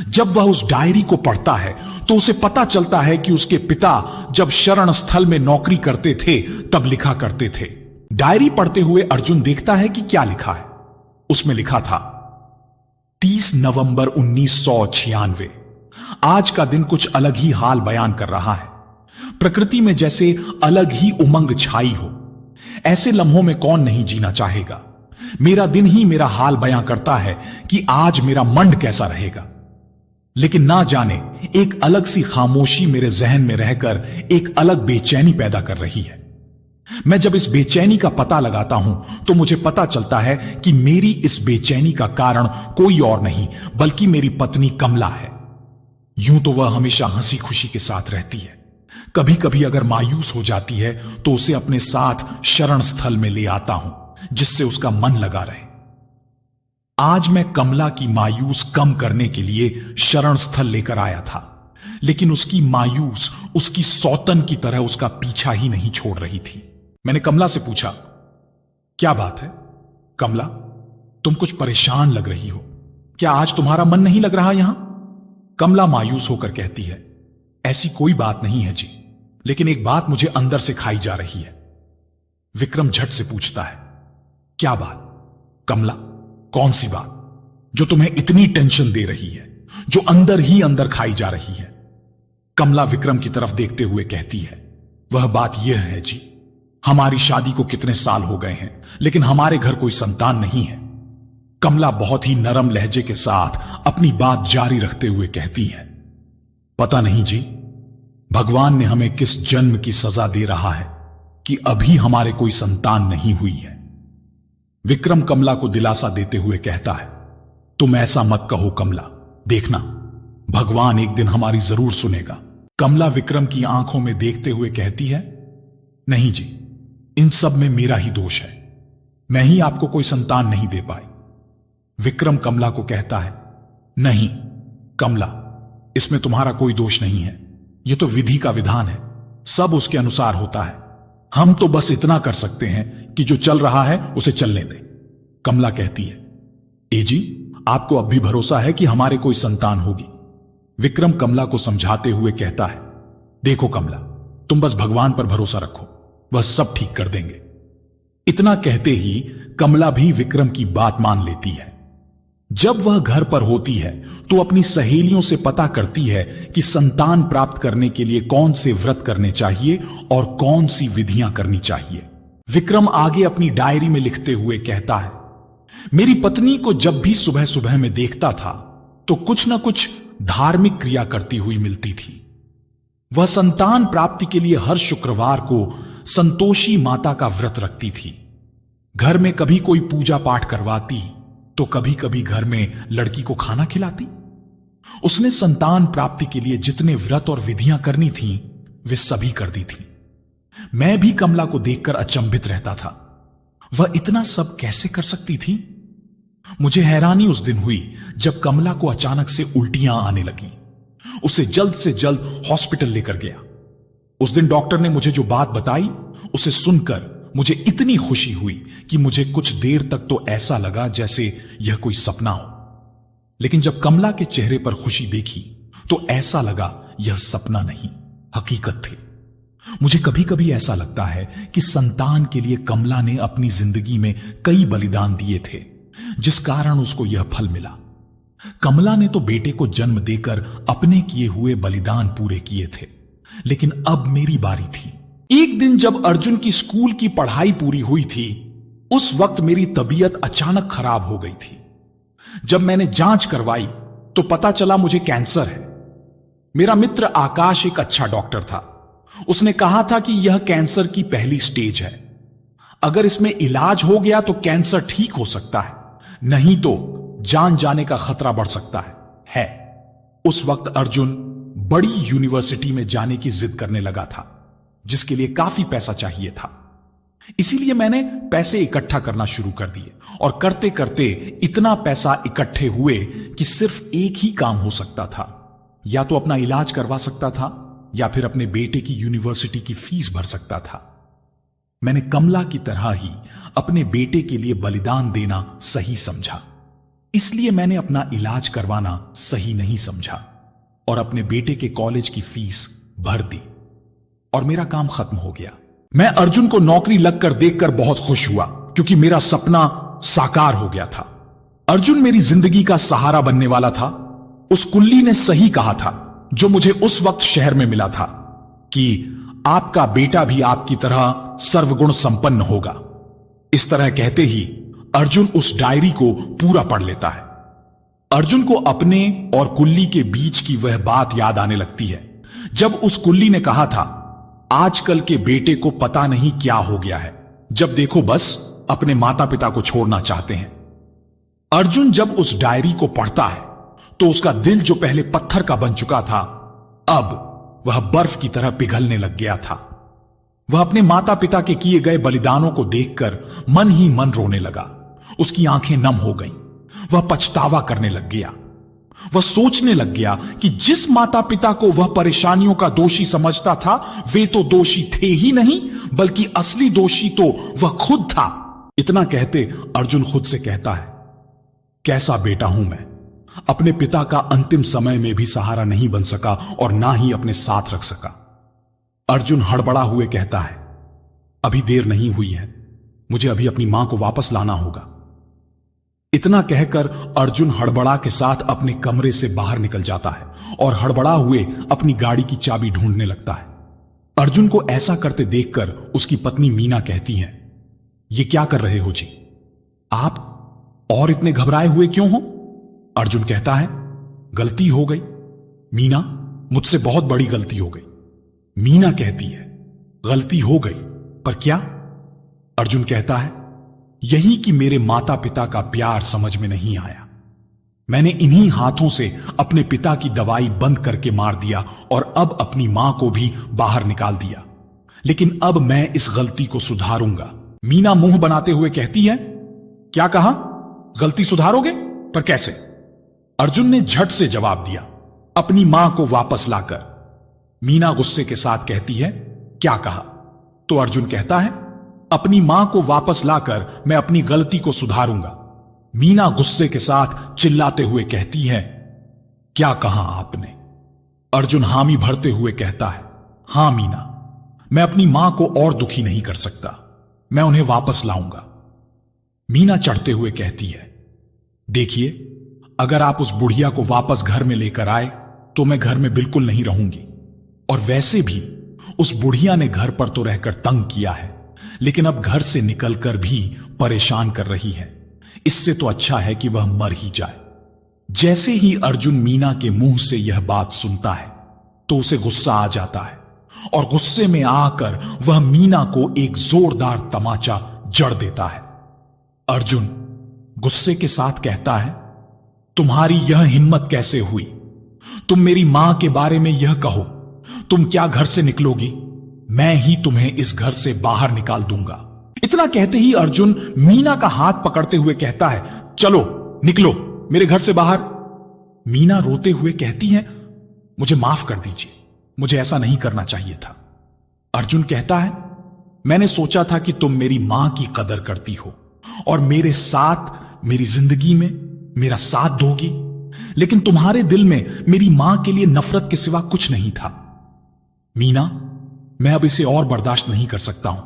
जब वह उस डायरी को पढ़ता है तो उसे पता चलता है कि उसके पिता जब शरण स्थल में नौकरी करते थे तब लिखा करते थे। डायरी पढ़ते हुए अर्जुन देखता है कि क्या लिखा है। उसमें लिखा था, 30 नवंबर 1996। आज का दिन कुछ अलग ही हाल बयान कर रहा है। प्रकृति में जैसे अलग ही उमंग छाई हो। ऐसे लम्हों में कौन नहीं जीना चाहेगा। मेरा दिन ही मेरा हाल बयां करता है कि आज मेरा मंड कैसा रहेगा। लेकिन ना जाने एक अलग सी खामोशी मेरे जहन में रहकर एक अलग बेचैनी पैदा कर रही है। मैं जब इस बेचैनी का पता लगाता हूं तो मुझे पता चलता है कि मेरी इस बेचैनी का कारण कोई और नहीं बल्कि मेरी पत्नी कमला है। यूं तो वह हमेशा हंसी खुशी के साथ रहती है। कभी कभी अगर मायूस हो जाती है तो उसे अपने साथ शरण स्थल में ले आता हूं, जिससे उसका मन लगा रहे। आज मैं कमला की मायूस कम करने के लिए शरण स्थल लेकर आया था, लेकिन उसकी मायूस उसकी सौतन की तरह उसका पीछा ही नहीं छोड़ रही थी। मैंने कमला से पूछा, क्या बात है कमला, तुम कुछ परेशान लग रही हो। क्या आज तुम्हारा मन नहीं लग रहा यहां? कमला मायूस होकर कहती है, ऐसी कोई बात नहीं है जी, लेकिन एक बात मुझे अंदर से खाई जा रही है। विक्रम झट से पूछता है, क्या बात? कमला, कौन सी बात जो तुम्हें इतनी टेंशन दे रही है, जो अंदर ही अंदर खाई जा रही है? कमला विक्रम की तरफ देखते हुए कहती है, वह बात यह है जी, हमारी शादी को कितने साल हो गए हैं, लेकिन हमारे घर कोई संतान नहीं है। कमला बहुत ही नरम लहजे के साथ अपनी बात जारी रखते हुए कहती है, पता नहीं जी, भगवान ने हमें किस जन्म की सजा दे रहा है कि अभी हमारे कोई संतान नहीं हुई है। विक्रम कमला को दिलासा देते हुए कहता है, तुम ऐसा मत कहो कमला, देखना भगवान एक दिन हमारी जरूर सुनेगा। कमला विक्रम की आंखों में देखते हुए कहती है, नहीं जी, इन सब में मेरा ही दोष है, मैं ही आपको कोई संतान नहीं दे पाई। विक्रम कमला को कहता है, नहीं कमला, इसमें तुम्हारा कोई दोष नहीं है, यह तो विधि का विधान है, सब उसके अनुसार होता है। हम तो बस इतना कर सकते हैं कि जो चल रहा है उसे चलने दें। कमला कहती है, ए जी, आपको अब भी भरोसा है कि हमारे कोई संतान होगी? विक्रम कमला को समझाते हुए कहता है, देखो कमला, तुम बस भगवान पर भरोसा रखो, वह सब ठीक कर देंगे। इतना कहते ही कमला भी विक्रम की बात मान लेती है। जब वह घर पर होती है तो अपनी सहेलियों से पता करती है कि संतान प्राप्त करने के लिए कौन से व्रत करने चाहिए और कौन सी विधियां करनी चाहिए। विक्रम आगे अपनी डायरी में लिखते हुए कहता है, मेरी पत्नी को जब भी सुबह सुबह में देखता था तो कुछ न कुछ धार्मिक क्रिया करती हुई मिलती थी। वह संतान प्राप्ति के लिए हर शुक्रवार को संतोषी माता का व्रत रखती थी। घर में कभी कोई पूजा पाठ करवाती तो कभी कभी घर में लड़की को खाना खिलाती। उसने संतान प्राप्ति के लिए जितने व्रत और विधियां करनी थी वे सभी कर दी थी। मैं भी कमला को देखकर अचंभित रहता था। वह इतना सब कैसे कर सकती थी? मुझे हैरानी उस दिन हुई जब कमला को अचानक से उल्टियां आने लगी। उसे जल्द से जल्द हॉस्पिटल लेकर गया। उस दिन डॉक्टर ने मुझे जो बात बताई उसे सुनकर मुझे इतनी खुशी हुई कि मुझे कुछ देर तक तो ऐसा लगा जैसे यह कोई सपना हो। लेकिन जब कमला के चेहरे पर खुशी देखी तो ऐसा लगा यह सपना नहीं, हकीकत थी। मुझे कभी कभी ऐसा लगता है कि संतान के लिए कमला ने अपनी जिंदगी में कई बलिदान दिए थे, जिस कारण उसको यह फल मिला। कमला ने तो बेटे को जन्म देकर अपने किए हुए बलिदान पूरे किए थे, लेकिन अब मेरी बारी थी। एक दिन जब अर्जुन की स्कूल की पढ़ाई पूरी हुई थी, उस वक्त मेरी तबीयत अचानक खराब हो गई थी। जब मैंने जांच करवाई तो पता चला मुझे कैंसर है। मेरा मित्र आकाश एक अच्छा डॉक्टर था। उसने कहा था कि यह कैंसर की पहली स्टेज है। अगर इसमें इलाज हो गया तो कैंसर ठीक हो सकता है, नहीं तो जान जाने का खतरा बढ़ सकता है। उस वक्त अर्जुन बड़ी यूनिवर्सिटी में जाने की जिद करने लगा था, जिसके लिए काफी पैसा चाहिए था। इसीलिए मैंने पैसे इकट्ठा करना शुरू कर दिए और करते करते इतना पैसा इकट्ठे हुए कि सिर्फ एक ही काम हो सकता था, या तो अपना इलाज करवा सकता था या फिर अपने बेटे की यूनिवर्सिटी की फीस भर सकता था। मैंने कमला की तरह ही अपने बेटे के लिए बलिदान देना सही समझा, इसलिए मैंने अपना इलाज करवाना सही नहीं समझा और अपने बेटे के कॉलेज की फीस भर दी और मेरा काम खत्म हो गया। मैं अर्जुन को नौकरी लगकर देखकर बहुत खुश हुआ, क्योंकि मेरा सपना साकार हो गया था। अर्जुन मेरी जिंदगी का सहारा बनने वाला था। उस कुल्ली ने सही कहा था जो मुझे उस वक्त शहर में मिला था कि आपका बेटा भी आपकी तरह सर्वगुण संपन्न होगा। इस तरह कहते ही अर्जुन उस डायरी को पूरा पढ़ लेता है। अर्जुन को अपने और कुल्ली के बीच की वह बात याद आने लगती है जब उस कुल्ली ने कहा था, आजकल के बेटे को पता नहीं क्या हो गया है, जब देखो बस अपने माता पिता को छोड़ना चाहते हैं। अर्जुन जब उस डायरी को पढ़ता है तो उसका दिल जो पहले पत्थर का बन चुका था, अब वह बर्फ की तरह पिघलने लग गया था। वह अपने माता पिता के किए गए बलिदानों को देखकर मन ही मन रोने लगा। उसकी आंखें नम हो गईं। वह पछतावा करने लग गया। वह सोचने लग गया कि जिस माता पिता को वह परेशानियों का दोषी समझता था, वे तो दोषी थे ही नहीं, बल्कि असली दोषी तो वह खुद था। इतना कहते अर्जुन खुद से कहता है, कैसा बेटा हूं मैं। अपने पिता का अंतिम समय में भी सहारा नहीं बन सका और ना ही अपने साथ रख सका। अर्जुन हड़बड़ा हुए कहता है, अभी देर नहीं हुई है, मुझे अभी अपनी मां को वापस लाना होगा। इतना कहकर अर्जुन हड़बड़ा के साथ अपने कमरे से बाहर निकल जाता है और हड़बड़ा हुए अपनी गाड़ी की चाबी ढूंढने लगता है। अर्जुन को ऐसा करते देखकर उसकी पत्नी मीना कहती है, ये क्या कर रहे हो जी? आप और इतने घबराए हुए क्यों हो? अर्जुन कहता है, गलती हो गई मीना, मुझसे बहुत बड़ी गलती हो गई। मीना कहती है, गलती हो गई पर क्या? अर्जुन कहता है, यही कि मेरे माता पिता का प्यार समझ में नहीं आया। मैंने इन्हीं हाथों से अपने पिता की दवाई बंद करके मार दिया और अब अपनी मां को भी बाहर निकाल दिया, लेकिन अब मैं इस गलती को सुधारूंगा। मीना मुंह बनाते हुए कहती है, क्या कहा? गलती सुधारोगे? पर कैसे? अर्जुन ने झट से जवाब दिया, अपनी मां को वापस लाकर। मीना गुस्से के साथ कहती है, क्या कहा? तो अर्जुन कहता है, अपनी मां को वापस लाकर मैं अपनी गलती को सुधारूंगा। मीना गुस्से के साथ चिल्लाते हुए कहती है, क्या कहा आपने? अर्जुन हामी भरते हुए कहता है, हां मीना, मैं अपनी मां को और दुखी नहीं कर सकता, मैं उन्हें वापस लाऊंगा। मीना चढ़ते हुए कहती है, देखिए, अगर आप उस बुढ़िया को वापस घर में लेकर आए तो मैं घर में बिल्कुल नहीं रहूंगी, और वैसे भी उस बुढ़िया ने घर पर तो रहकर तंग किया है, लेकिन अब घर से निकलकर भी परेशान कर रही है। इससे तो अच्छा है कि वह मर ही जाए। जैसे ही अर्जुन मीना के मुंह से यह बात सुनता है तो उसे गुस्सा आ जाता है और गुस्से में आकर वह मीना को एक जोरदार तमाचा जड़ देता है। अर्जुन गुस्से के साथ कहता है, तुम्हारी यह हिम्मत कैसे हुई? तुम मेरी मां के बारे में यह कहो। तुम क्या घर से निकलोगी? मैं ही तुम्हें इस घर से बाहर निकाल दूंगा। इतना कहते ही अर्जुन मीना का हाथ पकड़ते हुए कहता है, चलो निकलो मेरे घर से बाहर। मीना रोते हुए कहती है, मुझे माफ कर दीजिए, मुझे ऐसा नहीं करना चाहिए था। अर्जुन कहता है, मैंने सोचा था कि तुम मेरी मां की कदर करती हो और मेरे साथ मेरी जिंदगी में मेरा साथ दोगी, लेकिन तुम्हारे दिल में मेरी मां के लिए नफरत के सिवा कुछ नहीं था। मीना, मैं अब इसे और बर्दाश्त नहीं कर सकता हूं।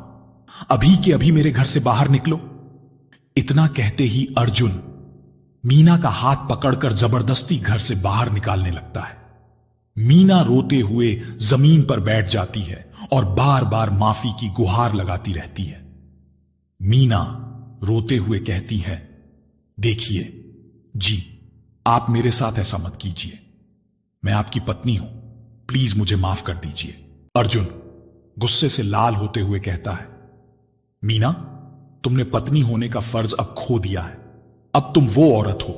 अभी के अभी मेरे घर से बाहर निकलो। इतना कहते ही अर्जुन मीना का हाथ पकड़कर जबरदस्ती घर से बाहर निकालने लगता है। मीना रोते हुए जमीन पर बैठ जाती है और बार बार माफी की गुहार लगाती रहती है। मीना रोते हुए कहती है, देखिए जी, आप मेरे साथ ऐसा मत कीजिए। मैं आपकी पत्नी हूं, प्लीज मुझे माफ कर दीजिए। अर्जुन गुस्से से लाल होते हुए कहता है, मीना, तुमने पत्नी होने का फर्ज अब खो दिया है। अब तुम वो औरत हो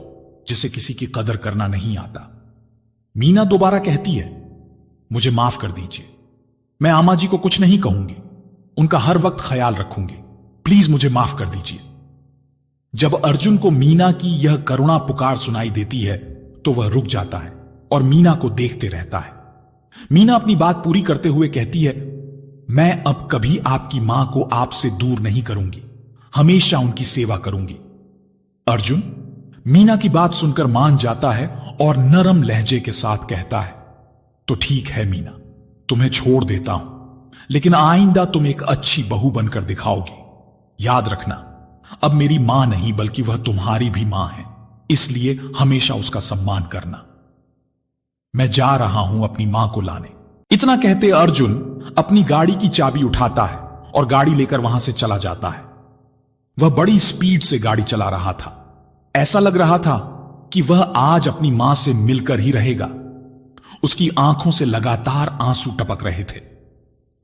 जिसे किसी की कदर करना नहीं आता। मीना दोबारा कहती है, मुझे माफ कर दीजिए, मैं आमा जी को कुछ नहीं कहूंगी, उनका हर वक्त ख्याल रखूंगी, प्लीज मुझे माफ कर दीजिए। जब अर्जुन को मीना की यह करुणा पुकार सुनाई देती है तो वह रुक जाता है और मीना को देखते रहता है। मीना अपनी बात पूरी करते हुए कहती है, मैं अब कभी आपकी मां को आपसे दूर नहीं करूंगी, हमेशा उनकी सेवा करूंगी। अर्जुन मीना की बात सुनकर मान जाता है और नरम लहजे के साथ कहता है, तो ठीक है मीना, तुम्हें छोड़ देता हूं, लेकिन आइंदा तुम एक अच्छी बहू बनकर दिखाओगी। याद रखना, अब मेरी मां नहीं बल्कि वह तुम्हारी भी मां है, इसलिए हमेशा उसका सम्मान करना। मैं जा रहा हूं अपनी मां को लाने। इतना कहते अर्जुन अपनी गाड़ी की चाबी उठाता है और गाड़ी लेकर वहां से चला जाता है। वह बड़ी स्पीड से गाड़ी चला रहा था। ऐसा लग रहा था कि वह आज अपनी मां से मिलकर ही रहेगा। उसकी आंखों से लगातार आंसू टपक रहे थे।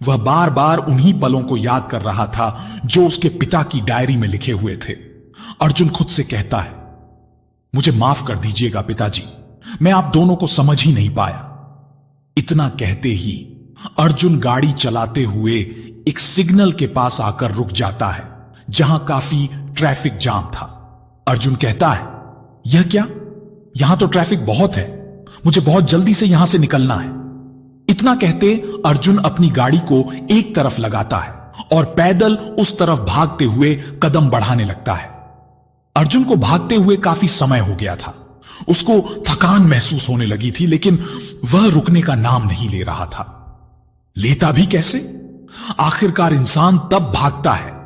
वह बार बार उन्हीं पलों को याद कर रहा था जो उसके पिता की डायरी में लिखे हुए थे। अर्जुन खुद से कहता है, मुझे माफ कर दीजिएगा पिताजी, मैं आप दोनों को समझ ही नहीं पाया। इतना कहते ही अर्जुन गाड़ी चलाते हुए एक सिग्नल के पास आकर रुक जाता है जहां काफी ट्रैफिक जाम था। अर्जुन कहता है, यह क्या? यहां तो ट्रैफिक बहुत है, मुझे बहुत जल्दी से यहां से निकलना है। इतना कहते अर्जुन अपनी गाड़ी को एक तरफ लगाता है और पैदल उस तरफ भागते हुए कदम बढ़ाने लगता है। अर्जुन को भागते हुए काफी समय हो गया था। उसको थकान महसूस होने लगी थी, लेकिन वह रुकने का नाम नहीं ले रहा था। लेता भी कैसे? आखिरकार इंसान तब भागता है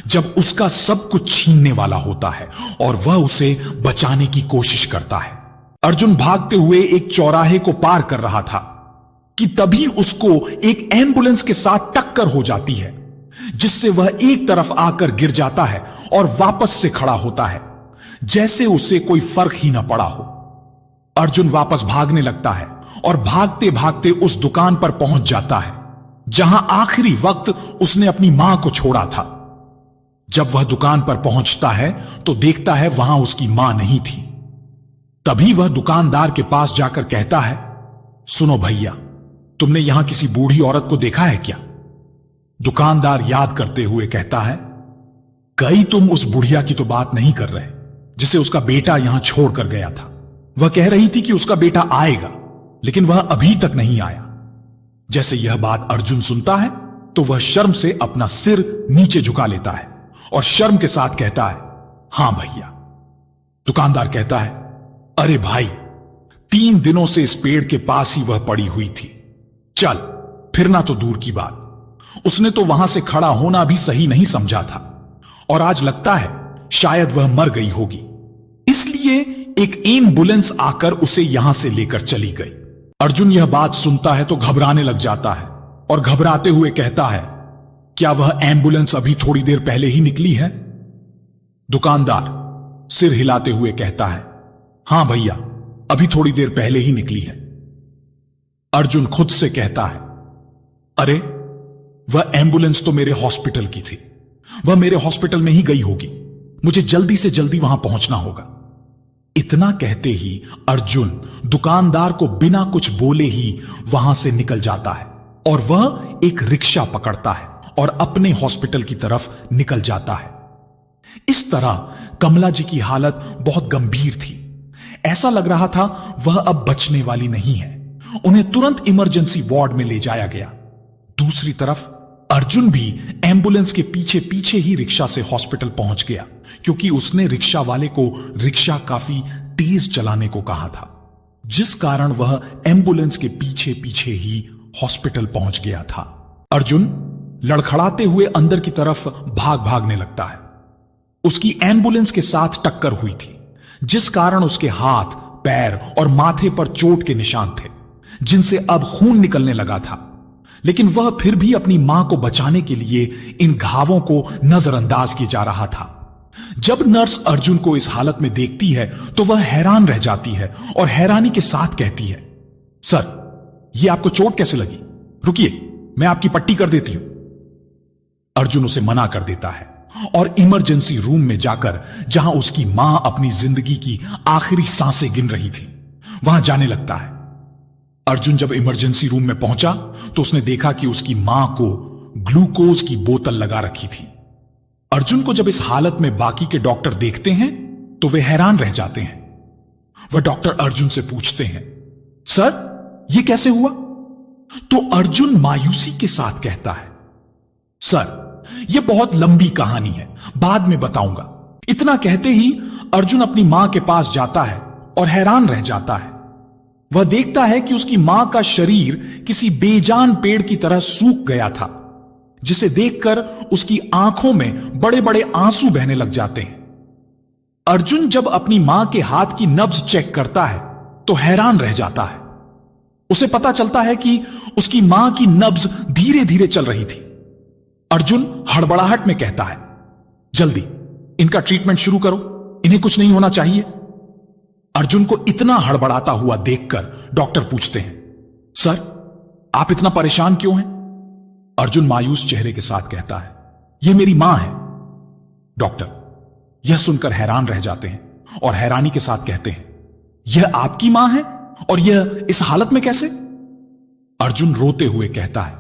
जब उसका सब कुछ छीनने वाला होता है और वह उसे बचाने की कोशिश करता है। अर्जुन भागते हुए एक चौराहे को पार कर रहा था कि तभी उसको एक एम्बुलेंस के साथ टक्कर हो जाती है, जिससे वह एक तरफ आकर गिर जाता है और वापस से खड़ा होता है जैसे उसे कोई फर्क ही ना पड़ा हो। अर्जुन वापस भागने लगता है और भागते भागते उस दुकान पर पहुंच जाता है जहां आखिरी वक्त उसने अपनी मां को छोड़ा था। जब वह दुकान पर पहुंचता है तो देखता है वहां उसकी मां नहीं थी। तभी वह दुकानदार के पास जाकर कहता है, सुनो भैया, तुमने यहां किसी बूढ़ी औरत को देखा है क्या? दुकानदार याद करते हुए कहता है, कहीं तुम उस बुढ़िया की तो बात नहीं कर रहे जिसे उसका बेटा यहां छोड़कर गया था। वह कह रही थी कि उसका बेटा आएगा, लेकिन वह अभी तक नहीं आया। जैसे यह बात अर्जुन सुनता है तो वह शर्म से अपना सिर नीचे झुका लेता है और शर्म के साथ कहता है, हां भैया। दुकानदार कहता है, अरे भाई, 3 दिनों से इस पेड़ के पास ही वह पड़ी हुई थी। चल, फिरना तो दूर की बात, उसने तो वहां से खड़ा होना भी सही नहीं समझा था और आज लगता है शायद वह मर गई होगी, इसलिए एक एम्बुलेंस आकर उसे यहां से लेकर चली गई। अर्जुन यह बात सुनता है तो घबराने लग जाता है और घबराते हुए कहता है, क्या वह एम्बुलेंस अभी थोड़ी देर पहले ही निकली है? दुकानदार सिर हिलाते हुए कहता है, हां भैया, अभी थोड़ी देर पहले ही निकली है। अर्जुन खुद से कहता है, अरे वह एम्बुलेंस तो मेरे हॉस्पिटल की थी, वह मेरे हॉस्पिटल में ही गई होगी, मुझे जल्दी से जल्दी वहां पहुंचना होगा। इतना कहते ही अर्जुन दुकानदार को बिना कुछ बोले ही वहां से निकल जाता है और वह एक रिक्शा पकड़ता है और अपने हॉस्पिटल की तरफ निकल जाता है। इस तरह कमला जी की हालत बहुत गंभीर थी। ऐसा लग रहा था वह अब बचने वाली नहीं है। उन्हें तुरंत इमरजेंसी वार्ड में ले जाया गया। दूसरी तरफ अर्जुन भी एम्बुलेंस के पीछे पीछे ही रिक्शा से हॉस्पिटल पहुंच गया, क्योंकि उसने रिक्शा वाले को रिक्शा काफी तेज चलाने को कहा था, जिस कारण वह एम्बुलेंस के पीछे पीछे ही हॉस्पिटल पहुंच गया था। अर्जुन लड़खड़ाते हुए अंदर की तरफ भागने लगता है। उसकी एम्बुलेंस के साथ टक्कर हुई थी, जिस कारण उसके हाथ, पैर और माथे पर चोट के निशान थे, जिनसे अब खून निकलने लगा था। लेकिन वह फिर भी अपनी मां को बचाने के लिए इन घावों को नजरअंदाज किए जा रहा था। जब नर्स अर्जुन को इस हालत में देखती है तो वह हैरान रह जाती है और हैरानी के साथ कहती है, सर, यह आपको चोट कैसे लगी? रुकिए, मैं आपकी पट्टी कर देती हूं। अर्जुन उसे मना कर देता है और इमरजेंसी रूम में जाकर, जहां उसकी मां अपनी जिंदगी की आखिरी सांसें गिन रही थी, वहां जाने लगता है। अर्जुन जब इमरजेंसी रूम में पहुंचा तो उसने देखा कि उसकी मां को ग्लूकोज की बोतल लगा रखी थी। अर्जुन को जब इस हालत में बाकी के डॉक्टर देखते हैं तो वे हैरान रह जाते हैं। वह डॉक्टर अर्जुन से पूछते हैं, सर, यह कैसे हुआ? तो अर्जुन मायूसी के साथ कहता है, सर, यह बहुत लंबी कहानी है, बाद में बताऊंगा। इतना कहते ही अर्जुन अपनी मां के पास जाता है और हैरान रह जाता है। वह देखता है कि उसकी मां का शरीर किसी बेजान पेड़ की तरह सूख गया था, जिसे देखकर उसकी आंखों में बड़े बड़े आंसू बहने लग जाते हैं। अर्जुन जब अपनी मां के हाथ की नब्ज चेक करता है तो हैरान रह जाता है। उसे पता चलता है कि उसकी मां की नब्ज धीरे धीरे चल रही थी। अर्जुन हड़बड़ाहट में कहता है, जल्दी इनका ट्रीटमेंट शुरू करो, इन्हें कुछ नहीं होना चाहिए। अर्जुन को इतना हड़बड़ाता हुआ देखकर डॉक्टर पूछते हैं, सर, आप इतना परेशान क्यों हैं? अर्जुन मायूस चेहरे के साथ कहता है, यह मेरी मां है। डॉक्टर यह सुनकर हैरान रह जाते हैं और हैरानी के साथ कहते हैं, यह आपकी मां है और यह इस हालत में कैसे? अर्जुन रोते हुए कहता है,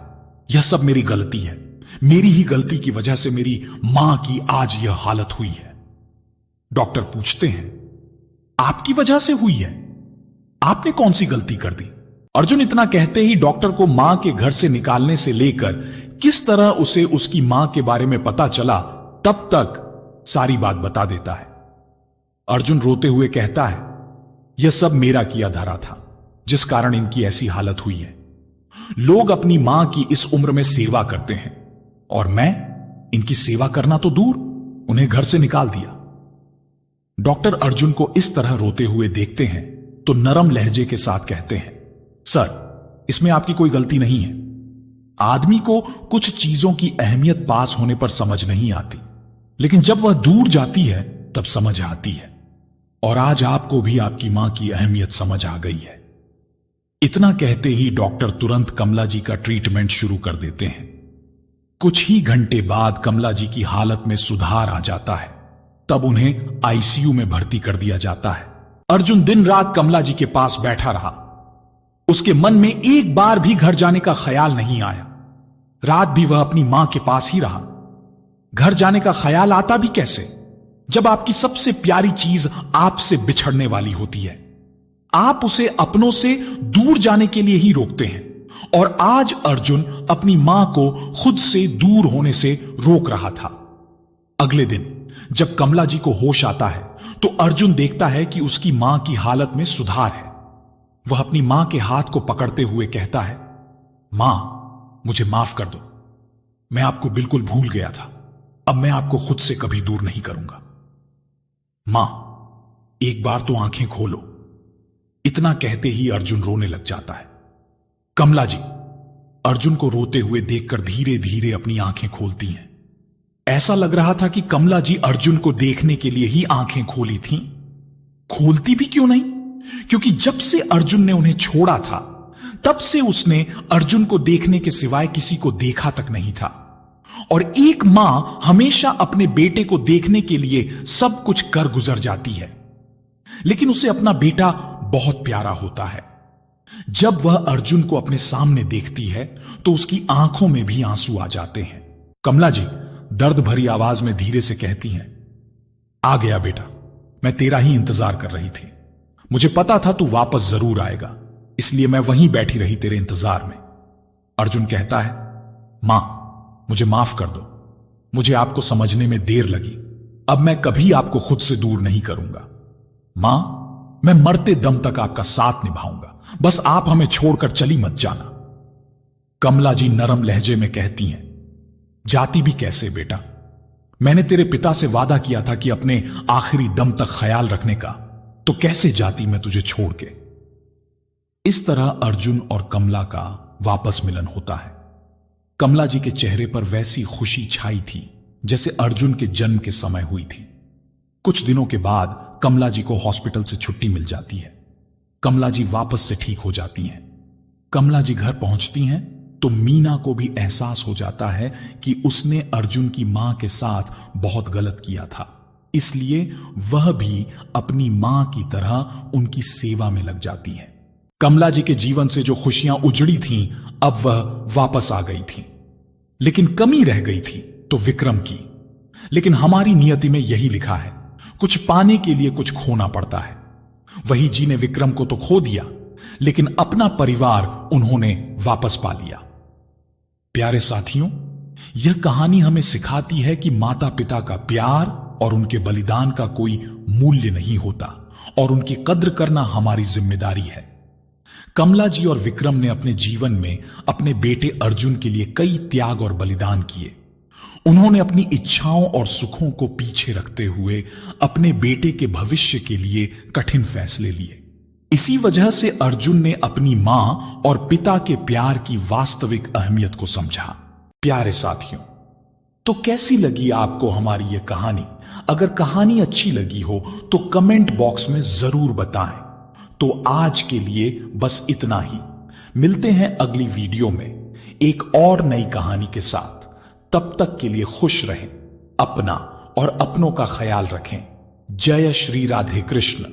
यह सब मेरी गलती है, मेरी ही गलती की वजह से मेरी मां की आज यह हालत हुई है। डॉक्टर पूछते हैं, आपकी वजह से हुई है? आपने कौन सी गलती कर दी? अर्जुन इतना कहते ही डॉक्टर को मां के घर से निकालने से लेकर किस तरह उसे उसकी मां के बारे में पता चला, तब तक सारी बात बता देता है। अर्जुन रोते हुए कहता है, यह सब मेरा किया धरा था, जिस कारण इनकी ऐसी हालत हुई है। लोग अपनी मां की इस उम्र में सेवा करते हैं और मैं इनकी सेवा करना तो दूर, उन्हें घर से निकाल दिया। डॉक्टर अर्जुन को इस तरह रोते हुए देखते हैं तो नरम लहजे के साथ कहते हैं, सर, इसमें आपकी कोई गलती नहीं है। आदमी को कुछ चीजों की अहमियत पास होने पर समझ नहीं आती, लेकिन जब वह दूर जाती है तब समझ आती है। और आज आपको भी आपकी मां की अहमियत समझ आ गई है। इतना कहते ही डॉक्टर तुरंत कमला जी का ट्रीटमेंट शुरू कर देते हैं। कुछ ही घंटे बाद कमला जी की हालत में सुधार आ जाता है। तब उन्हें आईसीयू में भर्ती कर दिया जाता है। अर्जुन दिन रात कमला जी के पास बैठा रहा। उसके मन में एक बार भी घर जाने का ख्याल नहीं आया। रात भी वह अपनी मां के पास ही रहा। घर जाने का ख्याल आता भी कैसे, जब आपकी सबसे प्यारी चीज आपसे बिछड़ने वाली होती है। आप उसे अपनों से दूर जाने के लिए ही रोकते हैं, और आज अर्जुन अपनी मां को खुद से दूर होने से रोक रहा था। अगले दिन जब कमला जी को होश आता है तो अर्जुन देखता है कि उसकी मां की हालत में सुधार है। वह अपनी मां के हाथ को पकड़ते हुए कहता है, मां, मुझे माफ कर दो, मैं आपको बिल्कुल भूल गया था। अब मैं आपको खुद से कभी दूर नहीं करूंगा। मां, एक बार तो आंखें खोलो। इतना कहते ही अर्जुन रोने लग जाता है। कमला जी, अर्जुन को रोते हुए देखकर धीरे धीरे अपनी आंखें खोलती हैं। ऐसा लग रहा था कि कमला जी अर्जुन को देखने के लिए ही आंखें खोली थीं। खोलती भी क्यों नहीं, क्योंकि जब से अर्जुन ने उन्हें छोड़ा था तब से उसने अर्जुन को देखने के सिवाय किसी को देखा तक नहीं था। और एक मां हमेशा अपने बेटे को देखने के लिए सब कुछ कर गुजर जाती है, लेकिन उसे अपना बेटा बहुत प्यारा होता है। जब वह अर्जुन को अपने सामने देखती है तो उसकी आंखों में भी आंसू आ जाते हैं। कमला जी दर्द भरी आवाज में धीरे से कहती हैं, आ गया बेटा, मैं तेरा ही इंतजार कर रही थी। मुझे पता था तू वापस जरूर आएगा, इसलिए मैं वहीं बैठी रही तेरे इंतजार में। अर्जुन कहता है, मां मुझे माफ कर दो, मुझे आपको समझने में देर लगी। अब मैं कभी आपको खुद से दूर नहीं करूंगा। मां मैं मरते दम तक आपका साथ निभाऊंगा, बस आप हमें छोड़कर चली मत जाना। कमला जी नरम लहजे में कहती हैं, जाती भी कैसे बेटा, मैंने तेरे पिता से वादा किया था कि अपने आखिरी दम तक ख्याल रखने का, तो कैसे जाती मैं तुझे छोड़ के। इस तरह अर्जुन और कमला का वापस मिलन होता है। कमला जी के चेहरे पर वैसी खुशी छाई थी जैसे अर्जुन के जन्म के समय हुई थी। कुछ दिनों के बाद कमला जी को हॉस्पिटल से छुट्टी मिल जाती है। कमला जी वापस से ठीक हो जाती हैं। कमला जी घर पहुंचती हैं तो मीना को भी एहसास हो जाता है कि उसने अर्जुन की मां के साथ बहुत गलत किया था, इसलिए वह भी अपनी मां की तरह उनकी सेवा में लग जाती है। कमला जी के जीवन से जो खुशियां उजड़ी थीं, अब वह वापस आ गई थीं, लेकिन कमी रह गई थी तो विक्रम की। लेकिन हमारी नियति में यही लिखा है, कुछ पाने के लिए कुछ खोना पड़ता है। वही जी ने विक्रम को तो खो दिया, लेकिन अपना परिवार उन्होंने वापस पा लिया। प्यारे साथियों, यह कहानी हमें सिखाती है कि माता पिता का प्यार और उनके बलिदान का कोई मूल्य नहीं होता और उनकी कद्र करना हमारी जिम्मेदारी है। कमला जी और विक्रम ने अपने जीवन में अपने बेटे अर्जुन के लिए कई त्याग और बलिदान किए। उन्होंने अपनी इच्छाओं और सुखों को पीछे रखते हुए अपने बेटे के भविष्य के लिए कठिन फैसले लिए। इसी वजह से अर्जुन ने अपनी मां और पिता के प्यार की वास्तविक अहमियत को समझा। प्यारे साथियों, तो कैसी लगी आपको हमारी यह कहानी? अगर कहानी अच्छी लगी हो तो कमेंट बॉक्स में जरूर बताएं। तो आज के लिए बस इतना ही। मिलते हैं अगली वीडियो में एक और नई कहानी के साथ। तब तक के लिए खुश रहें, अपना और अपनों का ख्याल रखें। जय श्री राधे कृष्ण।